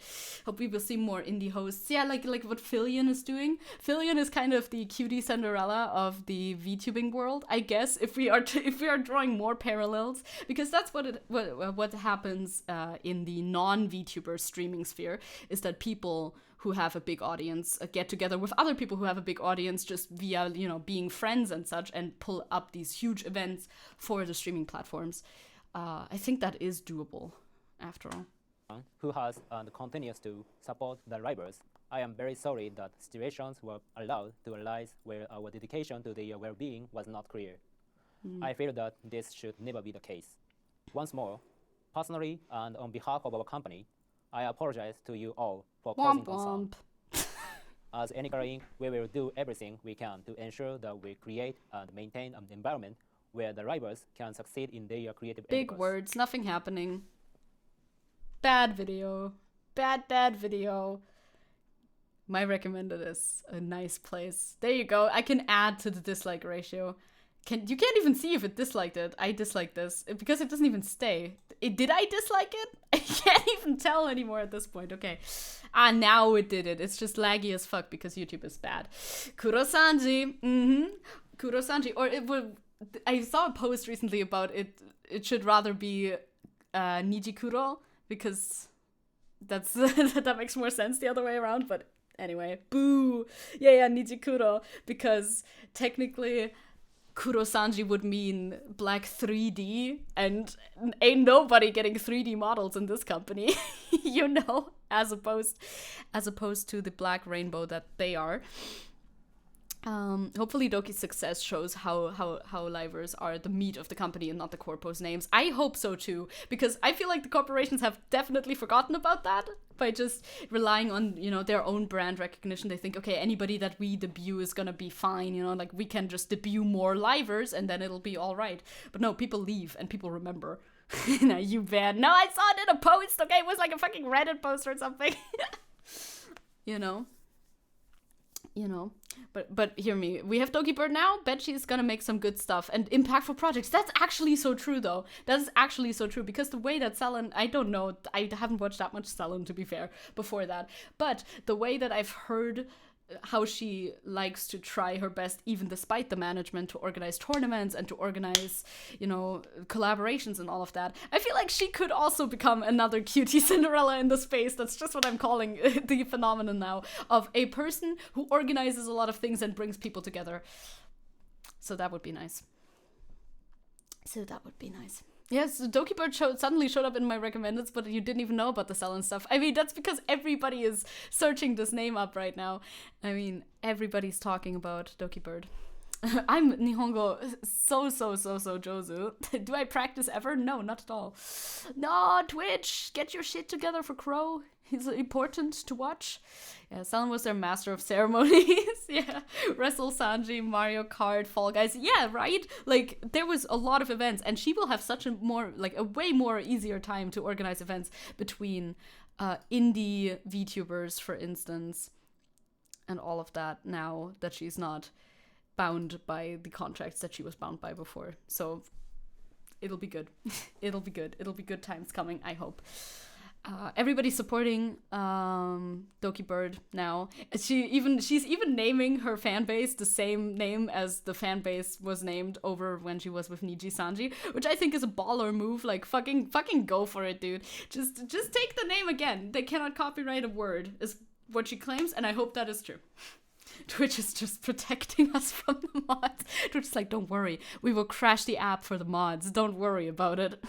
Hope we will see more indie hosts. Yeah, like what Fillion is doing. Fillion is kind of the cutie Cinderella of the VTubing world, I guess. If we are drawing more parallels, because that's what happens in the non-VTuber streaming sphere, is that people who have a big audience get together with other people who have a big audience just via, being friends and such, and pull up these huge events for the streaming platforms. I think that is doable, after all.
Who has and continues to support the rivals. I am very sorry that situations were allowed to arise where our dedication to their well-being was not clear. I feel that this should never be the case. Once more, personally and on behalf of our company, I apologize to you all for causing concern. As Anycoloring, we will do everything we can to ensure that we create and maintain an environment where the rivals can succeed in their creative
Big
endeavors.
words, nothing happening. Bad video. Bad video. My recommended is a nice place. There you go. I can add to the dislike ratio. You can't even see if it disliked it. I disliked this because it doesn't even stay. Did I dislike it? I can't even tell anymore at this point. Okay. Now it did it. It's just laggy as fuck because YouTube is bad. Kurosanji. Kurosanji. Or I saw a post recently about it. It should rather be Nijikuro, because that makes more sense the other way around. But anyway, boo. Yeah, Nijikuro, because technically Kurosanji would mean black 3D, and ain't nobody getting 3D models in this company, as opposed to the black rainbow that they are. Hopefully Doki's success shows how livers are the meat of the company and not the corpo's names. I hope so too, because I feel like the corporations have definitely forgotten about that by just relying on, their own brand recognition. They think, okay, anybody that we debut is gonna be fine, like we can just debut more livers and then it'll be all right. But no, people leave and people remember. No, you bad. No, I saw it in a post, okay? It was like a fucking Reddit post or something. But hear me, we have Doki Bird now. Bet she's gonna make some good stuff and impactful projects. That's actually so true, though. That is actually so true, because the way that Selen, I don't know, I haven't watched that much Selen, to be fair, before that. But the way that I've heard how she likes to try her best, even despite the management, to organize tournaments and to organize, collaborations and all of that, I feel like she could also become another cutie Cinderella in the space. That's just what I'm calling the phenomenon now, of a person who organizes a lot of things and brings people together. So that would be nice. Yes, Doki Bird suddenly showed up in my recommendeds, but you didn't even know about the Selen stuff. I mean, that's because everybody is searching this name up right now. I mean, everybody's talking about Doki Bird. I'm Nihongo so jozu. Do I practice ever? No, not at all. No, Twitch, get your shit together for Crow. He's important to watch. Yeah, Selen was their master of ceremonies. Yeah, Wrestle Sanji, Mario Kart, Fall Guys. Yeah, right? Like, there was a lot of events, and she will have such a way more easier time to organize events between indie VTubers, for instance, and all of that, now that she's not bound by the contracts that she was bound by before. So it'll be good. It'll be good times coming, I hope. Everybody's supporting Doki Bird now. She's even naming her fan base the same name as the fan base was named over when she was with Niji Sanji, which I think is a baller move. Like, fucking go for it, dude. Just take the name again. They cannot copyright a word, is what she claims, and I hope that is true. Twitch is just protecting us from the mods. Twitch is like, don't worry, we will crash the app for the mods. Don't worry about it.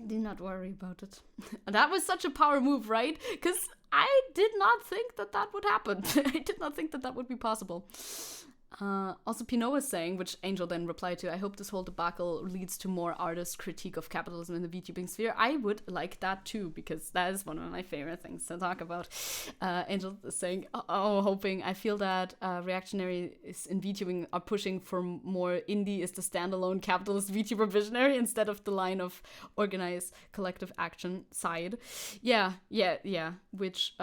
Do not worry about it. That was such a power move, right? Because I did not think that would happen. I did not think that would be possible. Also, Pinot was saying, which Angel then replied to, I hope this whole debacle leads to more artist critique of capitalism in the VTubing sphere. I would like that too, because that is one of my favorite things to talk about. Angel is saying, hoping, I feel that reactionaries in VTubing are pushing for more indie is the standalone capitalist VTuber visionary instead of the line of organized collective action side. Yeah, which...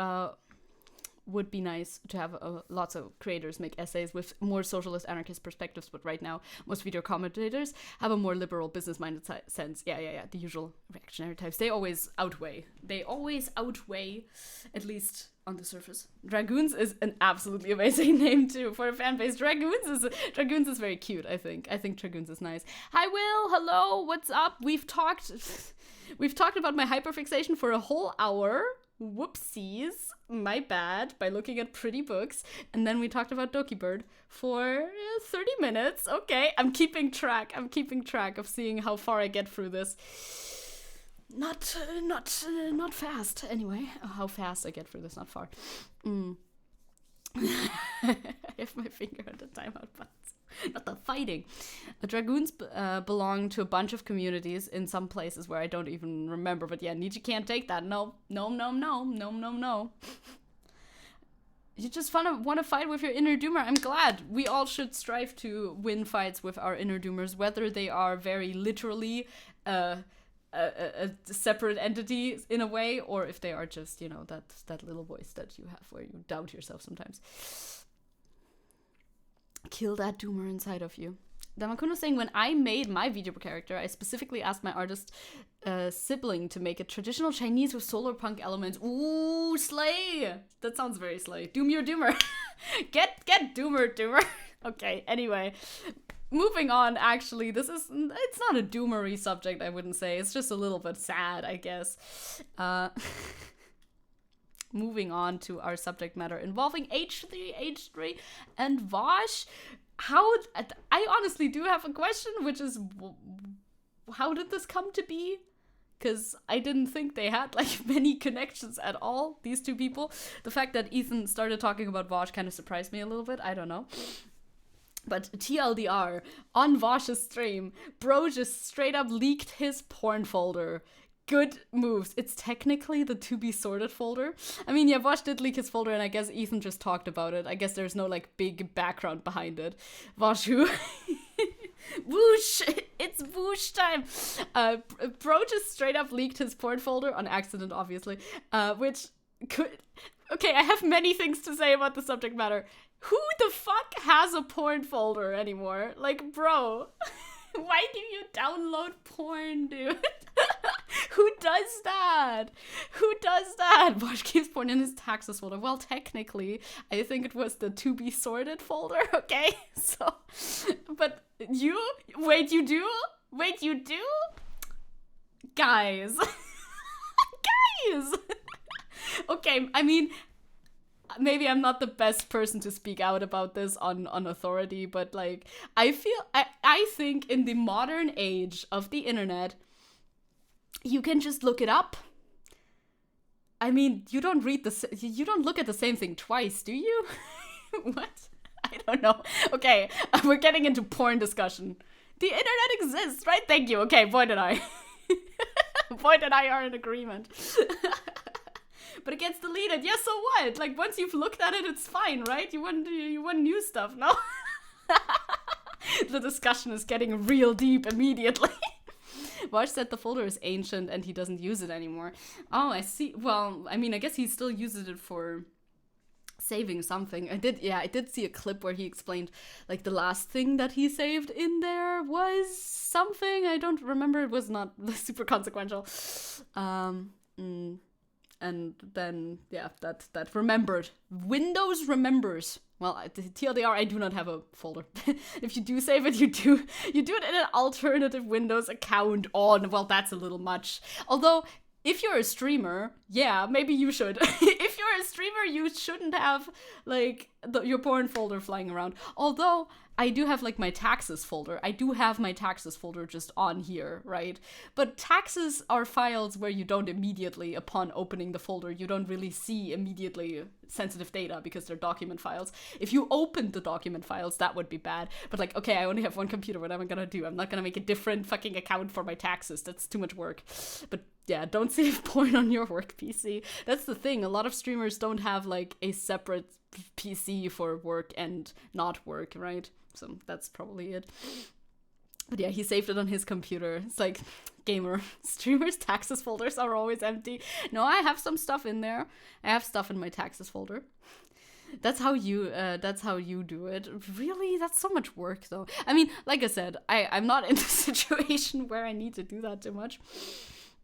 would be nice to have lots of creators make essays with more socialist anarchist perspectives, but right now most video commentators have a more liberal business-minded sense. Yeah, the usual reactionary types. They always outweigh, at least on the surface. Dragoons is an absolutely amazing name too for a fan base. Dragoons is very cute, I think. I think Dragoons is nice. Hi Will, hello, what's up? We've talked about my hyperfixation for a whole hour. Whoopsies, my bad, by looking at pretty books. And then we talked about Doki Bird for 30 minutes. Okay, I'm keeping track of seeing how far I get through this. Not fast, anyway. How fast I get through this, not far. I have my finger on the timeout button. Not the fighting. The Dragoons belong to a bunch of communities in some places where I don't even remember. But yeah, Nietzsche can't take that. No. You just want to fight with your inner doomer. I'm glad. We all should strive to win fights with our inner doomers, whether they are very literally a separate entity in a way, or if they are just, that little voice that you have where you doubt yourself sometimes. Kill that doomer inside of you. Damakuno saying, when I made my VTuber character, I specifically asked my artist sibling to make a traditional Chinese with solar punk elements. Ooh, slay! That sounds very slay. Doom your doomer. Get doomer. Okay, anyway. Moving on, actually, it's not a doomery subject, I wouldn't say. It's just a little bit sad, I guess. Moving on to our subject matter involving H3, and Vosh. I honestly do have a question, which is, how did this come to be? Because I didn't think they had, many connections at all, these two people. The fact that Ethan started talking about Vosh kind of surprised me a little bit, I don't know. But TLDR, on Vosh's stream, bro just straight up leaked his porn folder. Good moves. It's technically the to be sorted folder. I mean, yeah, Vosh did leak his folder, and I guess Ethan just talked about it. I guess there's no, big background behind it. Vosh who? Whoosh! It's whoosh time! Bro just straight up leaked his porn folder, on accident, obviously, which could... Okay, I have many things to say about the subject matter. Who the fuck has a porn folder anymore? Bro... Why do you download porn, dude? Who does that? Bosch keeps porn in his taxes folder. Well, technically, I think it was the to be sorted folder, okay? So, but you do? Guys. Okay, I mean... Maybe I'm not the best person to speak out about this on authority, but I think in the modern age of the internet, you can just look it up. I mean, you don't look at the same thing twice, do you? What? I don't know. Okay, we're getting into porn discussion. The internet exists, right? Thank you. Okay, Void and I. Void and I are in agreement. But it gets deleted. Yeah, so what? Once you've looked at it, it's fine, right? You want new stuff, no? The discussion is getting real deep immediately. Vosh said the folder is ancient and he doesn't use it anymore. Oh, I see. Well, I mean, I guess he still uses it for saving something. I did see a clip where he explained, the last thing that he saved in there was something. I don't remember. It was not super consequential. And then, yeah, that remembered. Windows remembers. Well, TLDR, I do not have a folder. If you do save it, you do it in an alternative Windows account on. Well, that's a little much. Although, if you're a streamer, yeah, maybe you should. If you're a streamer, you shouldn't have like your porn folder flying around. Although I do have like my taxes folder. I do have my taxes folder just on here, right? But taxes are files where you don't immediately, upon opening the folder, you don't really see immediately sensitive data because they're document files. If you opened the document files, that would be bad. But like, okay, I only have one computer. What am I gonna do? I'm not gonna make a different fucking account for my taxes. That's too much work. But yeah, don't save porn on your work PC. That's the thing. A lot of streamers don't have like a separate PC for work and not work, right? So that's probably it. But yeah, he saved it on his computer. It's like, gamer, streamers' taxes folders are always empty. No, I have some stuff in there. I have stuff in my taxes folder. That's how you do it. Really? That's so much work, though. I mean, like I said, I'm not in a situation where I need to do that too much.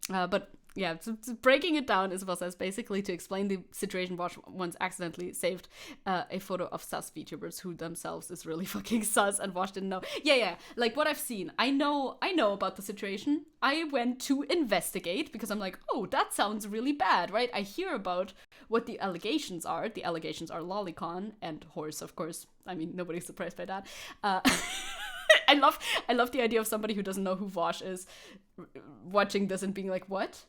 But yeah, breaking it down, Isabel says, basically to explain the situation, Watch once accidentally saved a photo of sus VTubers who themselves is really fucking sus, and Watch didn't know. Yeah, like what I've seen. I know about the situation. I went to investigate because I'm like, oh, that sounds really bad, right? I hear about what the allegations are. The allegations are lolicon and horse, of course. I mean, nobody's surprised by that. I love the idea of somebody who doesn't know who Vosh is watching this and being like, what?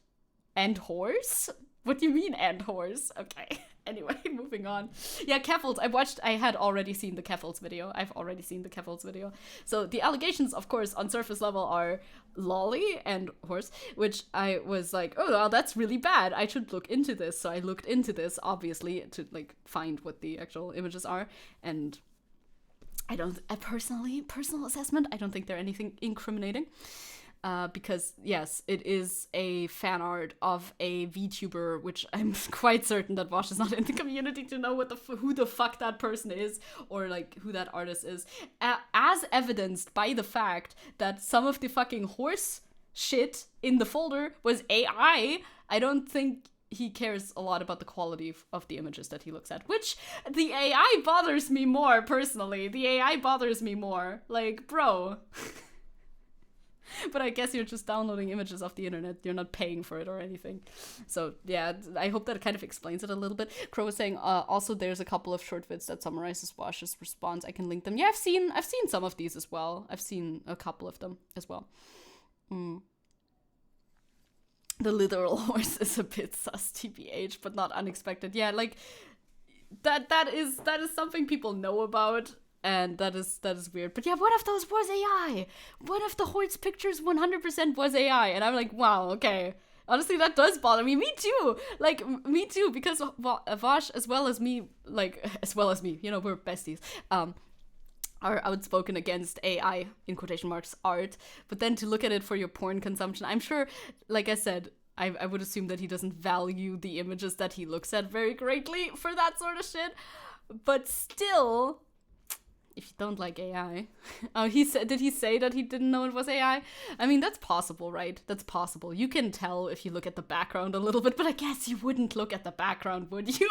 And horse? What do you mean, and horse? Okay. Anyway, moving on. Yeah, Keffels. I had already seen the Keffels video. I've already seen the Keffels video. So the allegations, of course, on surface level are lolly and horse, which I was like, oh, well, that's really bad. I should look into this. So I looked into this, obviously, to like find what the actual images are. And personal assessment, I don't think they're anything incriminating. Because, yes, it is a fan art of a VTuber, which I'm quite certain that Vosh is not in the community to know who the fuck that person is, or, like, who that artist is. As evidenced by the fact that some of the fucking horse shit in the folder was AI, I don't think he cares a lot about the quality of the images that he looks at, which the AI bothers me more, personally. The AI bothers me more. Like, bro... But I guess you're just downloading images off the internet. You're not paying for it or anything. So yeah, I hope that kind of explains it a little bit. Crow was saying also there's a couple of short vids that summarizes Wash's response. I can link them. Yeah, I've seen some of these as well. I've seen a couple of them as well. The literal horse is a bit sus, TBH, but not unexpected. Yeah, like that is something people know about. And that is weird. But yeah, one of those was AI. One of the horse pictures 100% was AI. And I'm like, wow, okay. Honestly, that does bother me. Me too. Like, me too. Because Vosh, as well as me, you know, we're besties, are outspoken against AI, in quotation marks, art. But then to look at it for your porn consumption, I'm sure, like I said, I would assume that he doesn't value the images that he looks at very greatly for that sort of shit. But still... If you don't like AI. Did he say that he didn't know it was AI? I mean, that's possible, right? That's possible. You can tell if you look at the background a little bit, but I guess you wouldn't look at the background, would you?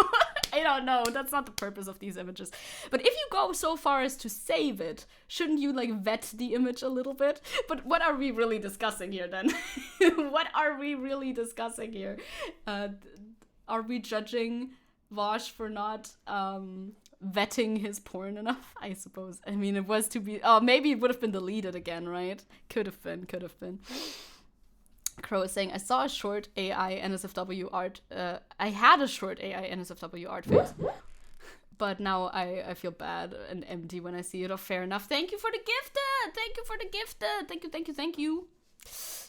I don't know. That's not the purpose of these images. But if you go so far as to save it, shouldn't you, like, vet the image a little bit? But what are we really discussing here, then? What are we really discussing here? Are we judging Vosh for not, vetting his porn enough, I suppose. I mean, it was to be... Oh, maybe it would have been deleted again, right? Could have been. Crow is saying, I saw a short AI NSFW art. I had a short AI NSFW art face. But now I feel bad and empty when I see it. Oh, fair enough. Thank you for the gifted! Thank you.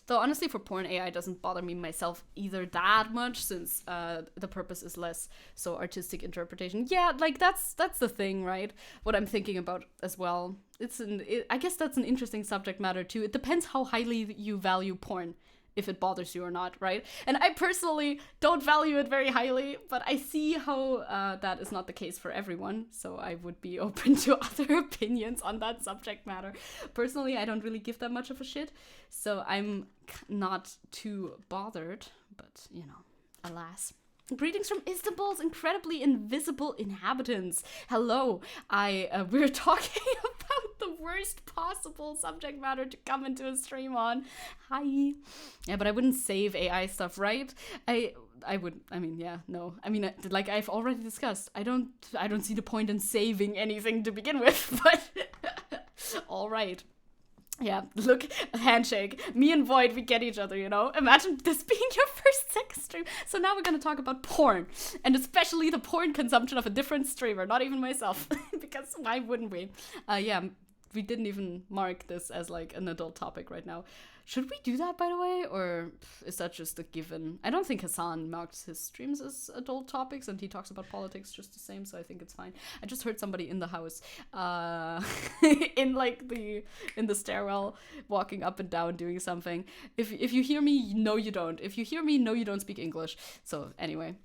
Though honestly, for porn, AI doesn't bother me myself either that much, since the purpose is less so artistic interpretation. Yeah, like that's the thing, right? What I'm thinking about as well. I guess that's an interesting subject matter too. It depends how highly you value porn, if it bothers you or not, right? And I personally don't value it very highly, but I see how that is not the case for everyone, so I would be open to other opinions on that subject matter. Personally, I don't really give that much of a shit, so I'm not too bothered, but, you know, alas. Greetings from Istanbul's incredibly invisible inhabitants. Hello. We're talking about the worst possible subject matter to come into a stream on. Hi. Yeah, but I wouldn't save AI stuff, right? I would. I mean, yeah, no. I mean, like I've already discussed, I don't see the point in saving anything to begin with. But all right. Yeah, look, handshake. Me and Void, we get each other, you know? Imagine this being your first sex stream. So now we're gonna talk about porn. And especially the porn consumption of a different streamer, not even myself. Because why wouldn't we? Yeah, we didn't even mark this as like an adult topic right now. Should we do that, by the way? Or is that just a given? I don't think Hassan marks his streams as adult topics, and he talks about politics just the same, so I think it's fine. I just heard somebody in the house, in the stairwell, walking up and down, doing something. If you hear me, no you don't. If you hear me, no you don't speak English. So anyway.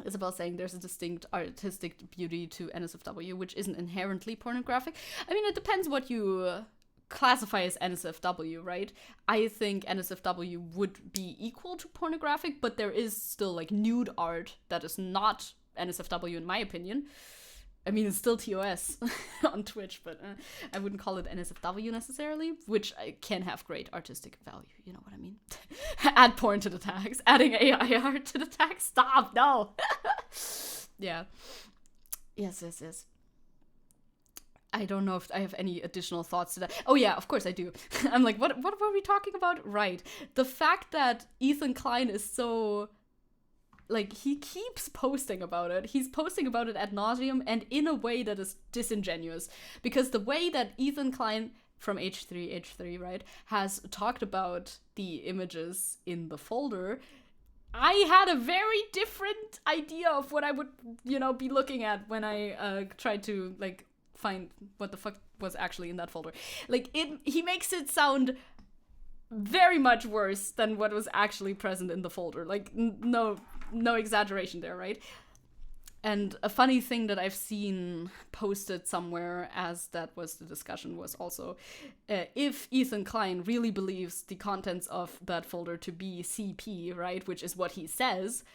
Isabel saying there's a distinct artistic beauty to NSFW, which isn't inherently pornographic. I mean, it depends what you classify as NSFW, right? I think NSFW would be equal to pornographic, but there is still like nude art that is not NSFW in my opinion. I mean, it's still TOS on Twitch, but I wouldn't call it NSFW necessarily, which can have great artistic value. You know what I mean? Add porn to the tags. Adding AI art to the tags. Stop, no. Yeah. Yes. I don't know if I have any additional thoughts to that. Oh yeah, of course I do. I'm like, what were we talking about? Right. The fact that Ethan Klein is so... like, he keeps posting about it. He's posting about it ad nauseum and in a way that is disingenuous. Because the way that Ethan Klein from H3, right, has talked about the images in the folder, I had a very different idea of what I would, be looking at when I tried to, like, find what the fuck was actually in that folder. Like, he makes it sound very much worse than what was actually present in the folder. Like, no exaggeration there, right? And a funny thing that I've seen posted somewhere as that was the discussion was also, if Ethan Klein really believes the contents of that folder to be CP, right, which is what he says,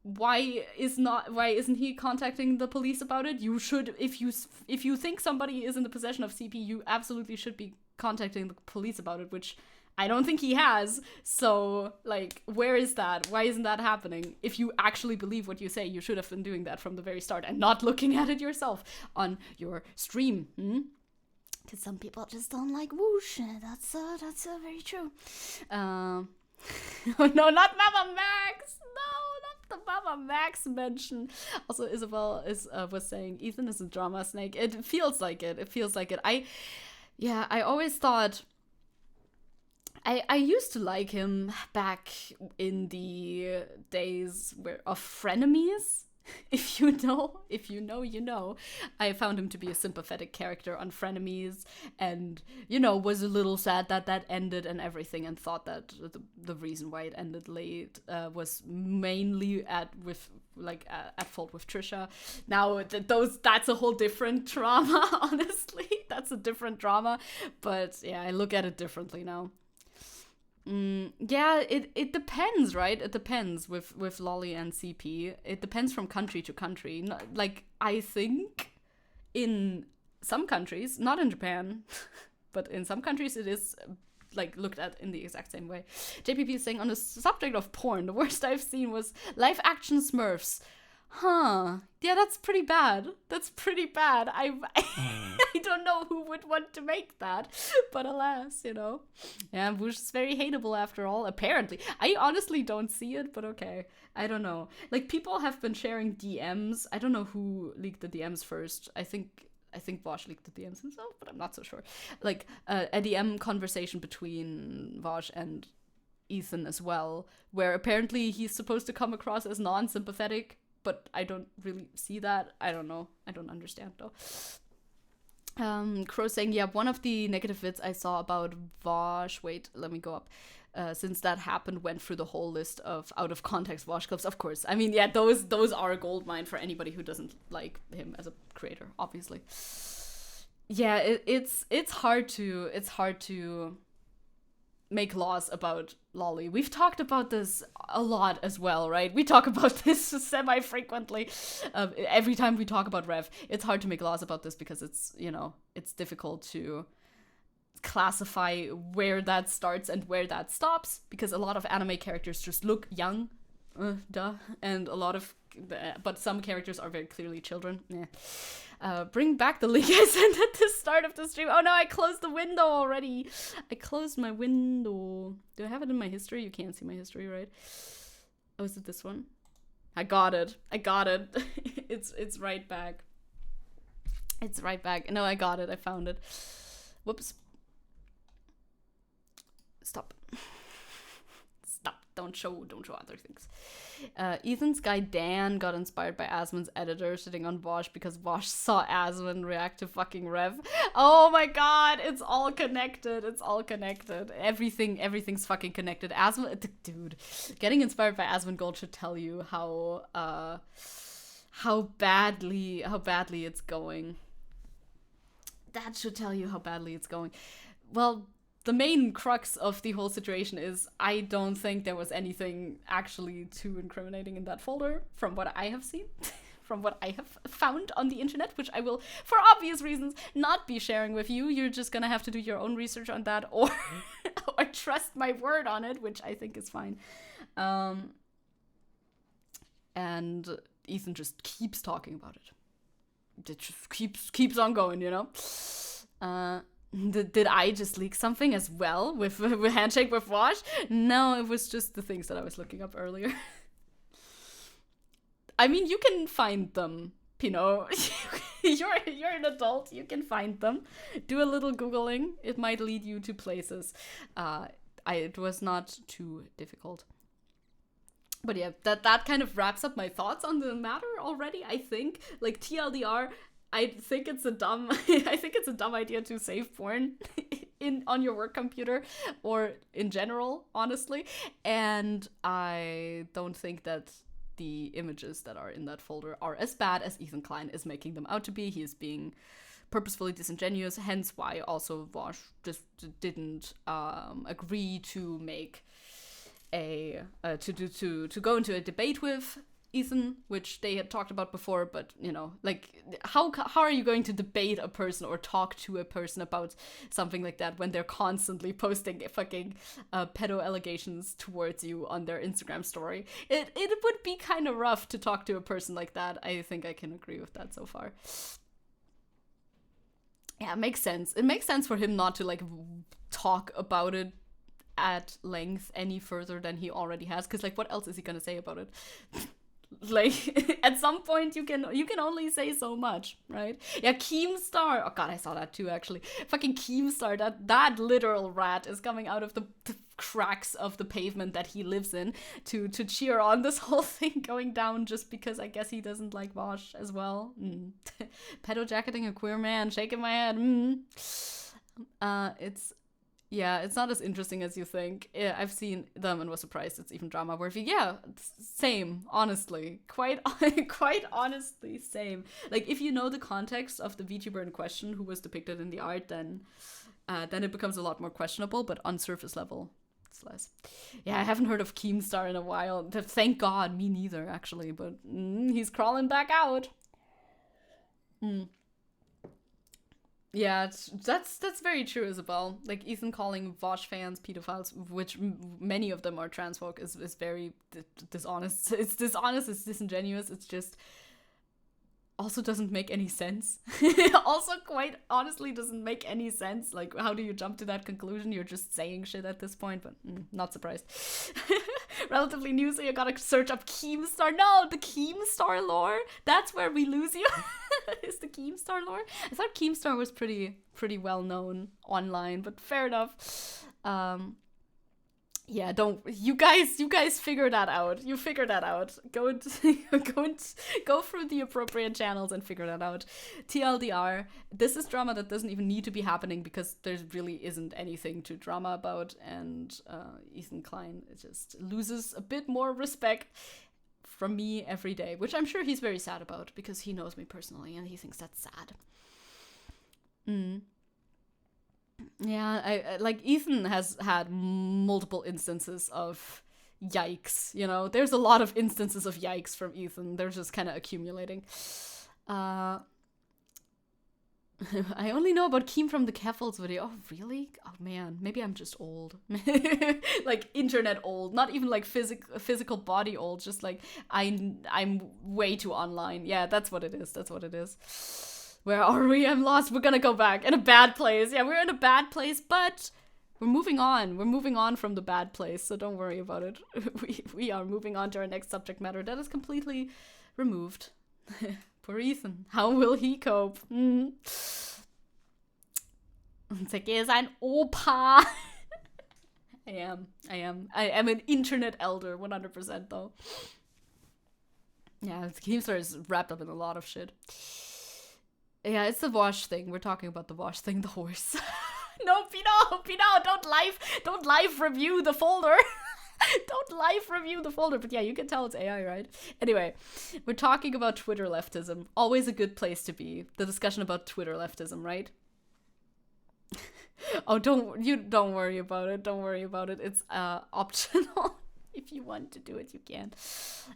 why isn't he contacting the police about it? You should, if you think somebody is in the possession of CP, you absolutely should be contacting the police about it, which I don't think he has. So, like, where is that? Why isn't that happening? If you actually believe what you say, you should have been doing that from the very start and not looking at it yourself on your stream. Because some people just don't like whoosh. That's very true. Oh, no, not Mama Max. No, not the Mama Max mention. Also, Isabel was saying Ethan is a drama snake. It feels like it. I always thought... I used to like him back in the days of frenemies. If you know, you know. I found him to be a sympathetic character on frenemies, and was a little sad that ended and everything, and thought that the reason why it ended late was mainly at fault with Trisha. Now that's a whole different drama. Honestly, that's a different drama. But yeah, I look at it differently now. Yeah, it depends, right? It depends with Lolly and CP. It depends from country to country. Like, I think in some countries, not in Japan, but in some countries it is like looked at in the exact same way. JPP is saying, on the subject of porn, the worst I've seen was live action Smurfs. Huh. Yeah, that's pretty bad. I don't know who would want to make that, but alas, Yeah, Whoosh is very hateable after all, apparently. I honestly don't see it, but okay. I don't know. Like, people have been sharing DMs. I don't know who leaked the DMs first. I think Vosh leaked the DMs himself, but I'm not so sure. Like, a DM conversation between Vosh and Ethan as well, where apparently he's supposed to come across as non-sympathetic, but I don't really see that. I don't know. I don't understand, though. Crow saying, yeah, one of the negative vids I saw about Vosh, wait, let me go up. Since that happened, went through the whole list of out-of-context Vosh clips. Of course. I mean, yeah, those are a goldmine for anybody who doesn't like him as a creator, obviously. Yeah, it's hard to make laws about lolly. We've talked about this a lot as well, right? We talk about this semi-frequently. Every time we talk about Rev, it's hard to make laws about this because it's, it's difficult to classify where that starts and where that stops, because a lot of anime characters just look young, and but some characters are very clearly children. Bring back the link I sent at the start of the stream. Oh no, I closed the window already. I closed my window. Do I have it in my history? You can't see my history, right? Oh, is it this one? I got it. It's right back. It's right back. No, I got it. I found it. Whoops. Stop. Don't show other things. Ethan's guy Dan got inspired by Asmon's editor sitting on Vosh because Vosh saw Asmon react to fucking Rev. Oh my god, it's all connected. Everything's fucking connected. Asmon, dude, getting inspired by Asmon Gold should tell you how badly it's going. That should tell you how badly it's going. Well, the main crux of the whole situation is I don't think there was anything actually too incriminating in that folder from what I have seen, from what I have found on the internet, which I will, for obvious reasons, not be sharing with you. You're just gonna have to do your own research on that or trust my word on it, which I think is fine. And Ethan just keeps talking about it. It just keeps on going, Did I just leak something as well with Handshake with Wash? No, it was just the things that I was looking up earlier. I mean, you can find them, Pino. You're an adult. You can find them. Do a little Googling. It might lead you to places. It was not too difficult. But yeah, that kind of wraps up my thoughts on the matter already, I think. Like, TLDR, I think it's a dumb idea to save porn on your work computer or in general, honestly. And I don't think that the images that are in that folder are as bad as Ethan Klein is making them out to be. He is being purposefully disingenuous, hence why also Vosh just didn't agree to make to go into a debate with Ethan, which they had talked about before, but how are you going to debate a person or talk to a person about something like that when they're constantly posting fucking pedo allegations towards you on their Instagram story? It would be kind of rough to talk to a person like that. I think I can agree with that so far. Yeah, it makes sense. It makes sense for him not to talk about it at length any further than he already has, because what else is he gonna say about it? At some point you can only say so much, right? Yeah, Keemstar. Oh god, I saw that too, actually. Fucking Keemstar, that literal rat is coming out of the cracks of the pavement that he lives in to cheer on this whole thing going down, just because I guess he doesn't like Vosh as well. Pedo jacketing a queer man, shaking my head. It's not as interesting as you think. Yeah, I've seen them and was surprised it's even drama worthy. Yeah, same, honestly. Quite honestly, same. If you know the context of the VTuber in question who was depicted in the art, then it becomes a lot more questionable, but on surface level, it's less. Yeah, I haven't heard of Keemstar in a while. Thank God, me neither, actually, but he's crawling back out. Yeah, that's very true, Isabel. Ethan calling Vosh fans pedophiles, which many of them are trans folk, is very dishonest. It's dishonest, it's disingenuous, it's just also doesn't make any sense. Also, quite honestly, doesn't make any sense. How do you jump to that conclusion? You're just saying shit at this point, but not surprised. Relatively new, so you gotta search up Keemstar. No, the Keemstar lore? That's where we lose you. Is the Keemstar lore? I thought Keemstar was pretty well known online, but fair enough. Yeah, you guys figure that out. You figure that out. Go through the appropriate channels and figure that out. TLDR, this is drama that doesn't even need to be happening because there really isn't anything to drama about, and Ethan Klein just loses a bit more respect from me every day, which I'm sure he's very sad about because he knows me personally and he thinks that's sad. Yeah, I like Ethan has had multiple instances of yikes, you know. There's a lot of instances of yikes from Ethan. They're just kind of accumulating. Uh I only know about Keem from the Keffels video. Oh, really? Oh man, maybe I'm just old. Like internet old, not even like physical body old, just like I'm way too online. Yeah, that's what it is. That's what it is. Where are we? I'm lost. We're gonna go back. In a bad place. Yeah, we're in a bad place, but we're moving on. We're moving on from the bad place, so don't worry about it. We are moving on to our next subject matter that is completely removed. Poor Ethan. How will he cope? Zeki ist ein Opa. I am. I am an internet elder, 100% though. Yeah, Keemstar is wrapped up in a lot of shit. Yeah, it's the wash thing. We're talking about the wash thing, the horse. No, Pino, don't live review the folder. Don't live review the folder. But yeah, you can tell it's AI, right? Anyway, we're talking about Twitter leftism. Always a good place to be. The discussion about Twitter leftism, right? Oh, don't worry about it. Don't worry about it. It's optional. If you want to do it, you can.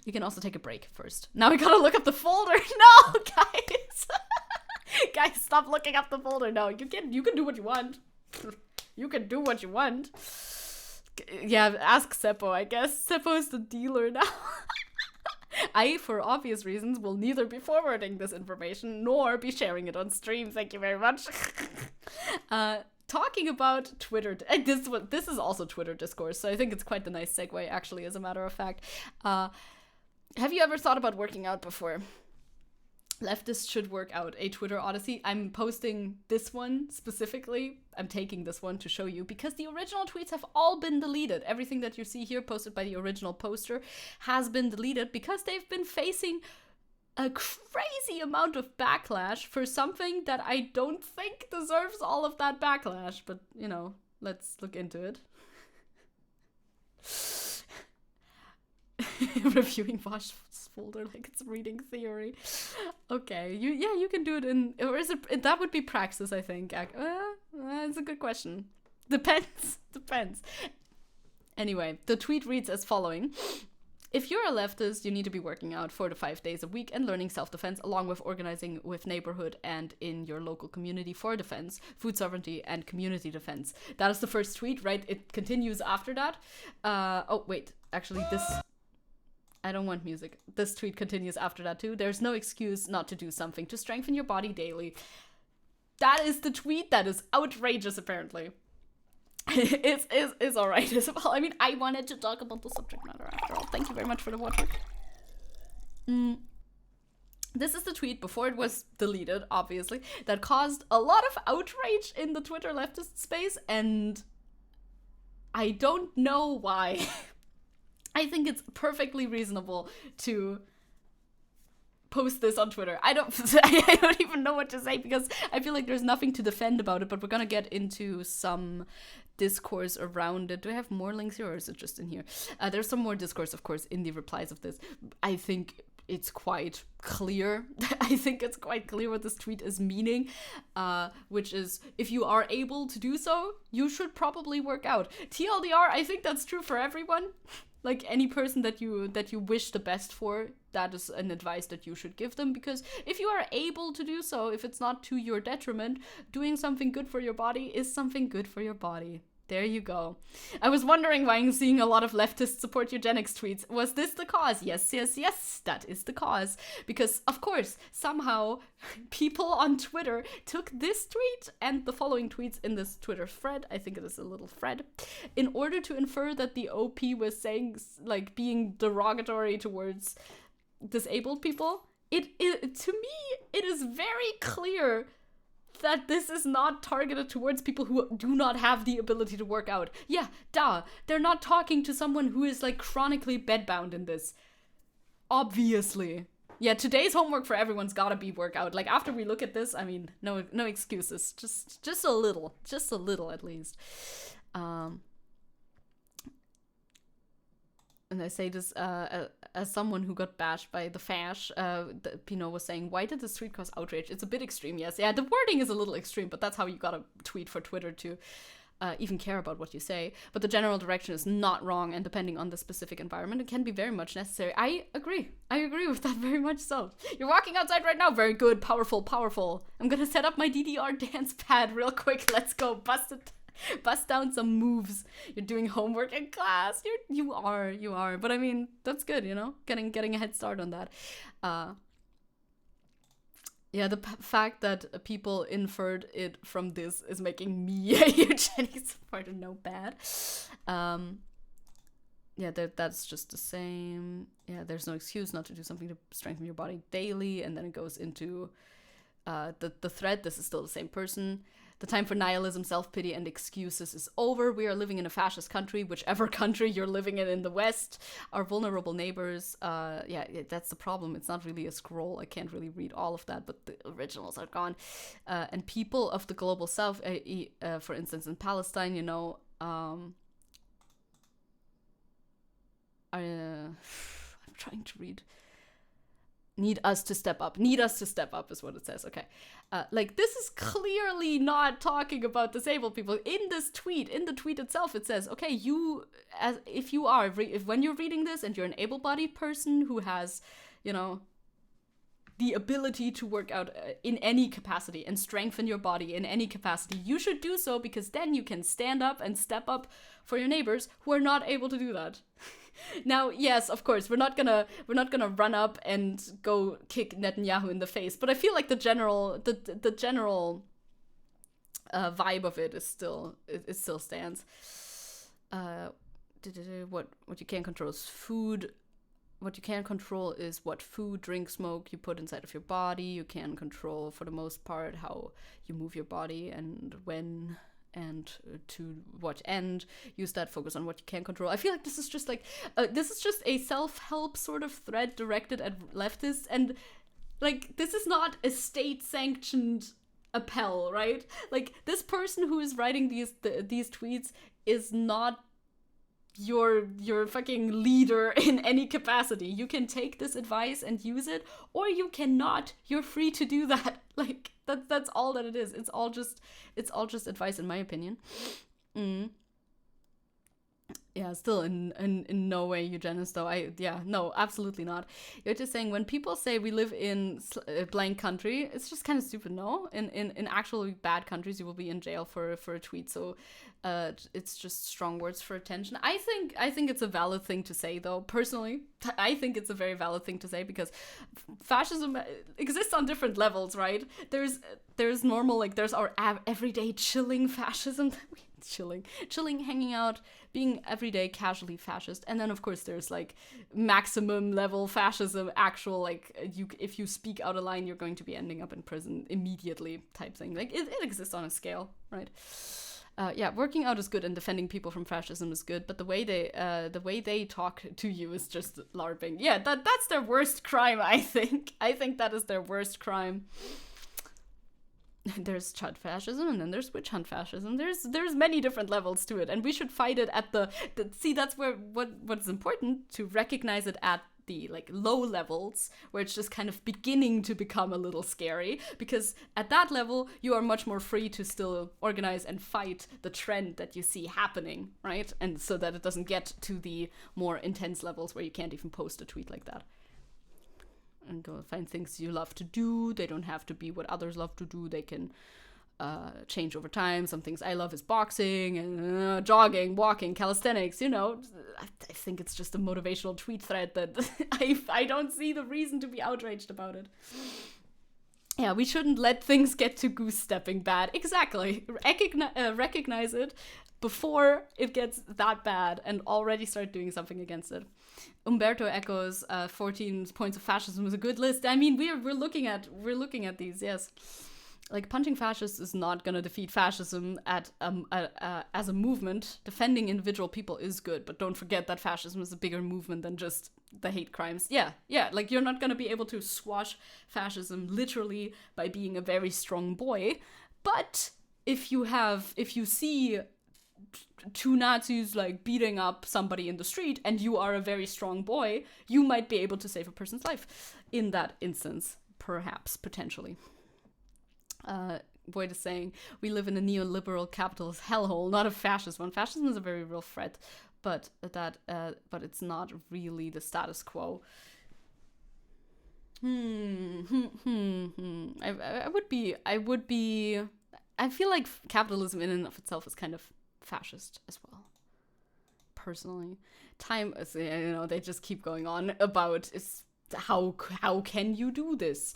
You can also take a break first. Now we gotta look up the folder. No, guys. Guys, stop looking up the folder. No, you can do what you want. You can do what you want. Yeah, ask Seppo, I guess. Seppo is the dealer now. I, for obvious reasons, will neither be forwarding this information nor be sharing it on stream. Thank you very much. Talking about Twitter, this is also Twitter discourse, so I think it's quite the nice segue, actually, as a matter of fact. Have you ever thought about working out before? Leftists should work out, a Twitter odyssey. I'm posting this one specifically. I'm taking this one to show you because the original tweets have all been deleted. Everything that you see here posted by the original poster has been deleted because they've been facing a crazy amount of backlash for something that I don't think deserves all of that backlash. But, you know, let's look into it. Reviewing Vosh folder like it's reading theory. Okay, you can do it in, or is it, that would be praxis, I think. It's a good question. Depends. Anyway, the tweet reads as following. If you're a leftist, you need to be working out 4 to 5 days a week and learning self-defense, along with organizing with neighborhood and in your local community for defense, food sovereignty, and community defense. That is the first tweet, right? It continues after that. Oh, wait. Actually, this... I don't want music. This tweet continues after that, too. There's no excuse not to do something to strengthen your body daily. That is the tweet that is outrageous, apparently. It's alright as well. I mean, I wanted to talk about the subject matter after all. Thank you very much for the water. This is the tweet before it was deleted, obviously, that caused a lot of outrage in the Twitter leftist space, and I don't know why. I think it's perfectly reasonable to post this on Twitter. I don't even know what to say because I feel like there's nothing to defend about it, but we're gonna get into some discourse around it. Do I have more links here or is it just in here? There's some more discourse, of course, in the replies of this. I think it's quite clear. I think it's quite clear what this tweet is meaning, which is if you are able to do so, you should probably work out. TLDR, I think that's true for everyone. Like any person that you wish the best for, that is an advice that you should give them, because if you are able to do so, if it's not to your detriment, doing something good for your body is something good for your body. There you go. I was wondering why I'm seeing a lot of leftist support eugenics tweets. Was this the cause? Yes, that is the cause. Because, of course, somehow people on Twitter took this tweet and the following tweets in this Twitter thread, I think it is a little thread, in order to infer that the OP was saying, like, being derogatory towards disabled people. To me, it is very clear that this is not targeted towards people who do not have the ability to work out. Yeah, duh. They're not talking to someone who is like chronically bedbound in this. Obviously. Yeah, today's homework for everyone's gotta be workout. Like after we look at this, I mean, no excuses. Just a little. Just a little at least. And and I say this as someone who got bashed by the fash. Pinot was saying, why did this tweet cause outrage? It's a bit extreme, yes. Yeah, the wording is a little extreme, but that's how you gotta tweet for Twitter to even care about what you say. But the general direction is not wrong, and depending on the specific environment, it can be very much necessary. I agree with that very much so. You're walking outside right now. Very good. Powerful. I'm gonna set up my DDR dance pad real quick. Let's go. Bust down some moves. You're doing homework in class. You are. But I mean, that's good, you know? Getting a head start on that. Yeah, the fact that people inferred it from this is making me a eugenics supporter no bad. Yeah, that's just the same. Yeah, there's no excuse not to do something to strengthen your body daily. And then it goes into the thread. This is still the same person. The time for nihilism, self-pity, and excuses is over. We are living in a fascist country, whichever country you're living in the West. Our vulnerable neighbors, yeah, that's the problem. It's not really a scroll. I can't really read all of that, but the originals are gone. And people of the global South, for instance, in Palestine, you know, I'm trying to read. Need us to step up is what it says. Okay. Like, this is clearly not talking about disabled people. In the tweet itself, it says, okay, if when you're reading this and you're an able-bodied person who has, you know, the ability to work out in any capacity and strengthen your body in any capacity, you should do so, because then you can stand up and step up for your neighbors who are not able to do that. Now, yes, of course, we're not gonna run up and go kick Netanyahu in the face, but I feel like the general vibe of it is still stands. What you can't control is food. What you can control is what food, drink, smoke you put inside of your body. You can control, for the most part, how you move your body and when and to what end. Use that, focus on what you can control. I feel like this is just a self-help sort of thread directed at leftists, and like, this is not a state-sanctioned appel, right? Like, this person who is writing these tweets is not your fucking leader in any capacity. You can take this advice and use it, or you cannot. You're free to do that. Like, that's all that it is. It's all just advice, in my opinion. Yeah, still in no way eugenist, though. No, absolutely not. You're just saying, when people say we live in a blank country, it's just kind of stupid, no? In actually bad countries, you will be in jail for a tweet, so it's just strong words for attention. I think it's a valid thing to say, though. Personally, I think it's a very valid thing to say, because fascism exists on different levels, right? There's normal, like, there's our everyday chilling fascism. Chilling, hanging out, being everyday casually fascist, and then of course there's like maximum level fascism, actual, like, if you speak out a line, you're going to be ending up in prison immediately type thing. Like, it exists on a scale, right? Yeah, working out is good, and defending people from fascism is good, but the way they talk to you is just LARPing. Yeah, that's their worst crime. I think that is their worst crime. There's chud fascism, and then there's witch hunt fascism. There's many different levels to it, and we should fight it at see, that's where what's important, to recognize it at the, like, low levels, where it's just kind of beginning to become a little scary, because at that level you are much more free to still organize and fight the trend that you see happening, right? And so that it doesn't get to the more intense levels where you can't even post a tweet like that. And go find things you love to do. They don't have to be what others love to do. They can change over time. Some things I love is boxing and jogging, walking, calisthenics, you know. I think it's just a motivational tweet thread that I don't see the reason to be outraged about it. Yeah, we shouldn't let things get to goose-stepping bad. Exactly. Recognize it before it gets that bad, and already start doing something against it. Umberto echoes 14 points of fascism is a good list. I mean, we're looking at these, yes. Like, punching fascists is not gonna defeat fascism as a movement. Defending individual people is good, but don't forget that fascism is a bigger movement than just the hate crimes. Yeah, like, you're not gonna be able to squash fascism literally by being a very strong boy, but if you see two Nazis like beating up somebody in the street and you are a very strong boy, you might be able to save a person's life in that instance, perhaps, potentially. Boyd is saying, we live in a neoliberal capitalist hellhole, not a fascist one. Fascism is a very real threat, but it's not really the status quo. I feel like capitalism in and of itself is kind of fascist as well. Personally, they just keep going on about how can you do this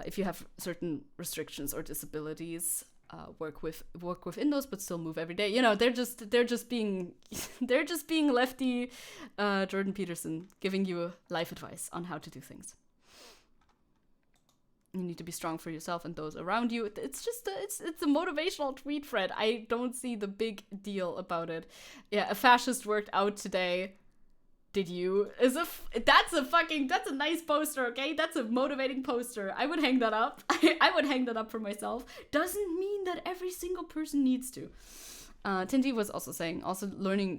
if you have certain restrictions or disabilities. Work within those, but still move every day. They're just being lefty Jordan Peterson, giving you life advice on how to do things. You need to be strong for yourself and those around you. It's just it's a motivational tweet thread. I don't see the big deal about it. Yeah, a fascist worked out today. Did you? That's a nice poster, okay? That's a motivating poster. I would hang that up. I would hang that up for myself. Doesn't mean that every single person needs to. Tindy was also saying, learning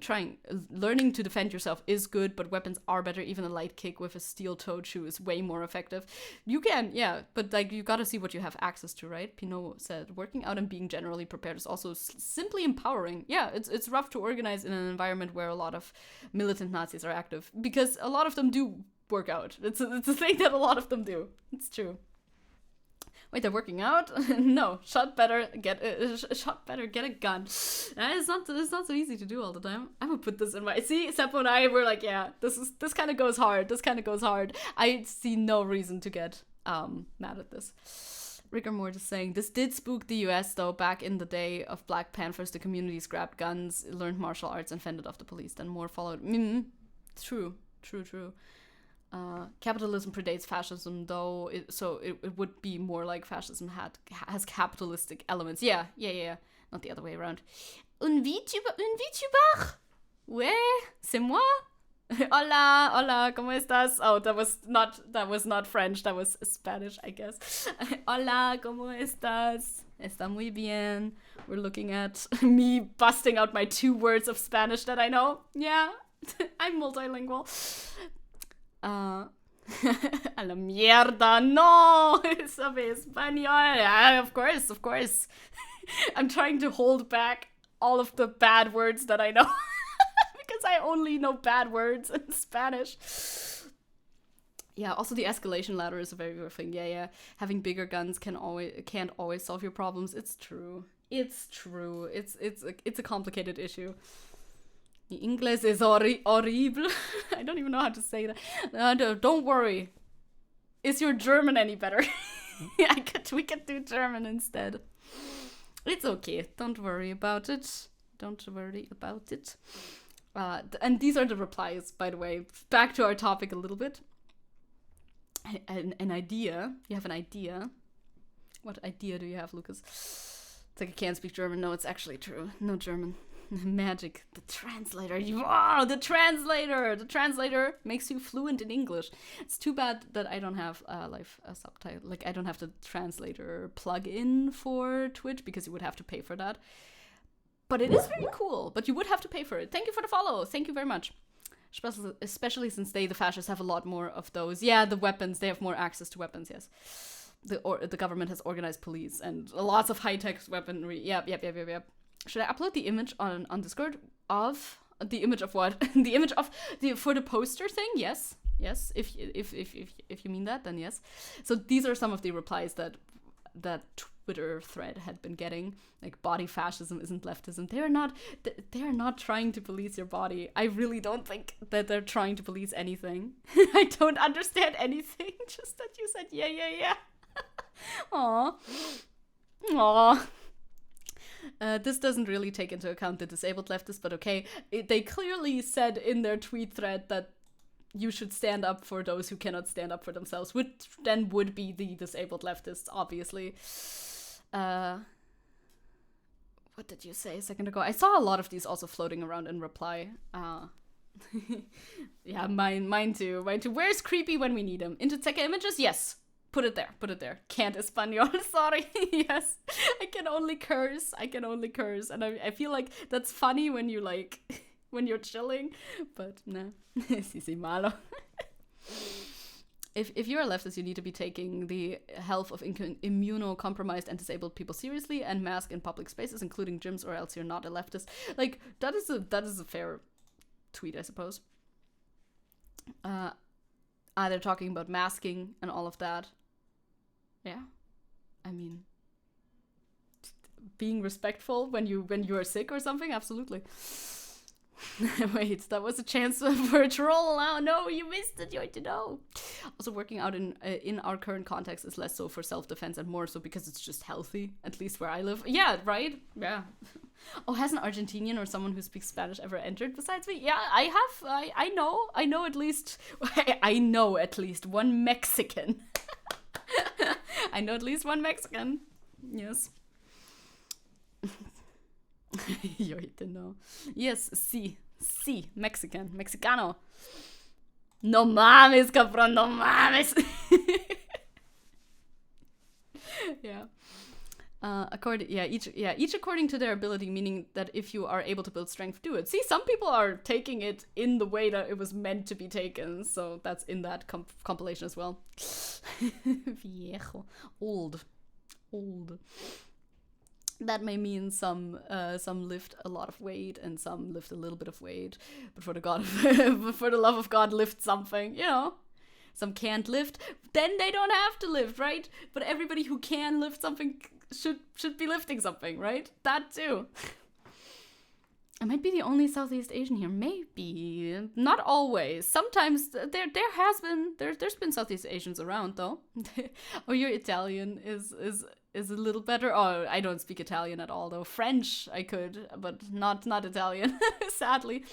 to defend yourself is good, but weapons are better. Even a light kick with a steel-toed shoe is way more effective. You can, yeah, but like you gotta see what you have access to, right? Pinot said, working out and being generally prepared is also simply empowering. Yeah, it's rough to organize in an environment where a lot of militant Nazis are active, because a lot of them do work out. It's a thing that a lot of them do. It's true. Wait, they're working out? No, shot better, get a gun. It's not so easy to do all the time. I'm gonna put this in my... See, Seppo and I were like, yeah, this kind of goes hard. I see no reason to get mad at this. Rigor Moore is saying, this did spook the US, though. Back in the day of Black Panthers, the communities grabbed guns, learned martial arts, and fended off the police. Then more followed. True. Capitalism predates fascism, though, so it would be more like fascism has capitalistic elements. Yeah. Not the other way around. Un VTuber? Ouais, c'est moi? Hola, ¿cómo estás? Oh, that was not French, that was Spanish, I guess. Hola, ¿cómo estás? Está muy bien. We're looking at me busting out my 2 words of Spanish that I know. Yeah, I'm multilingual. A la mierda, no! Sabe español. Yeah, of course. I'm trying to hold back all of the bad words that I know. Because I only know bad words in Spanish. Yeah, also the escalation ladder is a very real thing. Yeah. Having bigger guns can't always solve your problems. It's true. It's a complicated issue. English is horrible. I don't even know how to say that. Don't worry. Is your German any better? We could do German instead. It's okay. Don't worry about it. And these are the replies, by the way. Back to our topic a little bit. An idea. You have an idea. What idea do you have, Lucas? It's like I can't speak German. No, it's actually true. No German. Magic. The translator. The translator makes you fluent in English. It's too bad that I don't have live subtitle. Like, I don't have the translator plug-in for Twitch, because you would have to pay for that. But it is very cool. But you would have to pay for it. Thank you for the follow. Thank you very much. Especially since the fascists have a lot more of those. Yeah, the weapons. They have more access to weapons, yes. The government has organized police and lots of high-tech weaponry. Yep. Should I upload the image on Discord of the image of what? The image of for the poster thing? Yes. If you mean that, then yes. So these are some of the replies that Twitter thread had been getting. Like, body fascism isn't leftism. They are not trying to police your body. I really don't think that they're trying to police anything. I don't understand anything. Just that you said yeah. Aww. This doesn't really take into account the disabled leftists, but okay. They clearly said in their tweet thread that you should stand up for those who cannot stand up for themselves, which then would be the disabled leftists, obviously. What did you say a second ago? I saw a lot of these also floating around in reply. Yeah, mine too. Where's Creepy when we need him? Into Zeka images? Yes. Put it there. Can't Espanol. Sorry. Yes. I can only curse. And I feel like that's funny when you like, when you're chilling. But nah. Sí, malo. If you're a leftist, you need to be taking the health of immunocompromised and disabled people seriously and mask in public spaces, including gyms, or else you're not a leftist. Like, that is a fair tweet, I suppose. They're talking about masking and all of that. Yeah, I mean, being respectful when you are sick or something, absolutely. Wait, that was a chance for a troll. Oh no, you missed it. You had to know. Also, working out in our current context is less so for self-defense and more so because it's just healthy, at least where I live. Yeah, right? Yeah. Oh, has an Argentinian or someone who speaks Spanish ever entered besides me? Yeah, I have. I know at least. I know at least one Mexican. I know at least one Mexican. Yes. You didn't know. Yes, sí, Mexican, Mexicano. No mames, cabrón, no mames. Yeah. Each according to their ability, meaning that if you are able to build strength, do it. See, some people are taking it in the way that it was meant to be taken, so that's in that compilation as well. Viejo, old. That may mean some lift a lot of weight and some lift a little bit of weight, but for the love of God, lift something, you know. Some can't lift, then they don't have to lift, right? But everybody who can lift something should be lifting something, right? That too. I might be the only Southeast Asian here. Maybe. Not always. Sometimes there's been Southeast Asians around though. Oh, your Italian is a little better. Oh, I don't speak Italian at all though. French I could, but not Italian, sadly.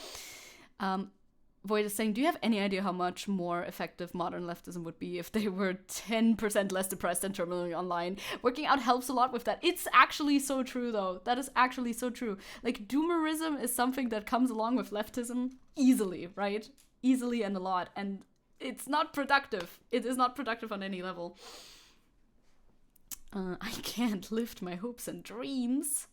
Void is saying, do you have any idea how much more effective modern leftism would be if they were 10% less depressed and terminally online? Working out helps a lot with that. It's actually so true, though. That is actually so true. Like, doomerism is something that comes along with leftism easily, right? Easily and a lot. And it's not productive. It is not productive on any level. I can't lift my hopes and dreams.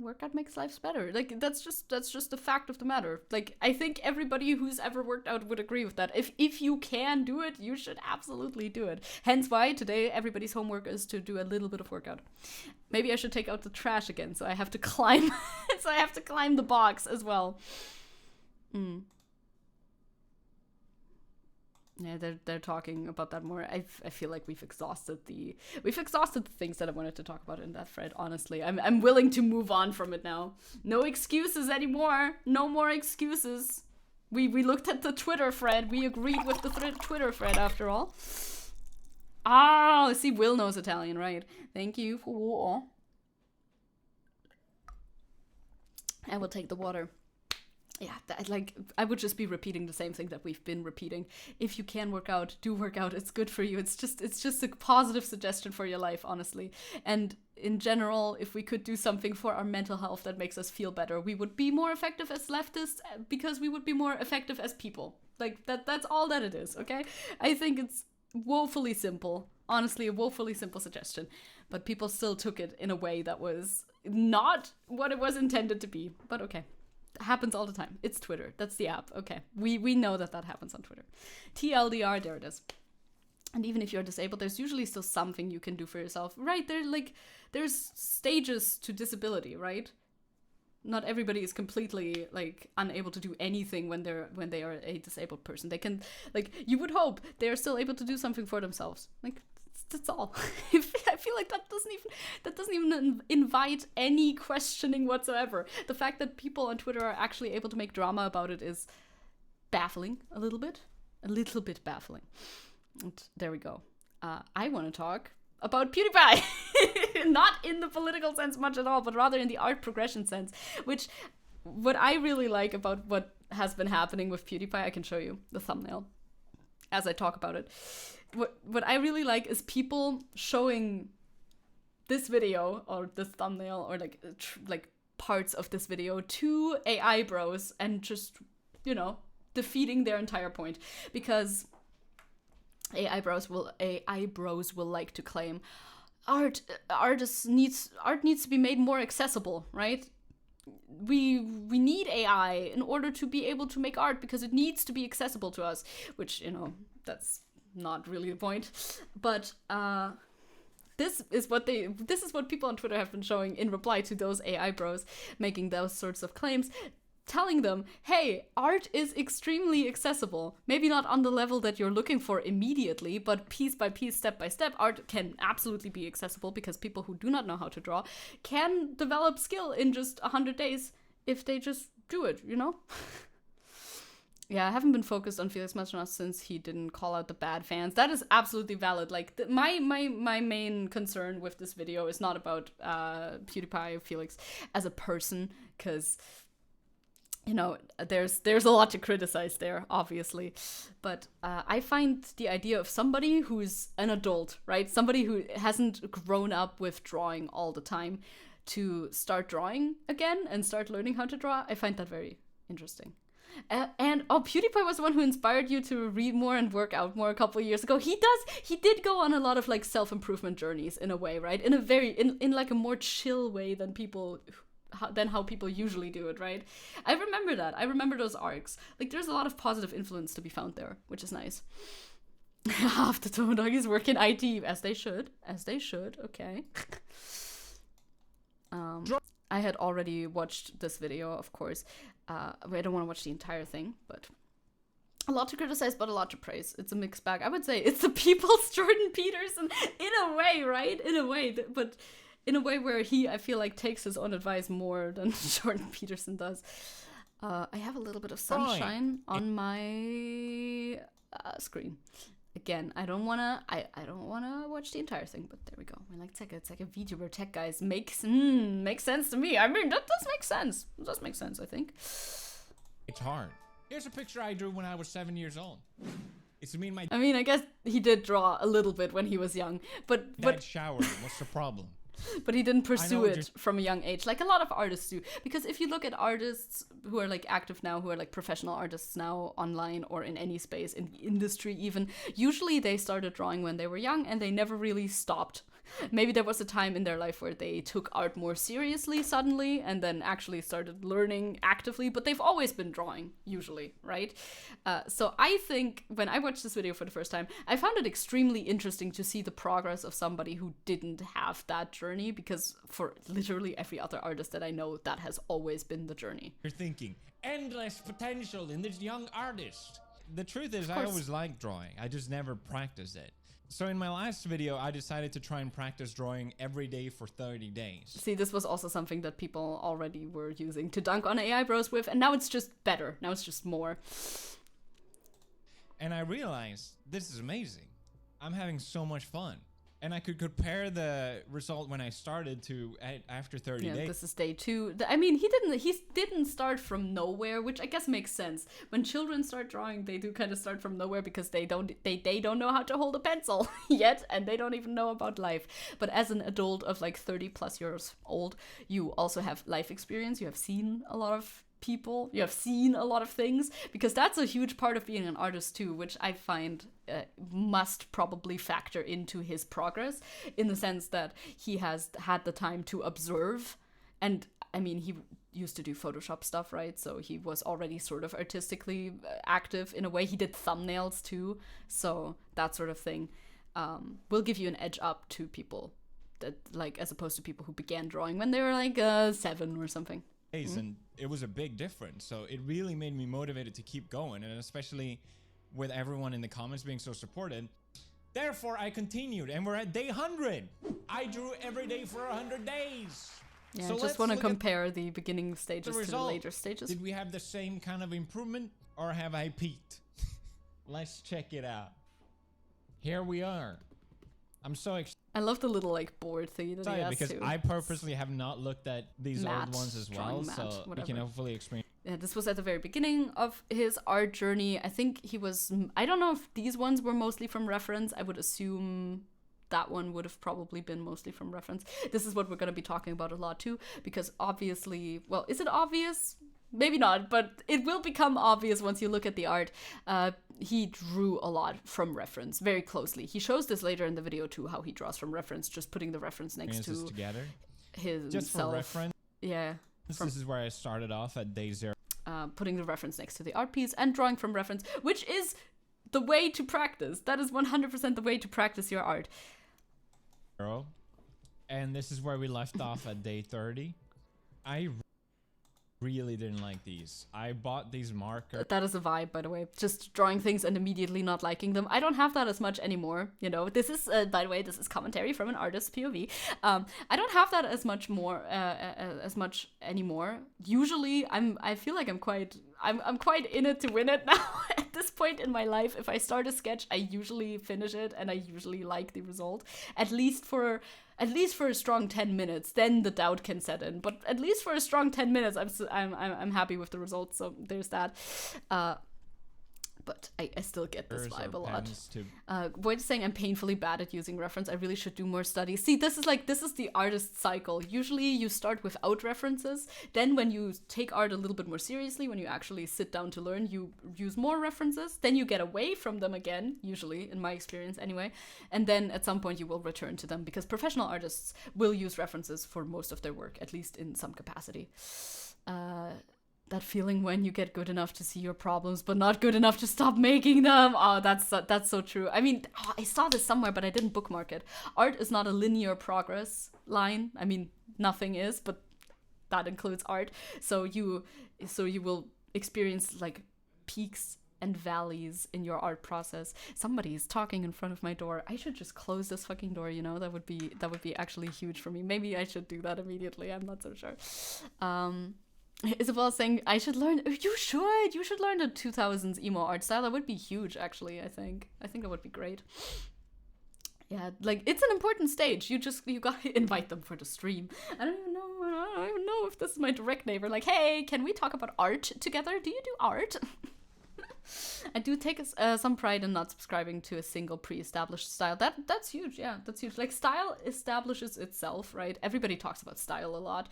Workout makes lives better. Like, that's just the fact of the matter. Like, I think everybody who's ever worked out would agree with that. If you can do it, you should absolutely do it. Hence why today everybody's homework is to do a little bit of workout. Maybe I should take out the trash again, so I have to climb the box as well. Yeah, they're talking about that more. I feel like we've exhausted the things that I wanted to talk about in that thread. Honestly, I'm willing to move on from it now. No excuses anymore. No more excuses. We looked at the Twitter thread. We agreed with the Twitter thread after all. Oh, see, Will knows Italian, right? Thank you for water. I will take the water. Yeah, I would just be repeating the same thing that we've been repeating. If you can work out, do work out. It's good for you. It's just a positive suggestion for your life, honestly. And in general, if we could do something for our mental health that makes us feel better, we would be more effective as leftists because we would be more effective as people. Like, that's all that it is, okay? I think it's woefully simple. Honestly, a woefully simple suggestion. But people still took it in a way that was not what it was intended to be. But okay. Happens all the time. It's Twitter. That's the app. Okay. We know that happens on Twitter. TLDR, there it is. And even if you're disabled, there's usually still something you can do for yourself. Right? There's stages to disability, right? Not everybody is completely unable to do anything when they are a disabled person. They can, you would hope they are still able to do something for themselves. That's all. I feel like that doesn't even invite any questioning whatsoever. The fact that people on Twitter are actually able to make drama about it is baffling a little bit baffling. And there we go. I want to talk about Pewdiepie, not in the political sense much at all, but rather in the art progression sense. Which, what I really like about what has been happening with Pewdiepie, I can show you the thumbnail as I talk about it. What I really like is people showing this video or this thumbnail or parts of this video to AI bros and just, defeating their entire point, because AI bros will like to claim art needs to be made more accessible, right? We need AI in order to be able to make art because it needs to be accessible to us, which, you know, that's not really the point. But this is what people on Twitter have been showing in reply to those AI bros making those sorts of claims, telling them, hey, art is extremely accessible. Maybe not on the level that you're looking for immediately, but piece by piece, step by step, art can absolutely be accessible because people who do not know how to draw can develop skill in just 100 days if they just do it, you know? Yeah, I haven't been focused on Felix Mastronas since he didn't call out the bad fans. That is absolutely valid. Like, my main concern with this video is not about PewDiePie or Felix as a person, because, you know, there's a lot to criticize there, obviously. But I find the idea of somebody who's an adult, right? Somebody who hasn't grown up with drawing all the time to start drawing again and start learning how to draw, I find that very interesting. And PewDiePie was the one who inspired you to read more and work out more a couple of years ago. He did go on a lot of like self-improvement journeys in a way, right? In a very in like a more chill way than how people usually do it, right? I remember that. I remember those arcs. Like, there's a lot of positive influence to be found there, which is nice. Half the Tone Doggies work in IT, as they should. Okay. I had already watched this video, of course. I don't want to watch the entire thing, but a lot to criticize, but a lot to praise. It's a mixed bag. I would say it's the people's Jordan Peterson in a way, right? In a way, but in a way where I feel like, takes his own advice more than Jordan Peterson does. I have a little bit of sunshine on my screen. Again, I don't wanna watch the entire thing, but there we go. I like it's like a VTuber tech guys makes sense to me. I mean, that does make sense. It does make sense, I think.
It's hard. Here's a picture I drew when I was 7 years old. It's me and my
I mean, I guess he did draw a little bit when he was young, but
dad showered. What's the problem?
But he didn't pursue it from a young age, like a lot of artists do. Because if you look at artists who are like active now, who are like professional artists now online or in any space, in the industry even, usually they started drawing when they were young and they never really stopped. Maybe there was a time in their life where they took art more seriously suddenly and then actually started learning actively, but they've always been drawing, usually, right? So I think when I watched this video for the first time, I found it extremely interesting to see the progress of somebody who didn't have that journey, because for literally every other artist that I know, that has always been the journey.
You're thinking, endless potential in this young artist. The truth is, I always liked drawing. I just never practiced it. So in my last video, I decided to try and practice drawing every day for 30 days.
See, this was also something that people already were using to dunk on AI bros with, and now it's just better. Now it's just more.
And I realized, this is amazing. I'm having so much fun. And I could compare the result when I started to after 30 days.
This is day 2. I mean, he didn't start from nowhere, which I guess makes sense. When children start drawing, they do kind of start from nowhere because they don't know how to hold a pencil yet, and they don't even know about life. But as an adult of like 30 plus years old, you also have life experience. You have seen a lot of people, you have seen a lot of things, because that's a huge part of being an artist too, which I find must probably factor into his progress, in the sense that he has had the time to observe. And I mean, he used to do Photoshop stuff, right? So he was already sort of artistically active in a way. He did thumbnails too, so that sort of thing will give you an edge up to people that, like, as opposed to people who began drawing when they were like 7 or something.
And it was a big difference, so it really made me motivated to keep going, and especially with everyone in the comments being so supportive. Therefore, I continued, and we're at day 100. I drew every day for 100 days.
Yeah, so I just want to compare the beginning stages to the later stages.
Did we have the same kind of improvement, or have I peaked? Let's check it out. Here we are. I'm so excited.
I love the little like board thing that he has
because
too.
I purposely have not looked at these old ones as well, so we can hopefully experience.
Yeah, this was at the very beginning of his art journey. I think he was, I don't know if these ones were mostly from reference. I would assume that one would have probably been mostly from reference. This is what we're going to be talking about a lot too, because obviously, well, is it obvious maybe not, but it will become obvious once you look at the art. He drew a lot from reference, very closely. He shows this later in the video too, how he draws from reference, just putting the reference next to
together.
himself.
Just for reference.
Yeah.
This is where I started off at day 0.
Putting the reference next to the art piece and drawing from reference, which is the way to practice. That is 100% the way to practice your art.
And this is where we left off at day 30. I really didn't like these. I bought these markers.
That is a vibe, by the way. Just drawing things and immediately not liking them. I don't have that as much anymore. You know, this is, by the way, this is commentary from an artist's POV. I don't have that as much anymore. Usually, I feel like I'm quite in it to win it now. At this point in my life, if I start a sketch, I usually finish it and I usually like the result. At least for a strong 10 minutes, then the doubt can set in. But at least for a strong 10 minutes, I'm happy with the results. So there's that. But I still get this vibe a lot. Void is saying I'm painfully bad at using reference. I really should do more studies. See, this is the artist cycle. Usually you start without references. Then when you take art a little bit more seriously, when you actually sit down to learn, you use more references. Then you get away from them again, usually, in my experience anyway. And then at some point you will return to them because professional artists will use references for most of their work, at least in some capacity. That feeling when you get good enough to see your problems, but not good enough to stop making them. Oh, that's so true. I mean, I saw this somewhere, but I didn't bookmark it. Art is not a linear progress line. I mean, nothing is, but that includes art. So you will experience like peaks and valleys in your art process. Somebody is talking in front of my door. I should just close this fucking door, you know? That would be actually huge for me. Maybe I should do that immediately. I'm not so sure. Isabel saying I should learn. You should learn the 2000s emo art style. That would be huge, actually. I think that would be great. Yeah, like it's an important stage. You gotta invite them for the stream. I don't even know if this is my direct neighbor. Like, hey, can we talk about art together? Do you do art? I do take some pride in not subscribing to a single pre-established style. That's huge. Yeah, that's huge. Like style establishes itself, right? Everybody talks about style a lot.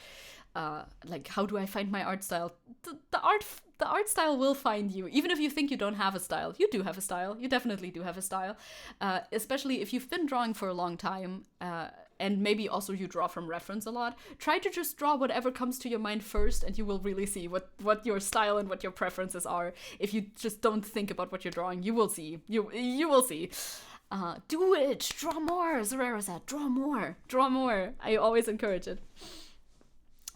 Like, how do I find my art style? The art style will find you. Even if you think you don't have a style, you do have a style. You definitely do have a style. Especially if you've been drawing for a long time, and maybe also you draw from reference a lot. Try to just draw whatever comes to your mind first, and you will really see what your style and what your preferences are. If you just don't think about what you're drawing, you will see. You will see. Do it. Draw more. Zerero said, draw more. Draw more. I always encourage it.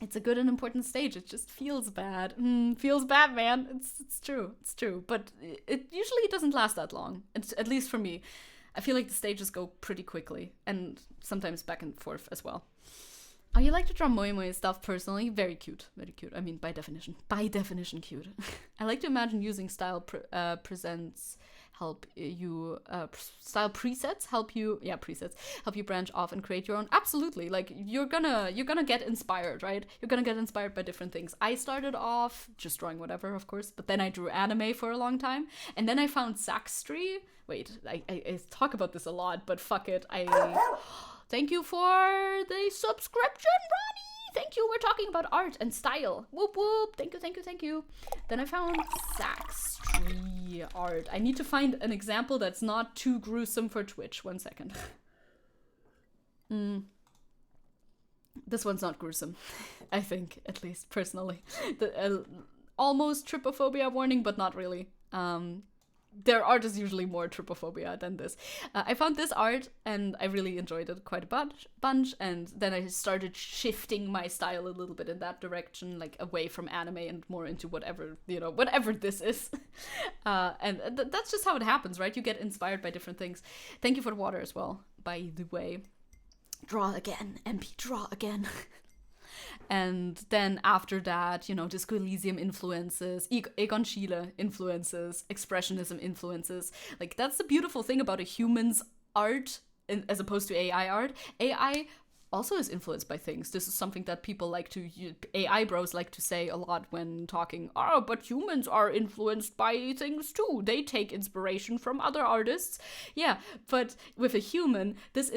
It's a good and important stage. It just feels bad. Feels bad, man. It's true. It's true. But it usually doesn't last that long. At least for me. I feel like the stages go pretty quickly. And sometimes back and forth as well. Oh, you like to draw moe moe stuff personally? Very cute. Very cute. I mean, by definition. By definition cute. I like to imagine using style presents help you style presets help you branch off and create your own. Absolutely. Like you're gonna get inspired, right? You're gonna get inspired by different things. I started off just drawing whatever, of course, but then I drew anime for a long time, and then I found Saxtree. Wait, I talk about this a lot, but fuck it. Thank you for the subscription, Ronnie. Thank you. We're talking about art and style. Whoop whoop. Thank you. Then I found Saxtree art. I need to find an example that's not too gruesome for Twitch. 1 second. This one's not gruesome. I think, at least personally. Almost trypophobia warning, but not really. Their art is usually more trypophobia than this. I found this art and I really enjoyed it quite a bunch, and then I started shifting my style a little bit in that direction, like away from anime and more into whatever this is. And that's just how it happens, right? You get inspired by different things. Thank you for the water as well, by the way. Draw again, MP, draw again. And then after that, Disco Elysium influences, Egon Schiele influences, Expressionism influences. Like, that's the beautiful thing about a human's art as opposed to AI art. AI also is influenced by things. This is something that people AI bros like to say a lot when talking, oh, but humans are influenced by things too. They take inspiration from other artists. Yeah, but with a human, this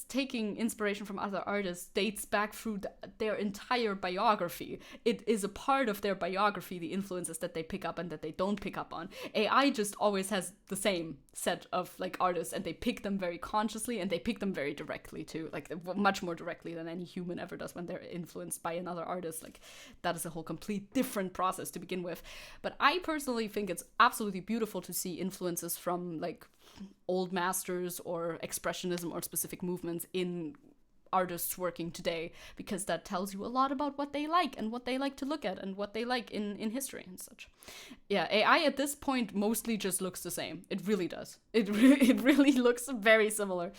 taking inspiration from other artists dates back through their entire biography. It is a part of their biography, the influences that they pick up and that they don't pick up on. AI just always has the same set of like artists, and they pick them very consciously, and they pick them very directly too, like much more directly than any human ever does when they're influenced by another artist. Like, that is a whole complete different process to begin with. But I personally think it's absolutely beautiful to see influences from like old masters or expressionism or specific movements in artists working today, because that tells you a lot about what they like and what they like to look at and what they like in history and such. Yeah, AI at this point mostly just looks the same. It really does. It really looks very similar.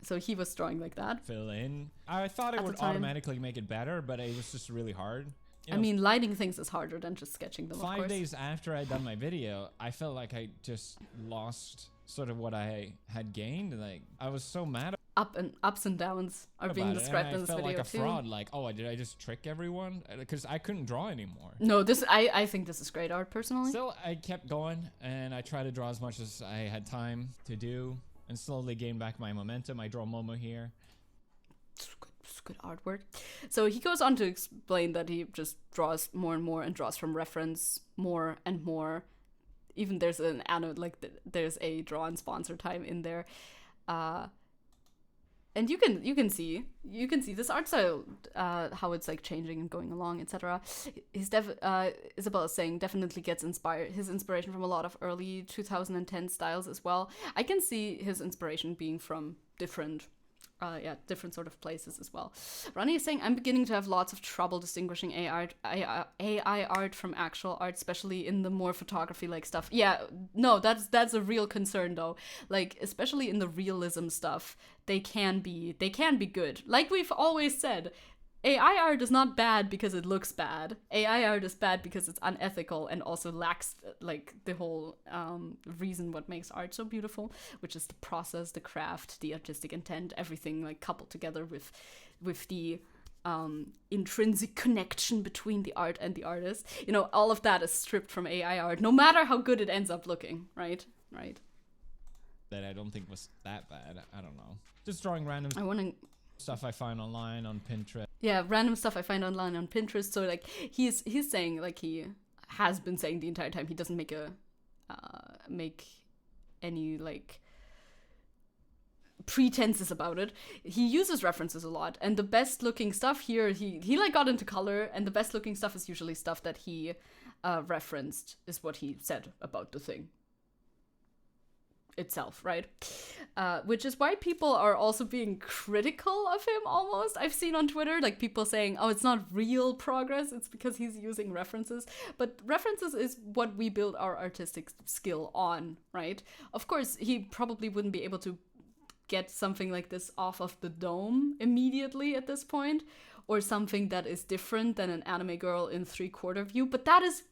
So he was drawing like that.
Fill in. I thought it would automatically make it better, but it was just really hard. You know,
I mean, lighting things is harder than just sketching them, of course.
5 days after I'd done my video, I felt like I just lost sort of what I had gained. Like, I was so mad
ups and downs are being described in this video too. I felt like a fraud,
like, oh, did I just trick everyone? Because I couldn't draw anymore.
No, I think this is great art, personally.
Still, I kept going, and I tried to draw as much as I had time to do, and slowly gained back my momentum. I draw Momo here.
It's good artwork. So he goes on to explain that he just draws more and more and draws from reference more and more. Even there's there's a draw and sponsor time in there. And you can see this art style, how it's like changing and going along, etc. Isabel is saying definitely gets his inspiration from a lot of early 2010 styles as well. I can see his inspiration being from different sort of places as well. Ronnie is saying, I'm beginning to have lots of trouble distinguishing AI art from actual art, especially in the more photography-like stuff. Yeah, no, that's a real concern though. Like, especially in the realism stuff, they can be good. Like we've always said, AI art is not bad because it looks bad. AI art is bad because it's unethical and also lacks like the whole reason what makes art so beautiful, which is the process, the craft, the artistic intent, everything like coupled together with the intrinsic connection between the art and the artist. You know, all of that is stripped from AI art, no matter how good it ends up looking, right?
That I don't think was that bad. I don't know. Just drawing random stuff I find online on Pinterest. Yeah, random stuff I find online on Pinterest. So like he's saying, like he has been saying the entire time, he doesn't make any like pretenses about it. He uses references a lot, and the best looking stuff here, he like got into color, and the best looking stuff is usually stuff that he referenced, is what he said about the thing itself, right? Which is why people are also being critical of him almost. I've seen on Twitter like people saying, oh, it's not real progress, it's because he's using references. But references is what we build our artistic skill on, right? Of course, he probably wouldn't be able to get something like this off of the dome immediately at this point, or something that is different than an anime girl in 3/4 view, but that is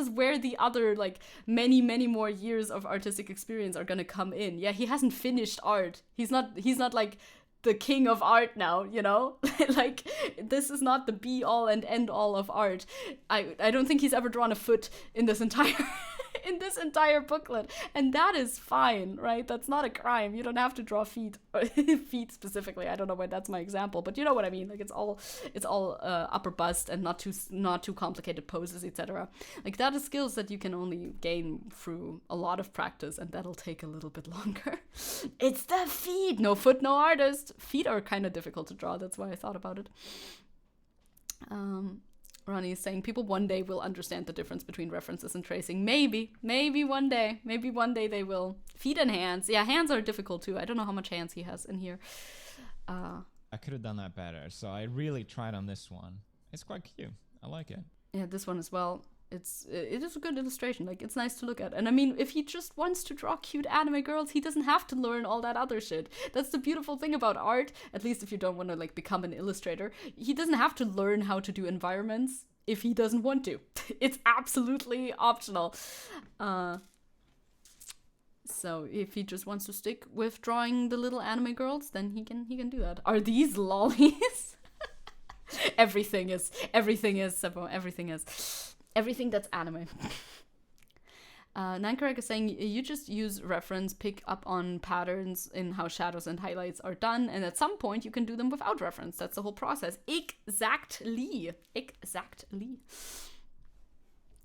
where the other like many more years of artistic experience are gonna come in. Yeah, he hasn't finished art. He's not like the king of art now, you know? Like, this is not the be all and end all of art. I don't think he's ever drawn a foot in this entire booklet, and that is fine, right? That's not a crime. You don't have to draw feet feet specifically. I don't know why that's my example, but you know what I mean. Like, it's all upper bust and not too complicated poses, etc. Like, that is skills that you can only gain through a lot of practice, and that'll take a little bit longer. It's the feet. No foot, no artist. Feet are kind of difficult to draw. That's why I thought about it. Ronnie is saying people one day will understand the difference between references and tracing. Maybe one day they will. Feet and hands. Yeah, hands are difficult too. I don't know how much hands he has in here. I could have done that better, so I really tried on this one. It's quite cute. I like it.
Yeah, this one as well. It is a good illustration. Like, it's nice to look at. And I mean, if he just wants to draw cute anime girls, he doesn't have to learn all that other shit. That's the beautiful thing about art, at least if you don't want to like become an illustrator. He doesn't have to learn how to do environments if he doesn't want to. It's absolutely optional. So if he just wants to stick with drawing the little anime girls, then he can do that. Are these lollies? Everything is, Seppo, everything that's anime. Nankarek is saying you just use reference, pick up on patterns in how shadows and highlights are done, and at some point you can do them without reference. That's the whole process. Exactly.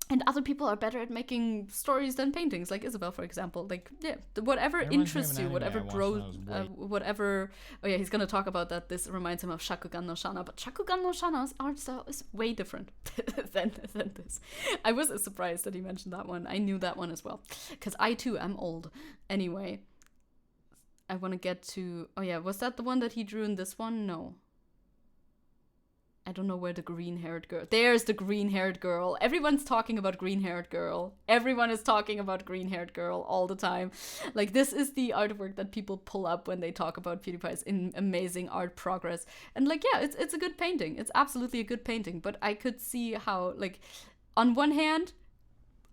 And other people are better at making stories than paintings, like Isabel, for example. Like, yeah, whatever interests you, whatever draws, whatever. Oh yeah, he's gonna talk about that. This reminds him of Shakugan no Shana, but Shakugan no Shana's art style is way different than this. I was surprised that he mentioned that one. I knew that one as well, because I too am old. Anyway, I want to get to. Oh yeah, was that the one that he drew in this one? No. I don't know where the green-haired girl... There's the green-haired girl. Everyone's talking about green-haired girl. Everyone is talking about green-haired girl all the time. Like, this is the artwork that people pull up when they talk about PewDiePie's amazing art progress. And, like, yeah, it's a good painting. It's absolutely a good painting. But I could see how, like, on one hand,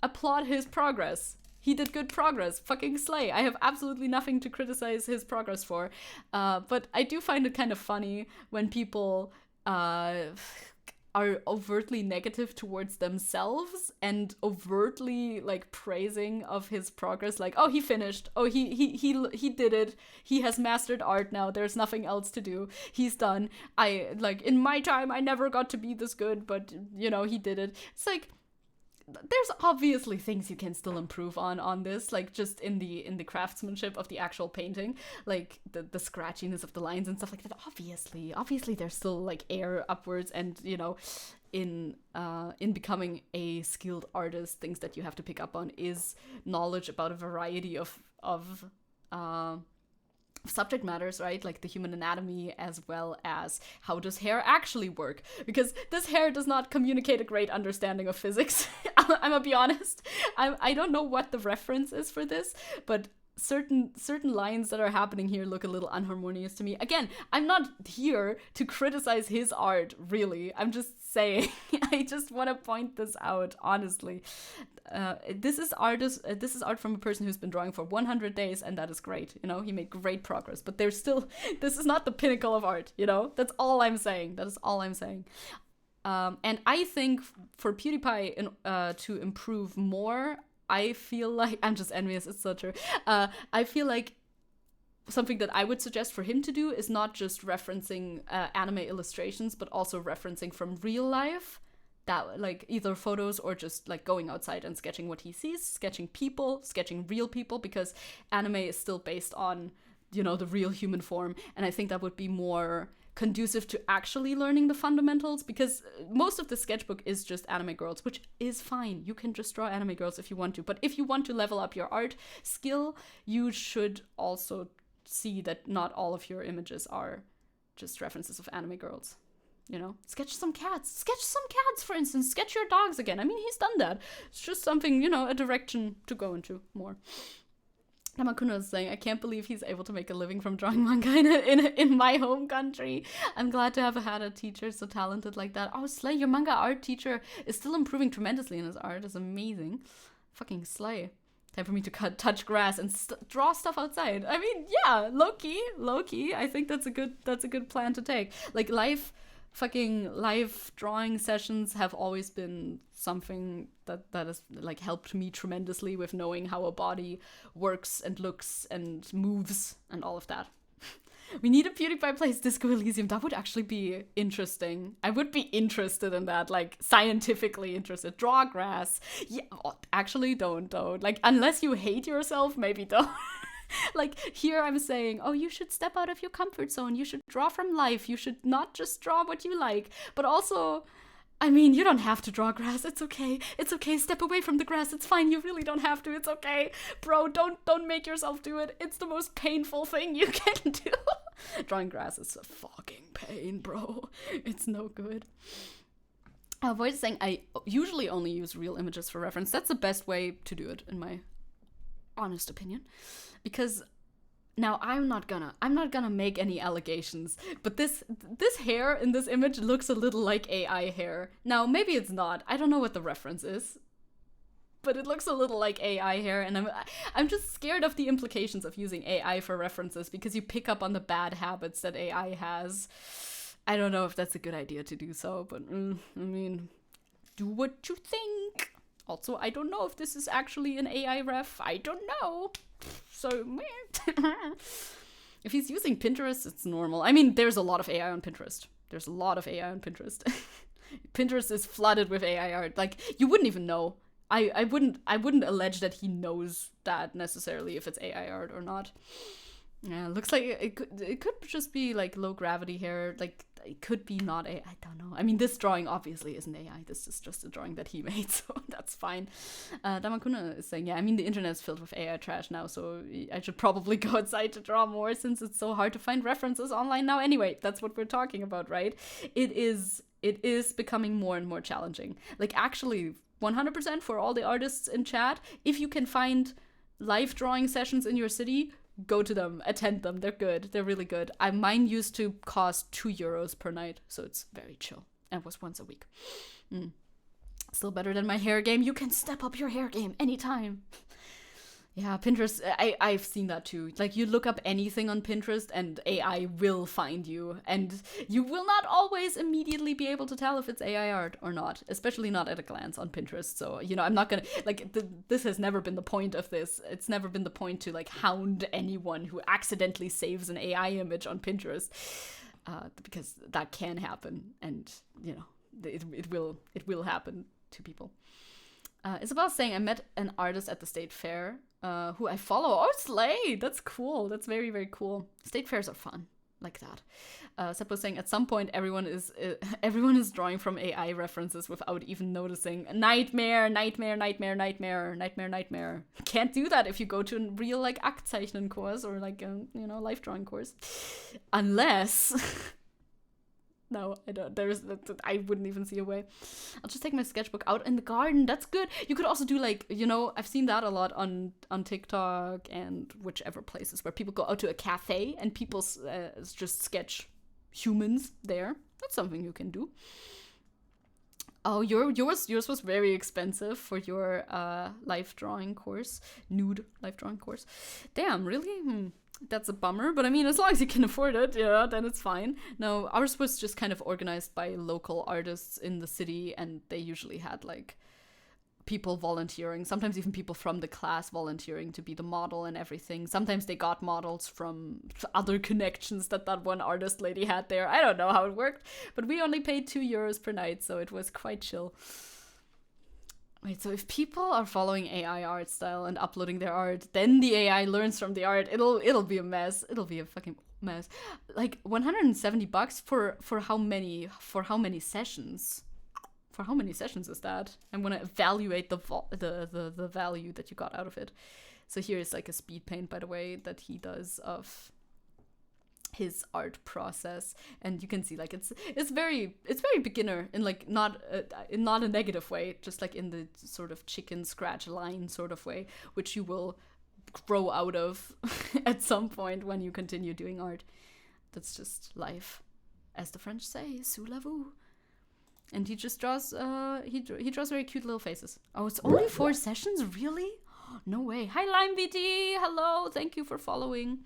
applaud his progress. He did good progress. Fucking slay. I have absolutely nothing to criticize his progress for. But I do find it kind of funny when people... are overtly negative towards themselves and overtly like praising of his progress, like, oh, he finished, oh, he did it, he has mastered art now, there's nothing else to do, he's done, I like in my time I never got to be this good, but you know, he did it. It's like, there's obviously things you can still improve on this, like just in the craftsmanship of the actual painting, like the scratchiness of the lines and stuff like that. Obviously there's still like air upwards, and you know, in becoming a skilled artist, things that you have to pick up on is knowledge about a variety of subject matters, right? Like the human anatomy, as well as how does hair actually work, because this hair does not communicate a great understanding of physics. I'm gonna be honest, I don't know what the reference is for this, but certain lines that are happening here look a little unharmonious to me. Again, I'm not here to criticize his art, really. I'm just saying, I just want to point this out, honestly. This is art from a person who's been drawing for 100 days, and that is great. You know, he made great progress, but there's still, this is not the pinnacle of art, you know? That's all I'm saying. That is all I'm saying. And I think for PewDiePie to improve more, I feel like, I'm just envious, it's so true. I feel like something that I would suggest for him to do is not just referencing anime illustrations, but also referencing from real life, that like either photos or just like going outside and sketching what he sees, sketching people, sketching real people, because anime is still based on, you know, the real human form. And I think that would be more conducive to actually learning the fundamentals, because most of the sketchbook is just anime girls, which is fine. You can just draw anime girls if you want to, but if you want to level up your art skill, you should also see that not all of your images are just references of anime girls. You know, sketch some cats, for instance, sketch your dogs again. I mean, he's done that. It's just something, you know, a direction to go into more. Namakuno is saying, I can't believe he's able to make a living from drawing manga in my home country. I'm glad to have had a teacher so talented like that. Oh, slay, your manga art teacher is still improving tremendously in his art. It's amazing. Fucking slay. Time for me to touch grass and draw stuff outside. I mean, yeah, low-key. I think that's a good plan to take. Like, live drawing sessions have always been something that has like helped me tremendously with knowing how a body works and looks and moves and all of that. We need a PewDiePie plays Disco Elysium. That would actually be interesting. I would be interested in that, like scientifically interested. Draw grass. Yeah, actually don't. Like, unless you hate yourself, maybe don't. Like, here I'm saying, oh, you should step out of your comfort zone. You should draw from life. You should not just draw what you like. But also, I mean, you don't have to draw grass. It's okay. It's okay. Step away from the grass. It's fine. You really don't have to. It's okay. Bro, don't make yourself do it. It's the most painful thing you can do. Drawing grass is a fucking pain, bro. It's no good. Void is saying, I usually only use real images for reference. That's the best way to do it, in my honest opinion. Because now I'm not gonna make any allegations, but this hair in this image looks a little like AI hair. Now maybe it's not. I don't know what the reference is. but it looks a little like AI here, and I'm just scared of the implications of using AI for references, because you pick up on the bad habits that AI has. I don't know if that's a good idea to do so, but I mean, do what you think. Also, I don't know if this is actually an AI ref. I don't know. So, if he's using Pinterest, it's normal. I mean, there's a lot of AI on Pinterest. Pinterest is flooded with AI art. Like, you wouldn't even know. I wouldn't allege that he knows that necessarily, if it's AI art or not. Yeah, looks like it could just be like low gravity hair. Like, it could be not AI. I don't know. I mean, this drawing obviously isn't AI. This is just a drawing that he made, so that's fine. Damakuna is saying, yeah, I mean, the internet is filled with AI trash now, so I should probably go outside to draw more, since it's so hard to find references online now. Anyway, that's what we're talking about, right? It is becoming more and more challenging. Like, actually, 100% for all the artists in chat, if you can find live drawing sessions in your city, go to them, attend them. They're good. They're really good. Mine used to cost €2 per night, so it's very chill. And it was once a week. Still better than my hair game. You can step up your hair game anytime. Yeah, Pinterest, I've seen that too. Like, you look up anything on Pinterest and AI will find you. And you will not always immediately be able to tell if it's AI art or not. Especially not at a glance on Pinterest. So, I'm not gonna, like, this has never been the point of this. It's never been the point to, like, hound anyone who accidentally saves an AI image on Pinterest. Because that can happen. And, it will happen to people. Isabel's saying, I met an artist at the state fair who I follow. Oh, slay! That's cool. That's very, very cool. State fairs are fun. Like that. Seppo's saying, at some point, everyone is drawing from AI references without even noticing. Nightmare. Can't do that if you go to a real, like, Aktzeichnen course or, like, a, life drawing course. Unless... No, I don't. I wouldn't even see a way. I'll just take my sketchbook out in the garden. That's good. You could also do, like, I've seen that a lot on TikTok and whichever places where people go out to a cafe and people just sketch humans there. That's something you can do. Oh, yours was very expensive for your life drawing course, nude life drawing course. Damn, really? That's a bummer, but I mean, as long as you can afford it, then it's fine. No, ours was just kind of organized by local artists in the city, and they usually had, like, people volunteering, sometimes even people from the class volunteering to be the model and everything. Sometimes they got models from other connections that one artist lady had there. I don't know how it worked, but we only paid €2 per night, so it was quite chill. Wait, so if people are following AI art style and uploading their art, then the AI learns from the art. It'll be a mess. It'll be a fucking mess. Like, $170 for how many sessions? For how many sessions is that? I'm gonna evaluate the value that you got out of it. So here's, like, a speed paint, by the way, that he does of his art process, and you can see, like, it's very beginner in, like, not a negative way, just like in the sort of chicken scratch line sort of way, which you will grow out of at some point when you continue doing art. That's just life, as the French say. Sous la vous. And he just draws he draws very cute little faces. Oh, it's only 4 sessions, really? No way. Hi, LimeBT. Hello. Thank you for following.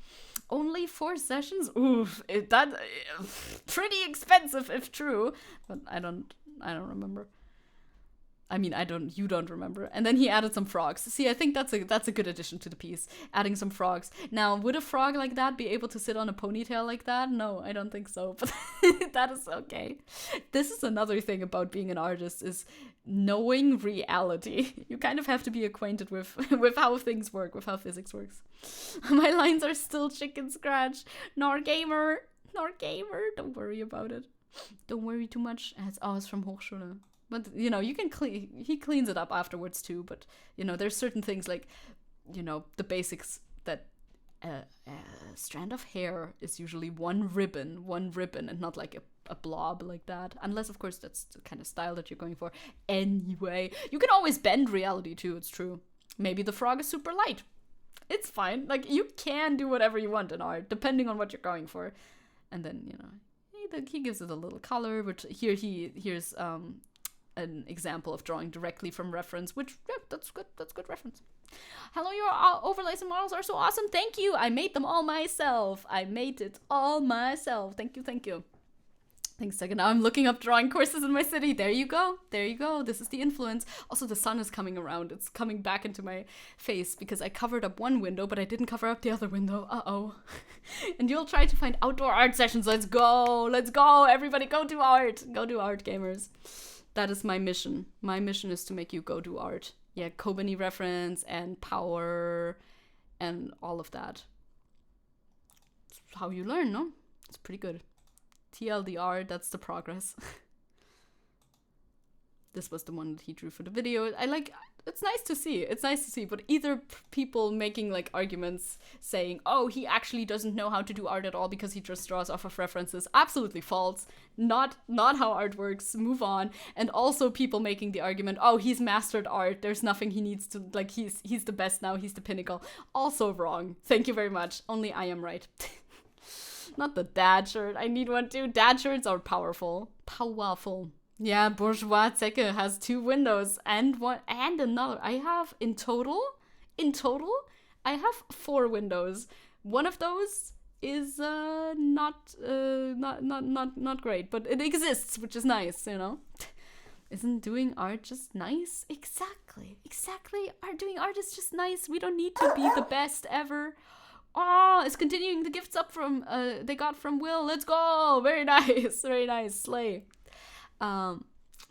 Only 4 sessions? Oof. That pretty expensive if true. But I don't remember. I mean, you don't remember. And then he added some frogs. See, I think that's a good addition to the piece. Adding some frogs. Now, would a frog like that be able to sit on a ponytail like that? No, I don't think so. But that is okay. This is another thing about being an artist, is knowing reality. You kind of have to be acquainted with how things work, with how physics works. My lines are still chicken scratch. Nor gamer. Don't worry about it. Don't worry too much. It's from Hochschule. But, you can he cleans it up afterwards too, but, there's certain things like, the basics that a strand of hair is usually one ribbon, and not like a blob like that. Unless, of course, that's the kind of style that you're going for. Anyway, you can always bend reality too, it's true. Maybe the frog is super light. It's fine. Like, you can do whatever you want in art, depending on what you're going for. And then, he gives it a little color, which here's an example of drawing directly from reference, which, yeah, that's good. That's good reference. Hello, your overlays and models are so awesome. Thank you. I made them all myself. I made it all myself. Thank you. Thank you. Thanks, second. Now I'm looking up drawing courses in my city. There you go. There you go. This is the influence. Also, the sun is coming around. It's coming back into my face because I covered up one window, but I didn't cover up the other window. Uh-oh. And you'll try to find outdoor art sessions. Let's go. Let's go. Everybody go do art. Go do art, gamers. That is my mission. My mission is to make you go do art. Yeah, Kobani reference and power and all of that. It's how you learn, no? It's pretty good. TLDR, that's the progress. This was the one that he drew for the video. It's nice to see. It's nice to see, but either people making like arguments saying, oh, he actually doesn't know how to do art at all because he just draws off of references. Absolutely false. Not how art works. Move on. And also people making the argument, oh, he's mastered art. There's nothing he needs to, like, he's the best now. He's the pinnacle. Also wrong. Thank you very much. Only I am right. Not the dad shirt. I need one too. Dad shirts are powerful. Powerful. Yeah, Bourgeois Zecke has 2 windows and one and another. I have in total, I have 4 windows. One of those is not great, but it exists, which is nice, you know. Isn't doing art just nice? Exactly. Doing art is just nice. We don't need to be the best ever. Oh, it's continuing the gifts up from they got from Will. Let's go. Very nice. Very nice. Slay.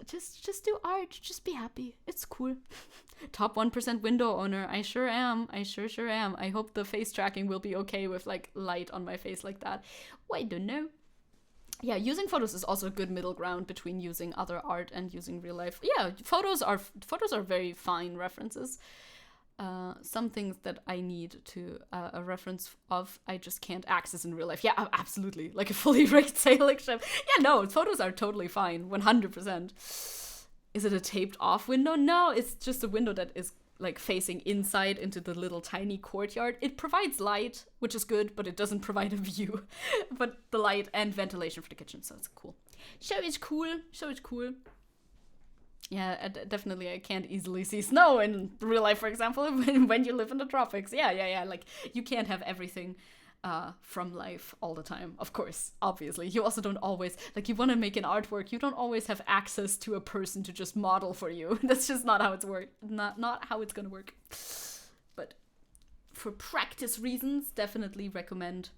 Just do art. Just be happy. It's cool. Top 1% window owner. I sure am. I sure am. I hope the face tracking will be okay with like light on my face like that. Oh, I don't know. Yeah, using photos is also a good middle ground between using other art and using real life. Yeah, photos are very fine references. Some things that I need to a reference of, I just can't access in real life. Yeah, absolutely. Like a fully rigged sailing ship. Yeah, no, photos are totally fine. 100%. Is it a taped off window? No, it's just a window that is like facing inside into the little tiny courtyard. It provides light, which is good, but it doesn't provide a view. But the light and ventilation for the kitchen, so it's cool. Show is cool. Yeah, definitely I can't easily see snow in real life, for example, when you live in the tropics. Yeah. Like, you can't have everything from life all the time, of course, obviously. You also don't always, like, you want to make an artwork, you don't always have access to a person to just model for you. That's just not how it's not how it's gonna work. But for practice reasons, definitely recommend.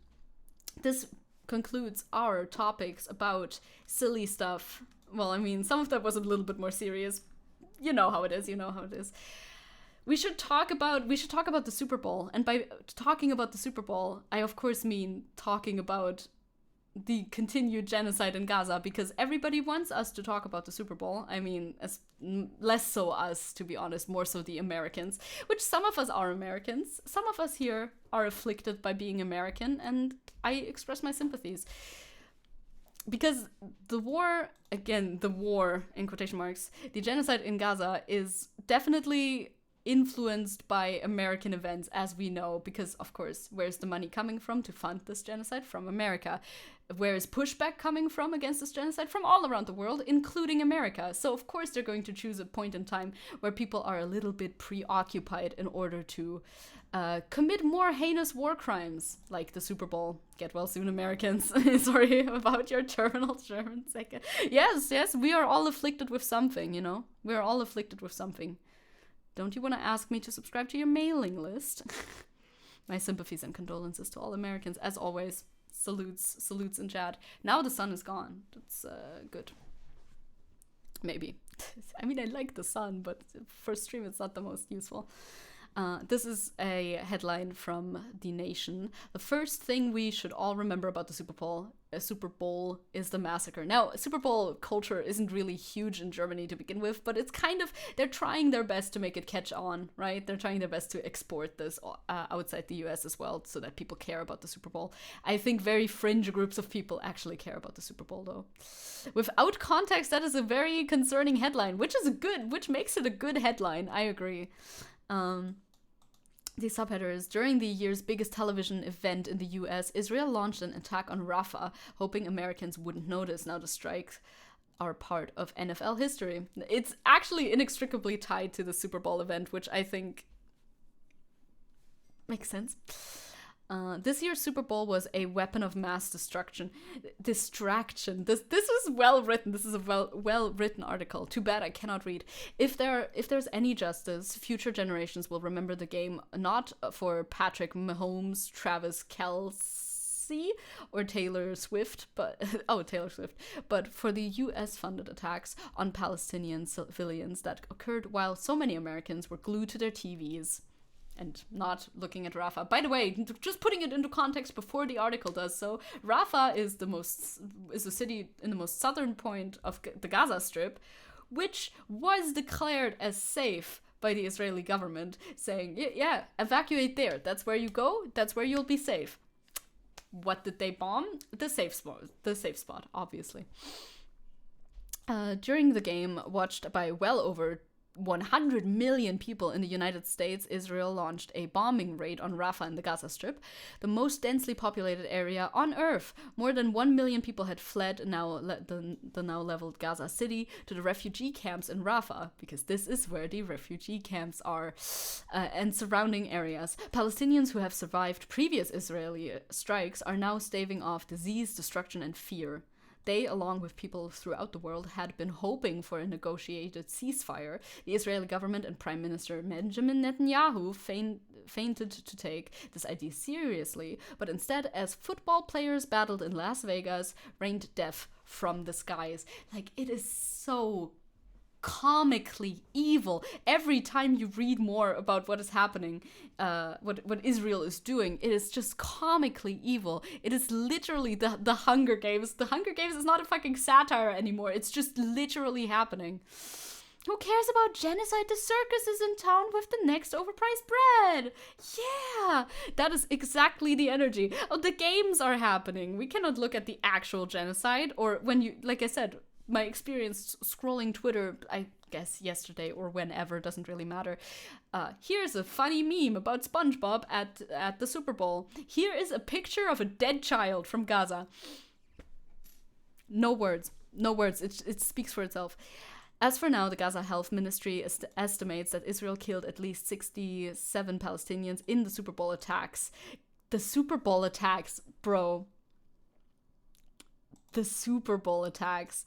This concludes our topics about silly stuff. Well, I mean, some of that was a little bit more serious. You know how it is. We should talk about the Super Bowl. And by talking about the Super Bowl, I of course mean talking about the continued genocide in Gaza, because everybody wants us to talk about the Super Bowl. I mean, less so us, to be honest, more so the Americans, which some of us are Americans. Some of us here are afflicted by being American, and I express my sympathies. Because the war, in quotation marks, the genocide in Gaza is definitely influenced by American events, as we know, because, of course, where's the money coming from to fund this genocide? From America. Where is pushback coming from against this genocide? From all around the world, including America. So, of course, they're going to choose a point in time where people are a little bit preoccupied in order to commit more heinous war crimes, like the Super Bowl. Get well soon, Americans. Sorry about your terminal German second. Yes, we are all afflicted with something, you know? We are all afflicted with something. Don't you want to ask me to subscribe to your mailing list? My sympathies and condolences to all Americans, as always. Salutes in chat. Now the sun is gone. That's good. Maybe. I mean, I like the sun, but for stream it's not the most useful. This is a headline from The Nation. The first thing we should all remember about the Super Bowl is the massacre. Now, Super Bowl culture isn't really huge in Germany to begin with, but it's kind of, they're trying their best to make it catch on, right? They're trying their best to export this outside the US as well, so that people care about the Super Bowl. I think very fringe groups of people actually care about the Super Bowl, though. Without context, that is a very concerning headline, which makes it a good headline. I agree. The subheader is, during the year's biggest television event in the US, Israel launched an attack on Rafah, hoping Americans wouldn't notice. Now the strike are part of NFL history. It's actually inextricably tied to the Super Bowl event, which I think makes sense. This year's Super Bowl was a weapon of mass distraction. Distraction. This is well written. This is a well written article. Too bad I cannot read. If there's any justice, future generations will remember the game not for Patrick Mahomes, Travis Kelce, or Taylor Swift, but for the U.S. funded attacks on Palestinian civilians that occurred while so many Americans were glued to their TVs and not looking at Rafah. By the way, just putting it into context before the article does so, Rafah is the city in the most southern point of the Gaza Strip, which was declared as safe by the Israeli government, saying, yeah, evacuate there. That's where you go. That's where you'll be safe. What did they bomb? The safe spot, obviously. During the game, watched by well over 100 million people in the United States, Israel launched a bombing raid on Rafah in the Gaza Strip, the most densely populated area on Earth. More than 1 million people had fled the now leveled Gaza city to the refugee camps in Rafah, because this is where the refugee camps are, and surrounding areas. Palestinians who have survived previous Israeli strikes are now staving off disease, destruction, and fear. They, along with people throughout the world, had been hoping for a negotiated ceasefire. The Israeli government and Prime Minister Benjamin Netanyahu feinted to take this idea seriously, but instead, as football players battled in Las Vegas, rained death from the skies. Like, it is so comically evil. Every time you read more about what is happening, what Israel is doing, it is just comically evil. It is literally the Hunger Games. The Hunger Games is not a fucking satire anymore. It's just literally happening. Who cares about genocide? The circus is in town with the next overpriced bread. Yeah, that is exactly the energy. Oh, the games are happening. We cannot look at the actual genocide, or when you, like I said, my experience scrolling Twitter, I guess yesterday or whenever, doesn't really matter. Here's a funny meme about SpongeBob at the Super Bowl. Here is a picture of a dead child from Gaza. No words. It speaks for itself. As for now, the Gaza Health Ministry estimates that Israel killed at least 67 Palestinians in the Super Bowl attacks. The Super Bowl attacks, bro. The Super Bowl attacks.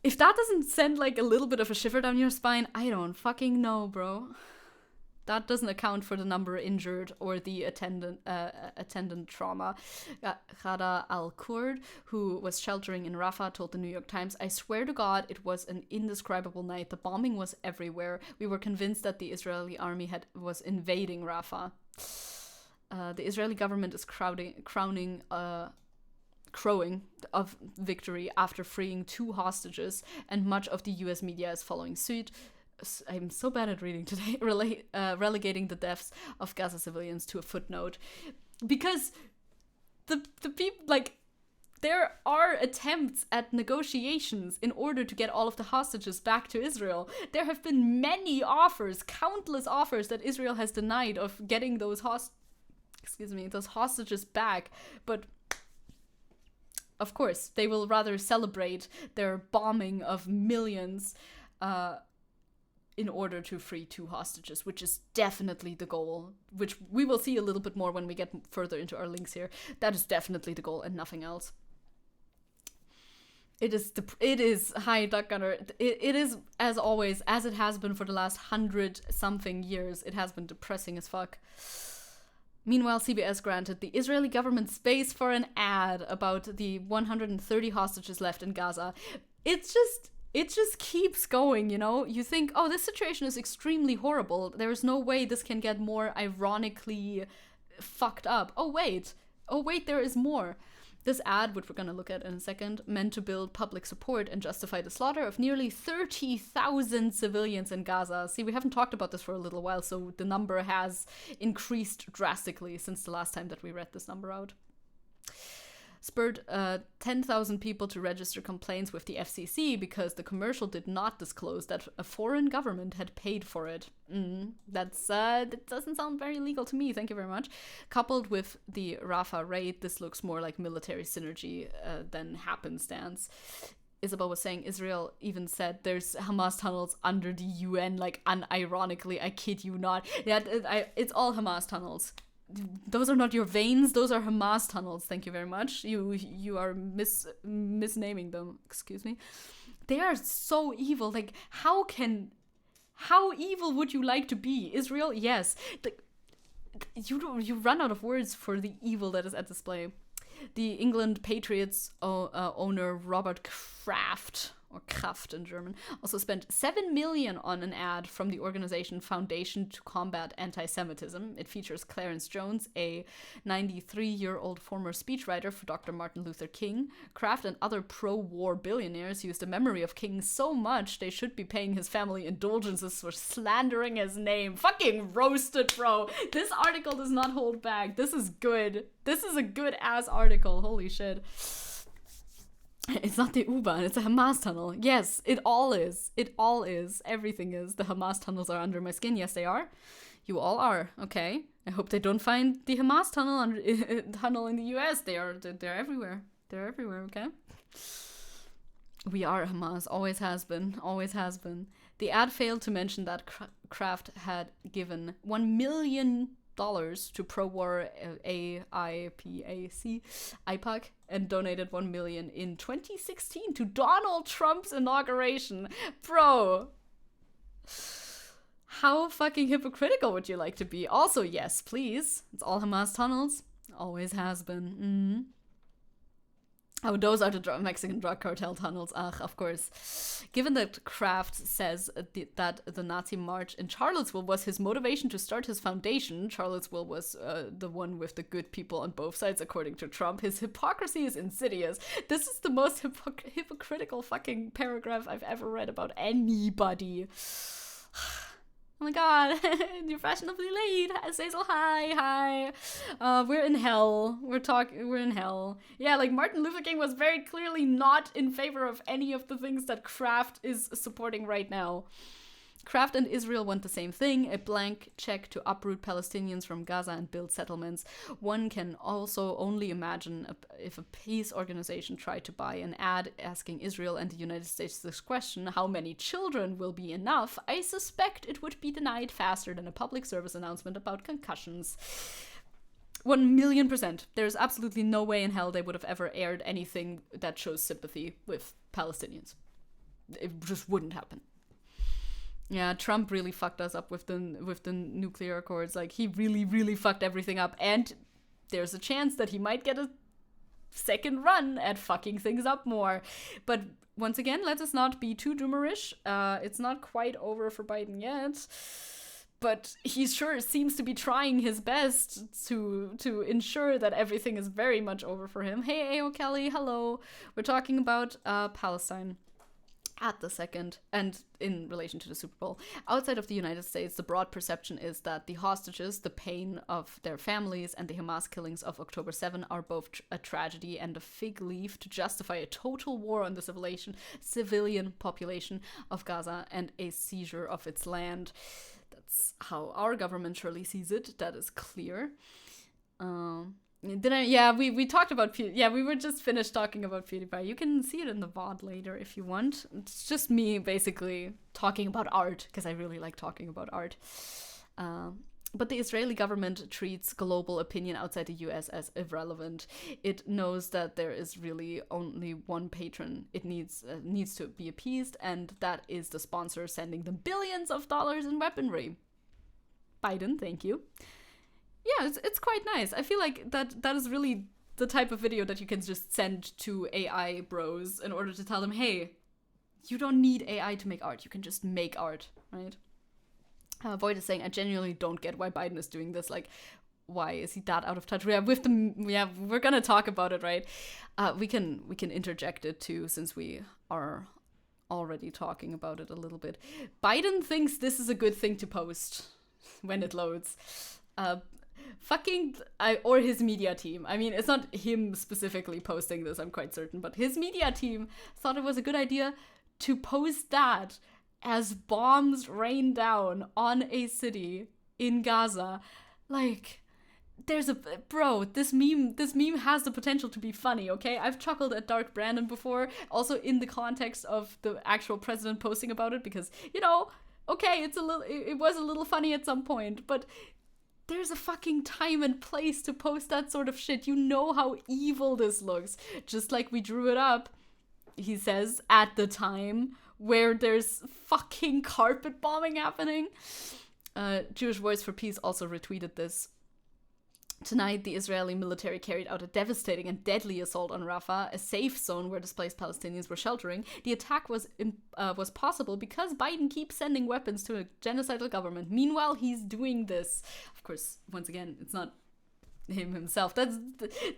If that doesn't send like a little bit of a shiver down your spine, I don't fucking know, bro. That doesn't account for the number injured or the attendant trauma. Ghada al-Kurd, who was sheltering in Rafah, told the New York Times, "I swear to God, it was an indescribable night. The bombing was everywhere. We were convinced that the Israeli army was invading Rafah." The Israeli government is crowing of victory after freeing 2 hostages, and much of the US media is following suit. I'm so bad at reading today, relegating the deaths of Gaza civilians to a footnote. Because the people, like, there are attempts at negotiations in order to get all of the hostages back to Israel. There have been many offers, countless offers that Israel has denied of getting those hostages back, but of course, they will rather celebrate their bombing of millions in order to free 2 hostages, which is definitely the goal, which we will see a little bit more when we get further into our links here. That is definitely the goal and nothing else. It is hi Duck Gunner. It is, as always, as it has been for the last 100-something years, it has been depressing as fuck. Meanwhile, CBS granted the Israeli government space for an ad about the 130 hostages left in Gaza. It just keeps going, you know? You think, oh, this situation is extremely horrible. There is no way this can get more ironically fucked up. Oh, wait, there is more. This ad, which we're going to look at in a second, meant to build public support and justify the slaughter of nearly 30,000 civilians in Gaza. See, we haven't talked about this for a little while, so the number has increased drastically since the last time that we read this number out. Spurred 10,000 people to register complaints with the FCC because the commercial did not disclose that a foreign government had paid for it. That doesn't sound very legal to me, thank you very much. Coupled with the Rafah raid, this looks more like military synergy than happenstance. Isabel was saying, Israel even said there's Hamas tunnels under the UN, like, unironically, I kid you not. Yeah, it's all Hamas tunnels. Those are not your veins, those are Hamas tunnels. Thank you very much. You are misnaming them. Excuse me. They are so evil. Like, how evil would you like to be? Israel? Yes. You run out of words for the evil that is at display. The England Patriots owner Robert Kraft, or Kraft in German, also spent 7 million on an ad from the organization Foundation to Combat Anti-Semitism. It features Clarence Jones, a 93-year-old former speechwriter for Dr. Martin Luther King. Kraft and other pro-war billionaires used the memory of King so much they should be paying his family indulgences for slandering his name. Fucking roasted, bro. This article does not hold back. This is good. This is a good-ass article. Holy shit. It's not the U-Bahn, it's a Hamas tunnel. Yes, it all is. It all is. Everything is. The Hamas tunnels are under my skin. Yes, they are. You all are. Okay. I hope they don't find the Hamas tunnel in the US. They're everywhere. They're everywhere, okay? We are Hamas. Always has been. Always has been. The ad failed to mention that Kraft had given $1 million to pro-war AIPAC and donated 1 million in 2016 to Donald Trump's inauguration. Bro, how fucking hypocritical would you like to be? Also, yes, please. It's all Hamas tunnels. Always has been. Oh, those are the Mexican drug cartel tunnels. Ugh, of course. Given that Kraft says that the Nazi march in Charlottesville was his motivation to start his foundation, Charlottesville was the one with the good people on both sides, according to Trump, his hypocrisy is insidious. This is the most hypocritical fucking paragraph I've ever read about anybody. Oh my god, you're fashionably late. Cecil, hi. We're in hell. We're in hell. Yeah, like Martin Luther King was very clearly not in favor of any of the things that Kraft is supporting right now. Kraft and Israel want the same thing, a blank check to uproot Palestinians from Gaza and build settlements. One can also only imagine if a peace organization tried to buy an ad asking Israel and the United States this question, how many children will be enough? I suspect it would be denied faster than a public service announcement about concussions. 1,000,000%. There's absolutely no way in hell they would have ever aired anything that shows sympathy with Palestinians. It just wouldn't happen. Yeah, Trump really fucked us up with the nuclear accords. Like, he really, really fucked everything up. And there's a chance that he might get a second run at fucking things up more. But once again, let us not be too doomerish. It's not quite over for Biden yet. But he sure seems to be trying his best to ensure that everything is very much over for him. Hey, Ayo Kelly, hello. We're talking about Palestine. At the second, and in relation to the Super Bowl. Outside of the United States, the broad perception is that the hostages, the pain of their families, and the Hamas killings of October 7 are both a tragedy and a fig leaf to justify a total war on the civilian population of Gaza and a seizure of its land. That's how our government surely sees it. That is clear. We talked about we were just finished talking about Pewdiepie. You can see it in the VOD later if you want. It's just me basically talking about art because I really like talking about art. But the Israeli government treats global opinion outside the US as irrelevant. It knows that there is really only one patron it needs to be appeased, and that is the sponsor sending them billions of dollars in weaponry. Biden, thank you. Yeah, it's quite nice. I feel like that is really the type of video that you can just send to AI bros in order to tell them, hey, you don't need AI to make art. You can just make art, right? Void is saying, I genuinely don't get why Biden is doing this. Like, why is he that out of touch? We're gonna talk about it, right? We can interject it too, since we are already talking about it a little bit. Biden thinks this is a good thing to post when it loads. Or his media team. I mean, it's not him specifically posting this, I'm quite certain, but his media team thought it was a good idea to post that as bombs rain down on a city in Gaza. Like, there's a bro, this meme has the potential to be funny, okay? I've chuckled at Dark Brandon before, also in the context of the actual president posting about it, because, you know, okay, it was a little funny at some point, but there's a fucking time and place to post that sort of shit. You know how evil this looks. Just like we drew it up, he says, at the time where there's fucking carpet bombing happening. Jewish Voice for Peace also retweeted this. Tonight, the Israeli military carried out a devastating and deadly assault on Rafah, a safe zone where displaced Palestinians were sheltering. The attack was possible because Biden keeps sending weapons to a genocidal government. Meanwhile, he's doing this. Of course, once again, it's not him himself. That's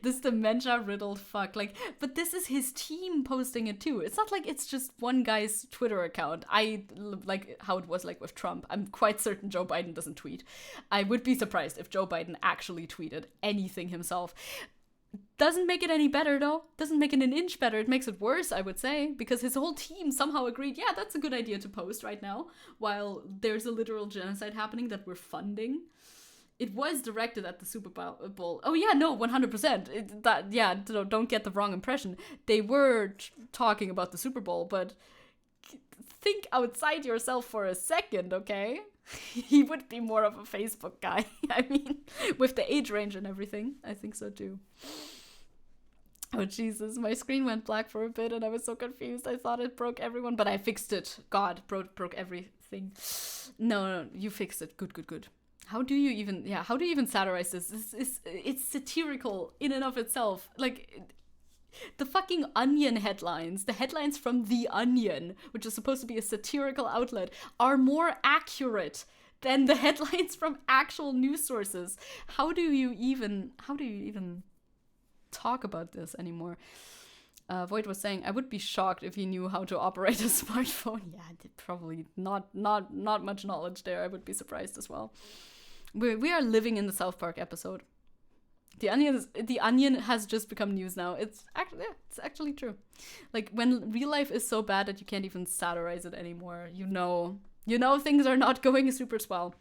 this dementia-riddled fuck. Like, but this is his team posting it too. It's not like it's just one guy's Twitter account. I like how it was like with Trump. I'm quite certain Joe Biden doesn't tweet. I would be surprised if Joe Biden actually tweeted anything himself. Doesn't make it any better though. Doesn't make it an inch better. It makes it worse, I would say, because his whole team somehow agreed, yeah, that's a good idea to post right now, while there's a literal genocide happening that we're funding. It was directed at the Super Bowl. Oh yeah, no, 100%. Don't get the wrong impression. They were talking about the Super Bowl, but think outside yourself for a second, okay? He would be more of a Facebook guy. I mean, with the age range and everything, I think so too. Oh Jesus, my screen went black for a bit and I was so confused. I thought it broke everyone, but I fixed it. God, broke everything. No, you fixed it. Good. How do you even satirize this? It's satirical in and of itself. Like, the fucking Onion headlines, the headlines from The Onion, which is supposed to be a satirical outlet, are more accurate than the headlines from actual news sources. How do you even talk about this anymore? Void was saying, I would be shocked if he knew how to operate a smartphone. Yeah, probably not much knowledge there. I would be surprised as well. We are living in the South Park episode. The Onion has just become news now. It's actually true. Like, when real life is so bad that you can't even satirize it anymore, you know things are not going super swell.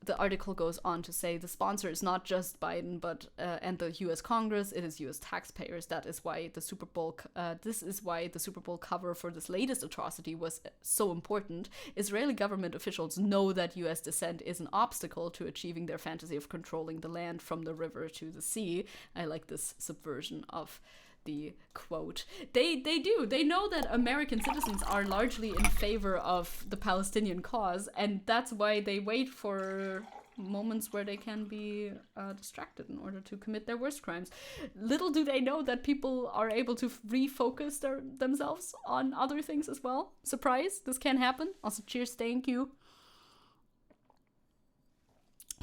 The article goes on to say the sponsor is not just Biden, but and the U.S. Congress. It is U.S. taxpayers. That is why the Super Bowl. This is why the Super Bowl cover for this latest atrocity was so important. Israeli government officials know that U.S. dissent is an obstacle to achieving their fantasy of controlling the land from the river to the sea. I like this subversion of the quote. They do. They know that American citizens are largely in favor of the Palestinian cause, and that's why they wait for moments where they can be distracted in order to commit their worst crimes. Little do they know that people are able to refocus themselves on other things as well. Surprise, this can happen. Also, cheers, thank you.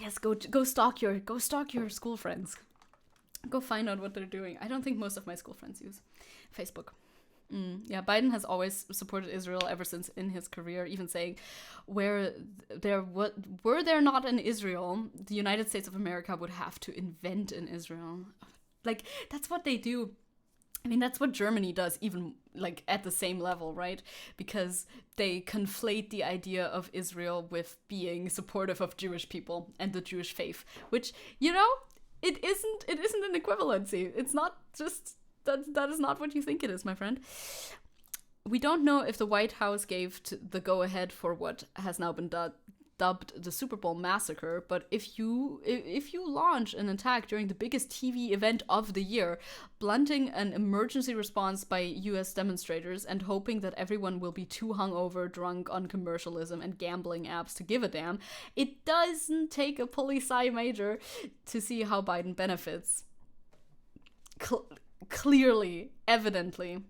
Yes, go stalk your school friends. Go find out what they're doing. I don't think most of my school friends use Facebook. Yeah, Biden has always supported Israel ever since in his career, even saying, were there not an Israel, the United States of America would have to invent an Israel. Like, that's what they do. I mean, that's what Germany does, even like at the same level, right? Because they conflate the idea of Israel with being supportive of Jewish people and the Jewish faith, which, you know, it isn't an equivalency. It's not just that is not what you think it is, my friend. We don't know if the White House gave the go-ahead for what has now been dubbed the Super Bowl massacre, but if you launch an attack during the biggest TV event of the year, blunting an emergency response by US demonstrators and hoping that everyone will be too hungover, drunk on commercialism and gambling apps to give a damn, it doesn't take a poli-sci major to see how Biden benefits. Clearly, evidently.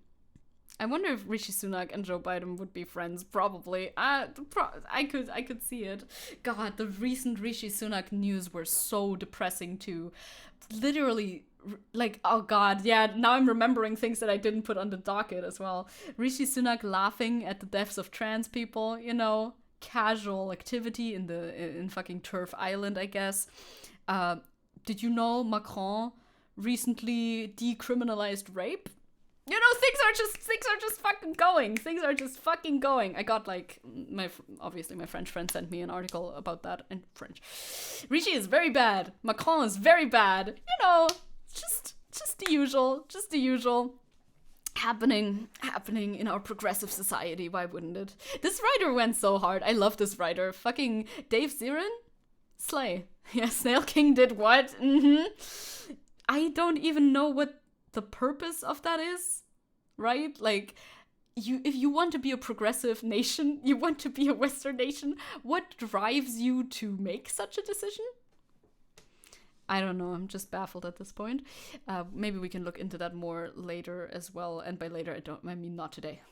I wonder if Rishi Sunak and Joe Biden would be friends. Probably. I could see it. God, the recent Rishi Sunak news were so depressing too. Literally, like, oh God, yeah, now I'm remembering things that I didn't put on the docket as well. Rishi Sunak laughing at the deaths of trans people, you know, casual activity in fucking Turf Island, I guess. Did you know Macron recently decriminalized rape? You know, things are just fucking going. Things are just fucking going. I got like obviously my French friend sent me an article about that in French. Ricci is very bad. Macron is very bad. You know, just the usual. Happening in our progressive society. Why wouldn't it? This writer went so hard. I love this writer. Fucking Dave Zirin? Slay. Yeah, Snail King did what? I don't even know what the purpose of that is, right? Like, if you want to be a progressive nation, you want to be a Western nation, what drives you to make such a decision? I don't know, I'm just baffled at this point. Maybe we can look into that more later as well, and by later I mean not today.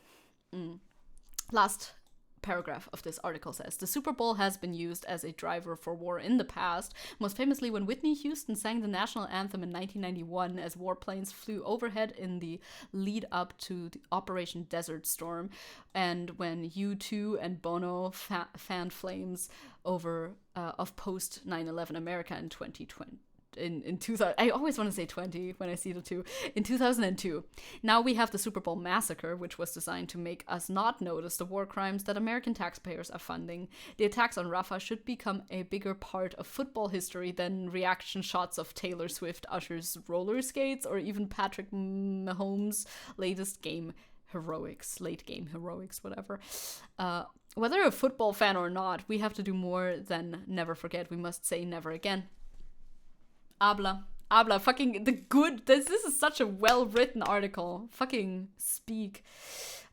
Last paragraph of this article says, the Super Bowl has been used as a driver for war in the past, most famously when Whitney Houston sang the national anthem in 1991 as warplanes flew overhead in the lead up to the Operation Desert Storm, and when U2 and Bono fanned flames over of post 9/11 America in 2020. In 2000, I always want to say 20 when I see the two. In 2002. Now we have the Super Bowl massacre, which was designed to make us not notice the war crimes that American taxpayers are funding. The attacks on Rafah should become a bigger part of football history than reaction shots of Taylor Swift, Usher's roller skates, or even Patrick Mahomes' late game heroics, whatever. Whether a football fan or not, we have to do more than never forget. We must say never again. Habla, fucking the good. This is such a well-written article. Fucking speak.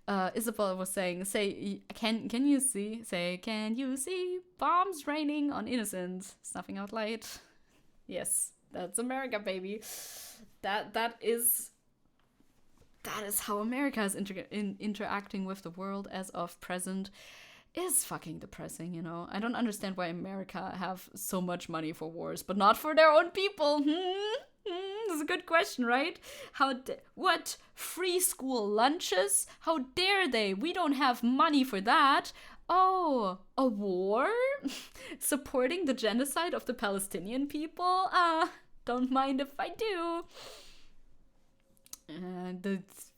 Isabel was saying, can you see bombs raining on innocents, snuffing out light? Yes, that's America, baby. That is how America is interacting with the world as of present. Is fucking depressing, you know. I don't understand why America have so much money for wars, but not for their own people. This is a good question, right? What? Free school lunches? How dare they? We don't have money for that. Oh, a war? Supporting the genocide of the Palestinian people? Don't mind if I do.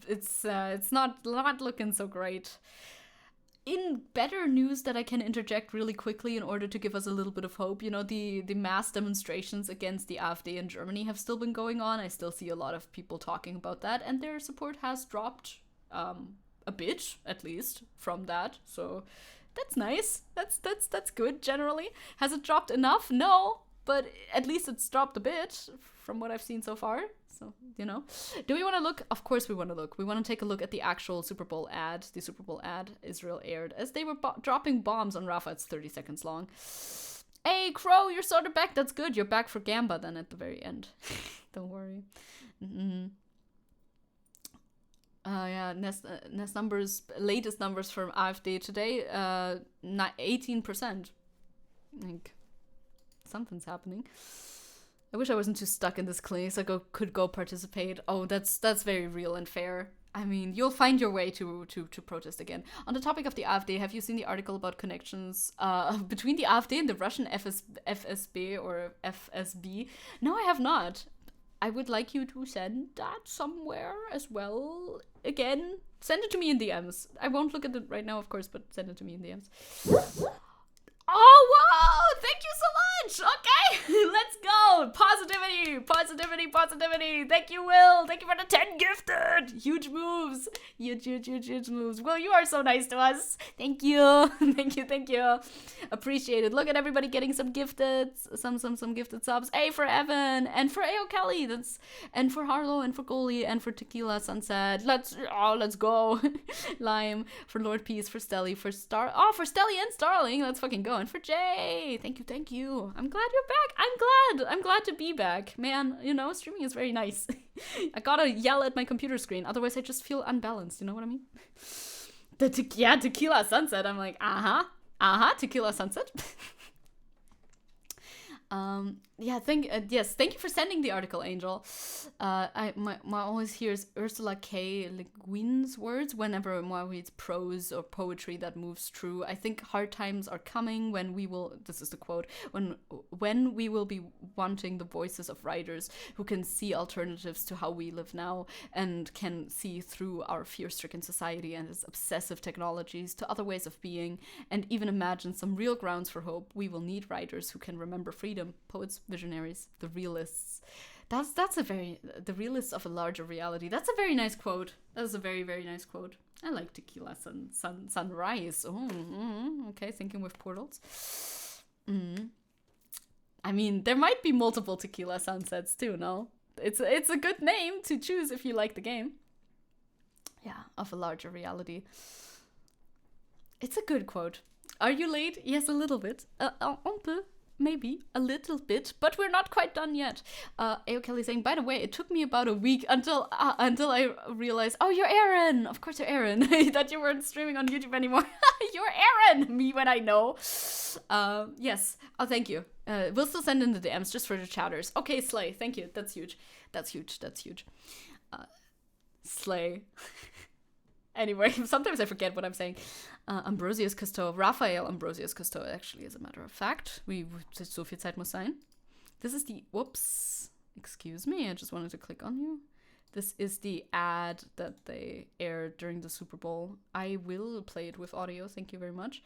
It's not looking so great. In better news that I can interject really quickly in order to give us a little bit of hope, you know, the mass demonstrations against the AfD in Germany have still been going on. I still see a lot of people talking about that, and their support has dropped a bit, at least, from that. So that's nice. That's good, generally. Has it dropped enough? No, but at least it's dropped a bit from what I've seen so far. So, you know, do we want to look? Of course we want to look. We want to take a look at the actual Super Bowl ad. The Super Bowl ad Israel aired as they were dropping bombs on Rafah. It's 30 seconds long. Hey, Crow, you're sort of back. That's good. You're back for Gamba then at the very end. Don't worry. Yeah, Nest numbers, latest numbers from AfD today, 18%. Like, something's happening. I wish I wasn't too stuck in this clinic so I could go participate. Oh, that's very real and fair. I mean, you'll find your way to protest again. On the topic of the AfD, have you seen the article about connections between the AfD and the Russian FSB or FSB? No, I have not. I would like you to send that somewhere as well. Again, send it to me in DMs. I won't look at it right now, of course, but send it to me in DMs. Oh, wow! Thank you so much! Okay, let's go! Positivity! Thank you, Will! Thank you for the 10 gifted! Huge moves! Huge moves. Will, you are so nice to us! Thank you! Thank you! Appreciate it. Look at everybody getting some gifted, some gifted subs. A for Evan, and for Ao Kelly, and for Harlow, and for Goalie, and for Tequila Sunset. Let's go! Lime, for Lord Peace, for Stelly, for Stelly and Starling, let's fucking go. And for Jay, thank you. I'm glad you're back. I'm glad to be back, man. You know, streaming is very nice. I gotta yell at my computer screen, otherwise I just feel unbalanced. You know what I mean? Tequila Sunset. I'm like, Tequila Sunset. Yeah, thank you for sending the article, Angel. My always hears Ursula K. Le Guin's words whenever Ma reads prose or poetry that moves true. I think hard times are coming when we will, this is the quote, when we will be wanting the voices of writers who can see alternatives to how we live now and can see through our fear-stricken society and its obsessive technologies to other ways of being and even imagine some real grounds for hope. We will need writers who can remember freedom, poets, visionaries, the realists. That's a very, the realists of a larger reality. That's a very nice quote. That is a very, very nice quote. I like tequila sunrise. Okay, thinking with portals. I mean, there might be multiple tequila sunsets too, no? It's a good name to choose if you like the game. Yeah, of a larger reality. It's a good quote. Are you late? Yes, a little bit. Un peu. Maybe a little bit, but we're not quite done yet. Ao Kelly saying, by the way, it took me about a week until I realized, oh, you're Aaron. Of course you're Aaron. That you weren't streaming on YouTube anymore. You're Aaron. Me when I know. Yes. Oh, thank you. We'll still send in the DMs just for the chatters. Okay, Slay. Thank you. That's huge. That's huge. That's huge. Slay. Anyway, sometimes I forget what I'm saying. Ambrosius Cousteau, Raphael Ambrosius Cousteau, actually, as a matter of fact. So viel Zeit muss sein. This is the, whoops, excuse me, I just wanted to click on you. This is the ad that they aired during the Super Bowl. I will play it with audio, thank you very much.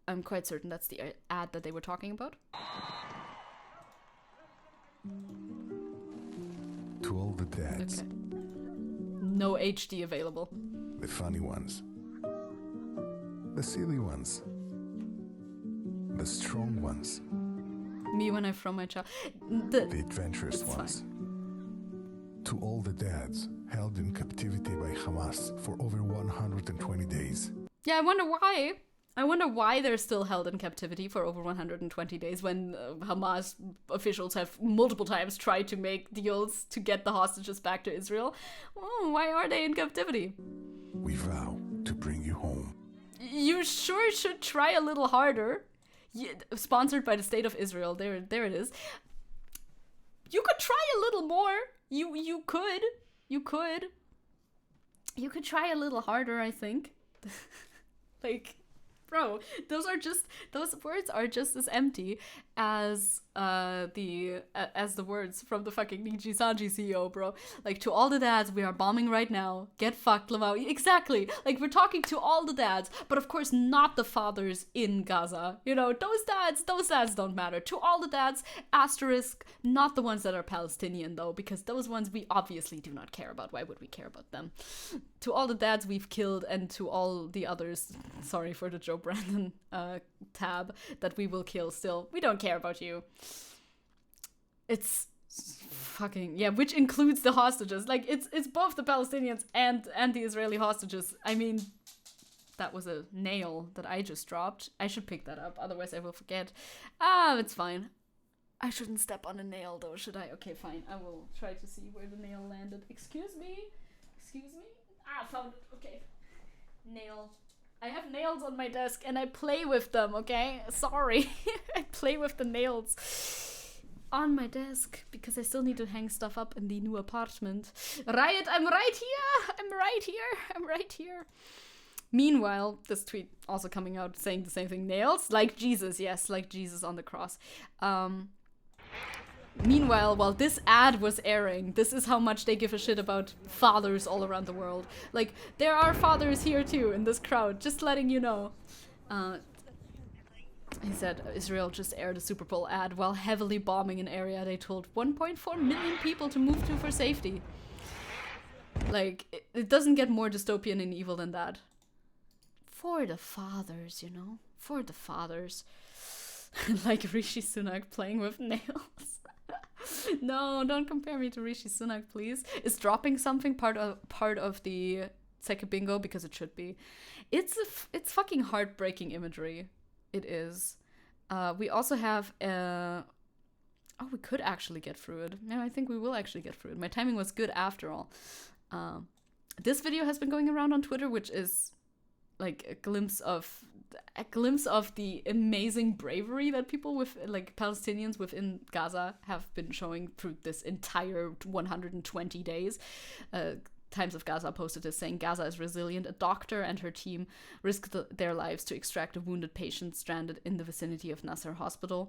I'm quite certain that's the ad that they were talking about.
To all the dads.
Okay. No HD available.
The funny ones. The silly ones. The strong ones.
Me when I throw my child.
The adventurous
it's
ones.
Fine.
To all the dads held in captivity by Hamas for over 120 days.
Yeah, I wonder why. I wonder why they're still held in captivity for over 120 days when Hamas officials have multiple times tried to make deals to get the hostages back to Israel. Oh, why are they in captivity?
We vow to bring you home.
You sure should try a little harder. Yeah, sponsored by the State of Israel. There it is. You could try a little more. You could try a little harder, I think. Like, bro, those words are just as empty as the words from the fucking Niji Sanji CEO, bro. Like, to all the dads, we are bombing right now. Get fucked, Lamau. Exactly. Like, we're talking to all the dads, but of course not the fathers in Gaza. You know, those dads don't matter. To all the dads, asterisk, not the ones that are Palestinian though, because those ones we obviously do not care about. Why would we care about them? To all the dads we've killed, and to all the others, sorry for the Joe Brandon tab, that we will kill still, we don't care about you. It's fucking, yeah, which includes the hostages. Like, it's both the Palestinians and the Israeli hostages. I mean, that was a nail that I just dropped. I should pick that up, otherwise I will forget. It's fine. I shouldn't step on a nail though, should I? Okay, fine. I will try to see where the nail landed. Excuse me? Found it. Okay. Nail. I have nails on my desk and I play with them, okay? Sorry. I play with the nails on my desk because I still need to hang stuff up in the new apartment. Riot, I'm right here. Meanwhile, this tweet also coming out saying the same thing. Nails? Like Jesus, yes, like Jesus on the cross. Meanwhile, while this ad was airing, this is how much they give a shit about fathers all around the world. Like, there are fathers here too in this crowd, just letting you know. He said Israel just aired a Super Bowl ad while heavily bombing an area they told 1.4 million people to move to for safety. Like, it doesn't get more dystopian and evil than that. For the fathers, you know? For the fathers. Like Rishi Sunak playing with nails. No, don't compare me to Rishi Sunak, please. Is dropping something part of the Seke Bingo? Because it should be. It's fucking heartbreaking imagery. It is. We also have we could actually get through it. No, I think we will actually get through it. My timing was good after all. This video has been going around on Twitter, which is like a glimpse of a glimpse of the amazing bravery that people with like Palestinians within Gaza have been showing through this entire 120 days. Times of Gaza posted this saying, Gaza is resilient. A doctor and her team risked their lives to extract a wounded patient stranded in the vicinity of Nasser Hospital.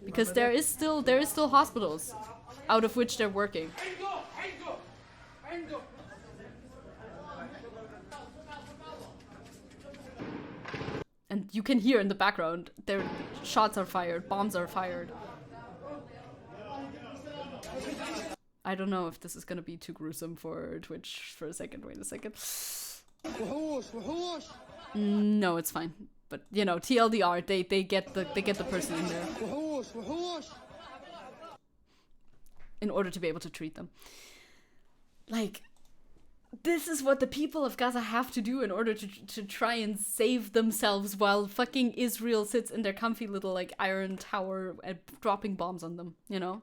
Because there is still hospitals out of which they're working. And you can hear in the background, their shots are fired, bombs are fired. I don't know if this is gonna be too gruesome for Twitch for a second. Wait a second. No, it's fine. But you know, TLDR, they get the person in there in order to be able to treat them. Like, this is what the people of Gaza have to do in order to try and save themselves while fucking Israel sits in their comfy little like iron tower and dropping bombs on them, you know?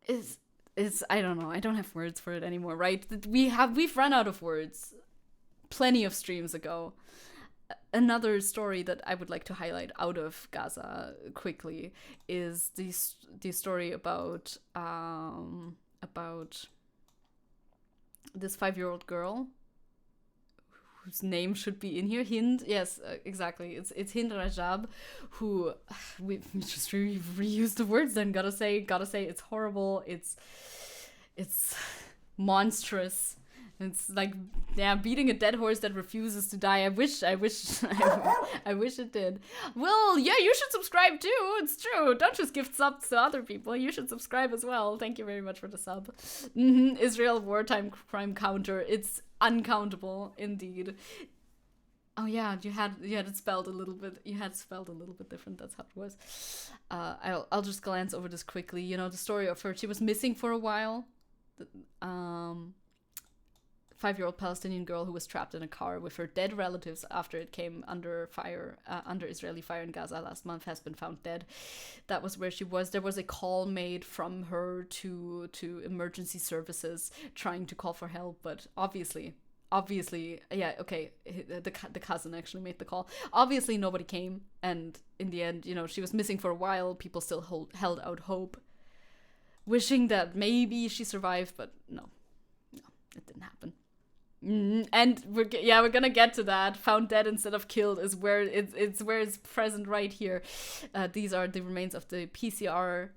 Is I don't know. I don't have words for it anymore, right? We've run out of words plenty of streams ago. Another story that I would like to highlight out of Gaza quickly is the story about this 5-year-old girl whose name should be in here. Hind, yes, exactly. It's Hind Rajab, who we just reused the words. Then gotta say, it's horrible. It's monstrous. It's like, yeah, beating a dead horse that refuses to die. I wish it did. Well, yeah, you should subscribe too. It's true. Don't just gift subs to other people. You should subscribe as well. Thank you very much for the sub. Israel wartime crime counter. It's uncountable indeed. Oh yeah, you had it spelled a little bit. You had it spelled a little bit different. That's how it was. I'll just glance over this quickly. You know, the story of her. She was missing for a while. 5-year-old Palestinian girl who was trapped in a car with her dead relatives after it came under fire, under Israeli fire in Gaza last month, has been found dead. That was where she was. There was a call made from her to emergency services trying to call for help, but obviously, yeah, okay, the cousin actually made the call. Obviously, nobody came, and in the end, you know, she was missing for a while. People still held out hope, wishing that maybe she survived, but no, it didn't happen. And we're gonna get to that. Found dead instead of killed is where it's present right here. These are the remains of the PRCS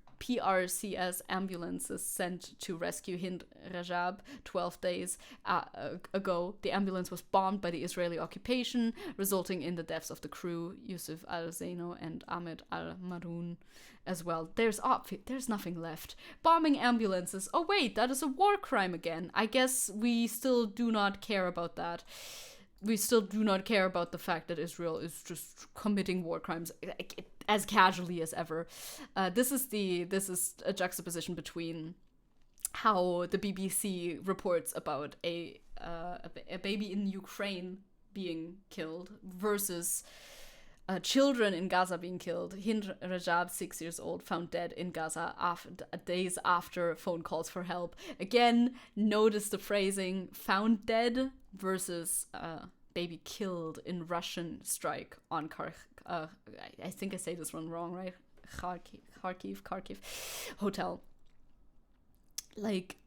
ambulances sent to rescue Hind Rajab 12 days ago. The ambulance was bombed by the Israeli occupation, resulting in the deaths of the crew, Yusuf al-Zaino and Ahmed al-Maroun as well. There's nothing left. Bombing ambulances. Oh wait, that is a war crime again. I guess we still do not care about that. We still do not care about the fact that Israel is just committing war crimes as casually as ever. This is a juxtaposition between how the BBC reports about a baby in Ukraine being killed versus children in Gaza being killed. Hind Rajab, 6 years old, found dead in Gaza days after phone calls for help. Again, notice the phrasing, found dead versus baby killed in Russian strike on I think I say this one wrong, right? Kharkiv hotel. Like,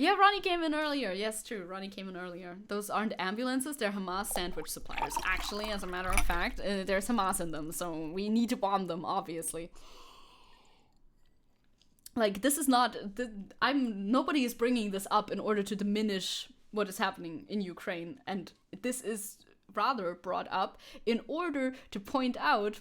yeah, Ronnie came in earlier. Yes, true. Ronnie came in earlier. Those aren't ambulances. They're Hamas sandwich suppliers. Actually, as a matter of fact, there's Hamas in them. So we need to bomb them, obviously. Like, this is not... Nobody is bringing this up in order to diminish what is happening in Ukraine. And this is rather brought up in order to point out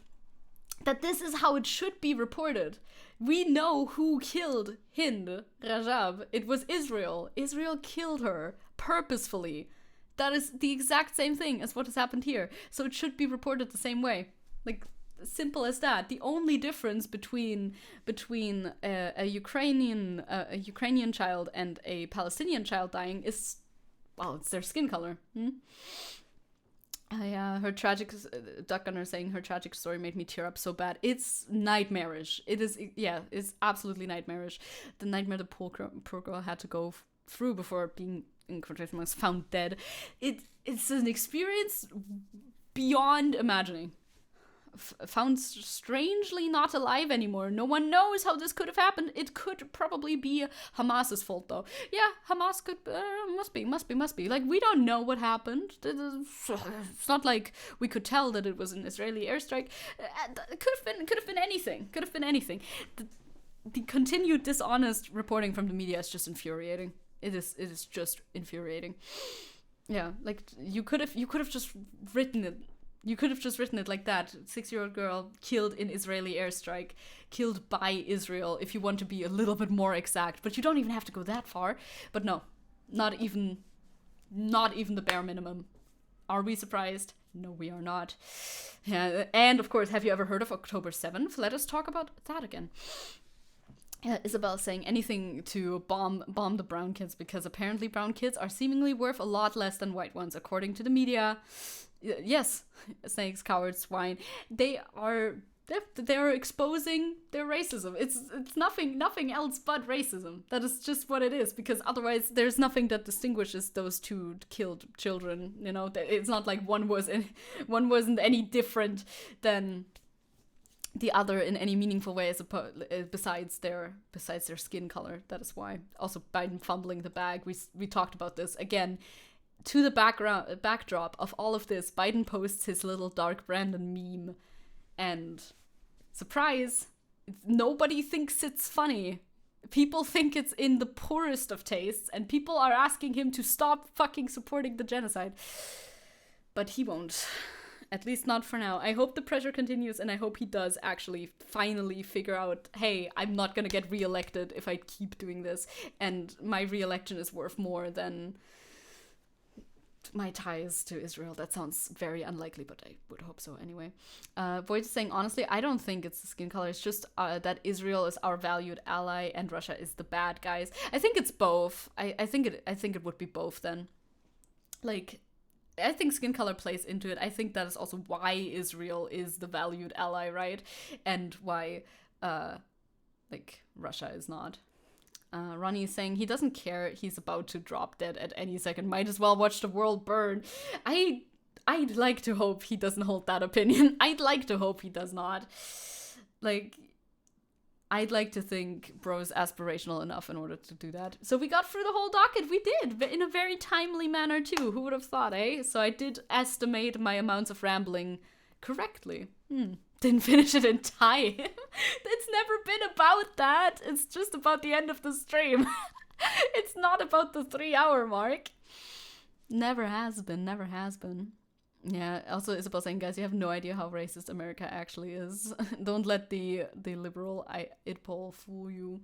that this is how it should be reported. We know who killed Hind Rajab. It was Israel. Israel killed her purposefully. That is the exact same thing as what has happened here. So it should be reported the same way. Like, simple as that. The only difference between a Ukrainian child and a Palestinian child dying is, well, it's their skin color. Yeah, her tragic, Duck Gunner saying her tragic story made me tear up so bad. It's nightmarish. It is, yeah, it's absolutely nightmarish. The nightmare the poor girl had to go through before being in quotation marks, found dead. It's an experience beyond imagining. Found strangely not alive anymore. No one knows how this could have happened. It could probably be Hamas's fault, though. Yeah, Hamas could must be. Like, we don't know what happened. It's not like we could tell that it was an Israeli airstrike. It could have been anything. Could have been anything. The continued dishonest reporting from the media is just infuriating. It is just infuriating. Yeah, like you could have just written it. You could have just written it like that. 6-year-old girl killed in Israeli airstrike, killed by Israel, if you want to be a little bit more exact. But you don't even have to go that far. But no, not even the bare minimum. Are we surprised? No, we are not. Yeah, and of course, have you ever heard of October 7th? Let us talk about that again. Isabel saying anything to bomb the brown kids, because apparently brown kids are seemingly worth a lot less than white ones, according to the media. Yes, snakes, cowards, swine. They're exposing their racism. It's nothing else but racism. That is just what it is, because otherwise there's nothing that distinguishes those two killed children. You know, it's not like one wasn't any different than the other in any meaningful way, besides their skin color. That is why. Also, Biden fumbling the bag. We talked about this again. To the backdrop of all of this, Biden posts his little Dark Brandon meme, and surprise, nobody thinks it's funny. People think it's in the poorest of tastes, and people are asking him to stop fucking supporting the genocide. But he won't. At least not for now. I hope the pressure continues, and I hope he does actually finally figure out, hey, I'm not gonna get reelected if I keep doing this, and my reelection is worth more than my ties to Israel. That sounds very unlikely, but I would hope so anyway. Void is saying, honestly, I don't think it's the skin color. It's just that Israel is our valued ally and Russia is the bad guys. I think it's both. I think it would be both then. Like, I think skin color plays into it. I think that is also why Israel is the valued ally, right? And why, Russia is not. Ronnie is saying he doesn't care. He's about to drop dead at any second. Might as well watch the world burn. I'd like to hope he doesn't hold that opinion. I'd like to hope he does not. Like, I'd like to think bro's aspirational enough in order to do that. So we got through the whole docket. We did, in a very timely manner too. Who would have thought, eh? So I did estimate my amounts of rambling correctly. Didn't finish it in time. It's never been about that. It's just about the end of the stream. It's not about the 3-hour mark. Never has been. Yeah, also Isabel saying, guys, you have no idea how racist America actually is. Don't let the liberal it poll fool you.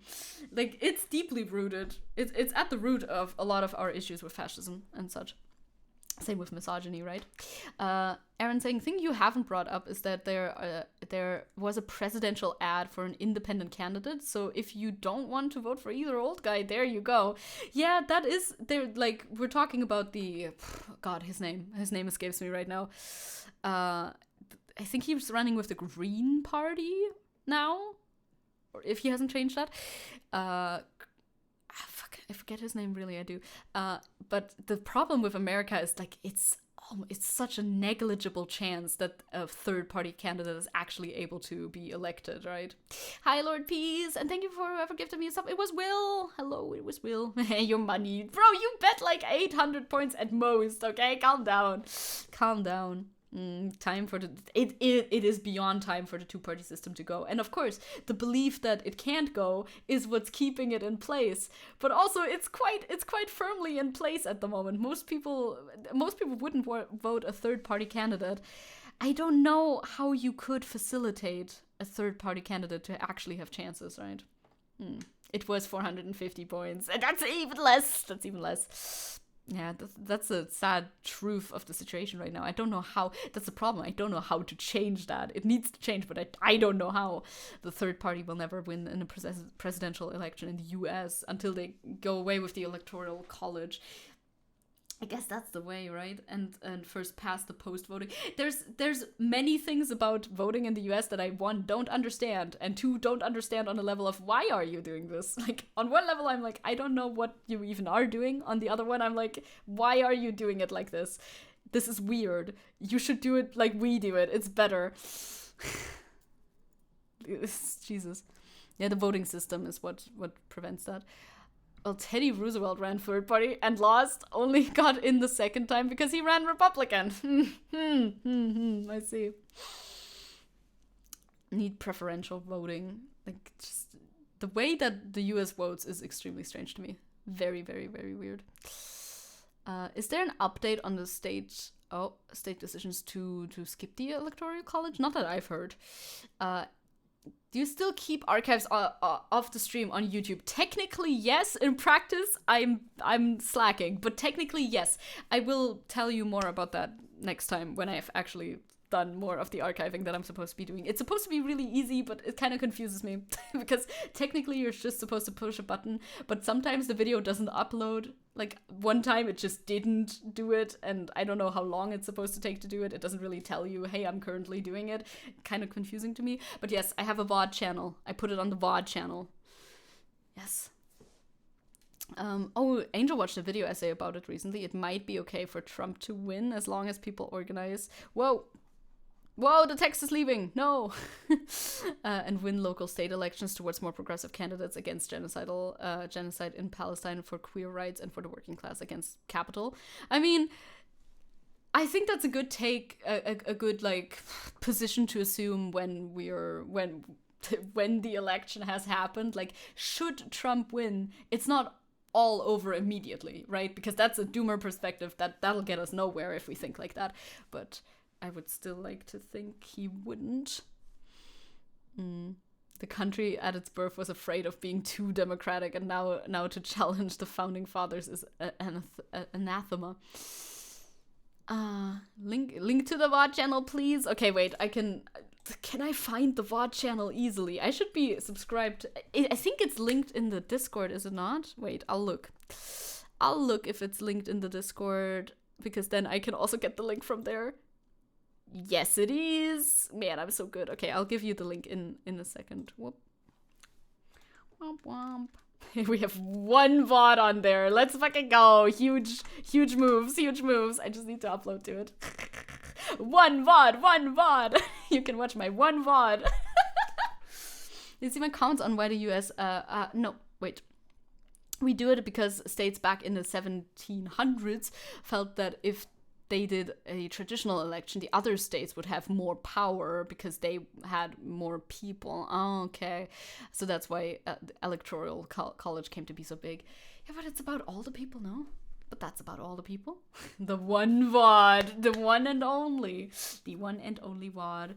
Like, it's deeply rooted. It's at the root of a lot of our issues with fascism and such. Same with misogyny, right? Aaron saying, thing you haven't brought up is that there was a presidential ad for an independent candidate. So if you don't want to vote for either old guy, there you go. Yeah, that is, we're talking about his name escapes me right now. I think he was running with the Green Party now, or if he hasn't changed that. I forget his name, really, I do. But the problem with America is, like, it's such a negligible chance that a third-party candidate is actually able to be elected, right? Hi, Lord Peas, and thank you for whoever gifted me a sub. It was Will. Hello, it was Will. Your money. Bro, you bet like 800 points at most, okay? Calm down. Time for it is beyond time for the two-party system to go. And of course, the belief that it can't go is what's keeping it in place. But also, it's quite firmly in place at the moment. Most people wouldn't vote a third-party candidate. I don't know how you could facilitate a third-party candidate to actually have chances, right? It was 450 points, and that's even less. Yeah, that's a sad truth of the situation right now. I don't know how. That's the problem. I don't know how to change that. It needs to change, but I don't know how. The third party will never win in a presidential election in the US until they go away with the electoral college. I guess that's the way, right? And first past the post voting. There's many things about voting in the US that I, one, don't understand, and two, don't understand on a level of why are you doing this? Like, on one level I'm like, I don't know what you even are doing. On the other one I'm like, why are you doing it like this? This is weird. You should do it like we do it. It's better. Jesus. Yeah, the voting system is what prevents that. Well, Teddy Roosevelt ran third party and lost, only got in the second time because he ran Republican. I see. Need preferential voting. Like, just the way that the US votes is extremely strange to me. Very, very, very weird. Is there an update on the state decisions to skip the electoral college? Not that I've heard. Do you still keep archives of the stream on YouTube? Technically, yes. In practice, I'm slacking, but technically, yes. I will tell you more about that next time when I've actually done more of the archiving that I'm supposed to be doing. It's supposed to be really easy, but it kind of confuses me because technically you're just supposed to push a button, but sometimes the video doesn't upload. Like, one time it just didn't do it, and I don't know how long it's supposed to take to do it. It doesn't really tell you, hey, I'm currently doing it. Kind of confusing to me. But yes, I have a VOD channel. I put it on the VOD channel. Yes. Angel watched a video essay about it recently. It might be okay for Trump to win as long as people organize. Whoa, the text is leaving. No. And win local state elections towards more progressive candidates against genocide in Palestine, for queer rights, and for the working class against capital. I mean, I think that's a good take, a good like position to assume when the election has happened. Like, should Trump win, it's not all over immediately, right? Because that's a doomer perspective that'll get us nowhere if we think like that. But I would still like to think he wouldn't. The country at its birth was afraid of being too democratic, and now to challenge the founding fathers is anathema. Link to the VOD channel, please. Okay, wait, can I find the VOD channel easily? I should be subscribed. I think it's linked in the Discord, is it not? Wait, I'll look. I'll look if it's linked in the Discord, because then I can also get the link from there. Yes, it is. Man, I'm so good. Okay, I'll give you the link in a second. Whoop. Womp womp. We have one VOD on there. Let's fucking go. Huge moves. I just need to upload to it. One VOD. You can watch my one VOD. You see my comments on why the US, no, wait. We do it because states back in the 1700s felt that if they did a traditional election, the other states would have more power because they had more people. Oh, okay. So that's why the electoral college came to be so big. Yeah, but it's about all the people, no? But that's about all the people. The one VOD. The one and only. The one and only VOD.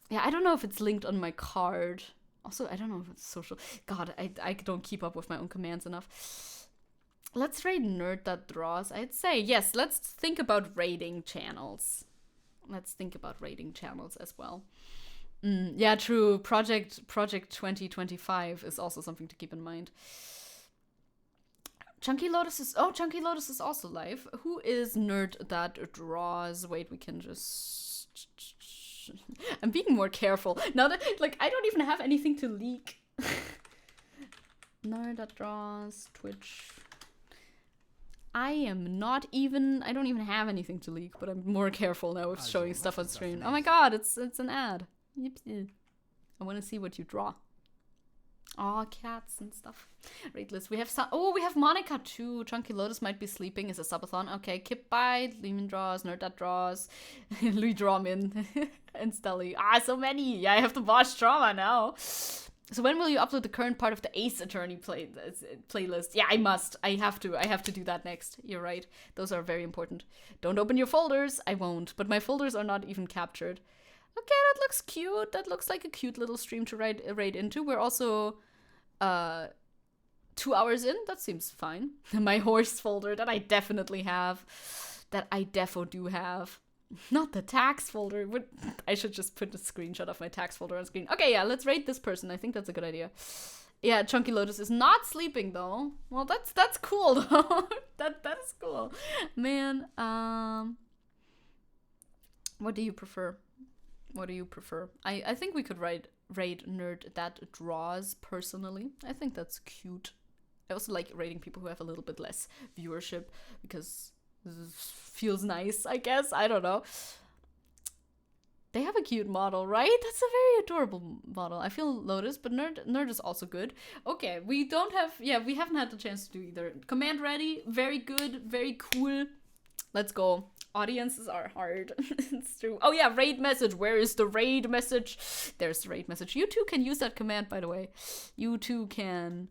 Yeah, I don't know if it's linked on my card. Also, I don't know if it's social. God, I don't keep up with my own commands enough. Let's rate Nerd That Draws. I'd say, yes, let's think about rating channels. Let's think about rating channels as well. Yeah, true. Project 2025 is also something to keep in mind. Chunky Lotus is also live. Who is Nerd That Draws? Wait, we can just... I'm being more careful. Now that, like, I don't even have anything to leak. Nerd That Draws, Twitch... I don't even have anything to leak, but I'm more careful now with showing stuff on screen. Oh my god, it's an ad. Yipsy. I want to see what you draw. Aw, cats and stuff. Rate list. We have Monica too. Chunky Lotus might be sleeping. Is a subathon. Okay, Kip Bite, Lehman Draws, Nerd That Draws, Louis Drawmin, and Stelly. So many. Yeah, I have to watch drama now. So when will you upload the current part of the Ace Attorney playlist? Yeah, I must. I have to do that next. You're right. Those are very important. Don't open your folders. I won't. But my folders are not even captured. Okay, that looks cute. That looks like a cute little stream to raid into. We're also 2 hours in. That seems fine. My horse folder that I definitely have. That I defo do have. Not the tax folder. I should just put a screenshot of my tax folder on screen. Okay, yeah, let's rate this person. I think that's a good idea. Yeah, Chunky Lotus is not sleeping though. Well, that's cool though. that is cool. Man, what do you prefer? What do you prefer? I think we could rate nerd that draws personally. I think that's cute. I also like rating people who have a little bit less viewership because this feels nice, I guess. I don't know. They have a cute model, right? That's a very adorable model. I feel Lotus, but Nerd is also good. Okay, we haven't had the chance to do either. Command ready, very good, very cool. Let's go. Audiences are hard. It's true. Oh yeah, raid message. Where is the raid message? There's the raid message. You too can use that command, by the way. You too can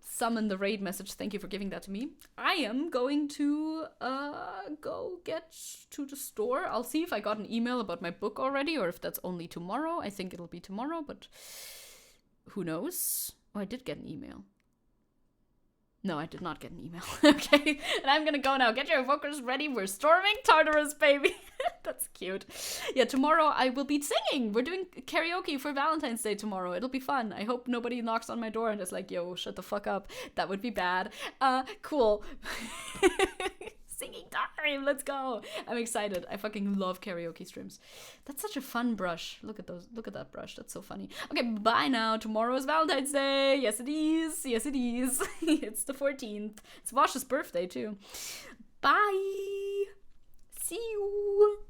summon the raid message. Thank you for giving that to me. I am going to go get to the store. I'll see if I got an email about my book already or if that's only tomorrow. I think it'll be tomorrow, but who knows? Oh, I did get an email. No, I did not get an email. Okay, and I'm gonna go now. Get your evokers ready. We're storming Tartarus, baby. That's cute. Yeah, tomorrow I will be singing. We're doing karaoke for Valentine's Day tomorrow. It'll be fun. I hope nobody knocks on my door and is like, yo, shut the fuck up. That would be bad. Cool. Singing time. Let's go. I'm excited. I fucking love karaoke streams. That's such a fun brush. Look at those. Look at that brush. That's so funny. Okay, bye now. Tomorrow is Valentine's Day. Yes, it is. Yes, it is. It's the 14th. It's Vosh's birthday, too. Bye. See you.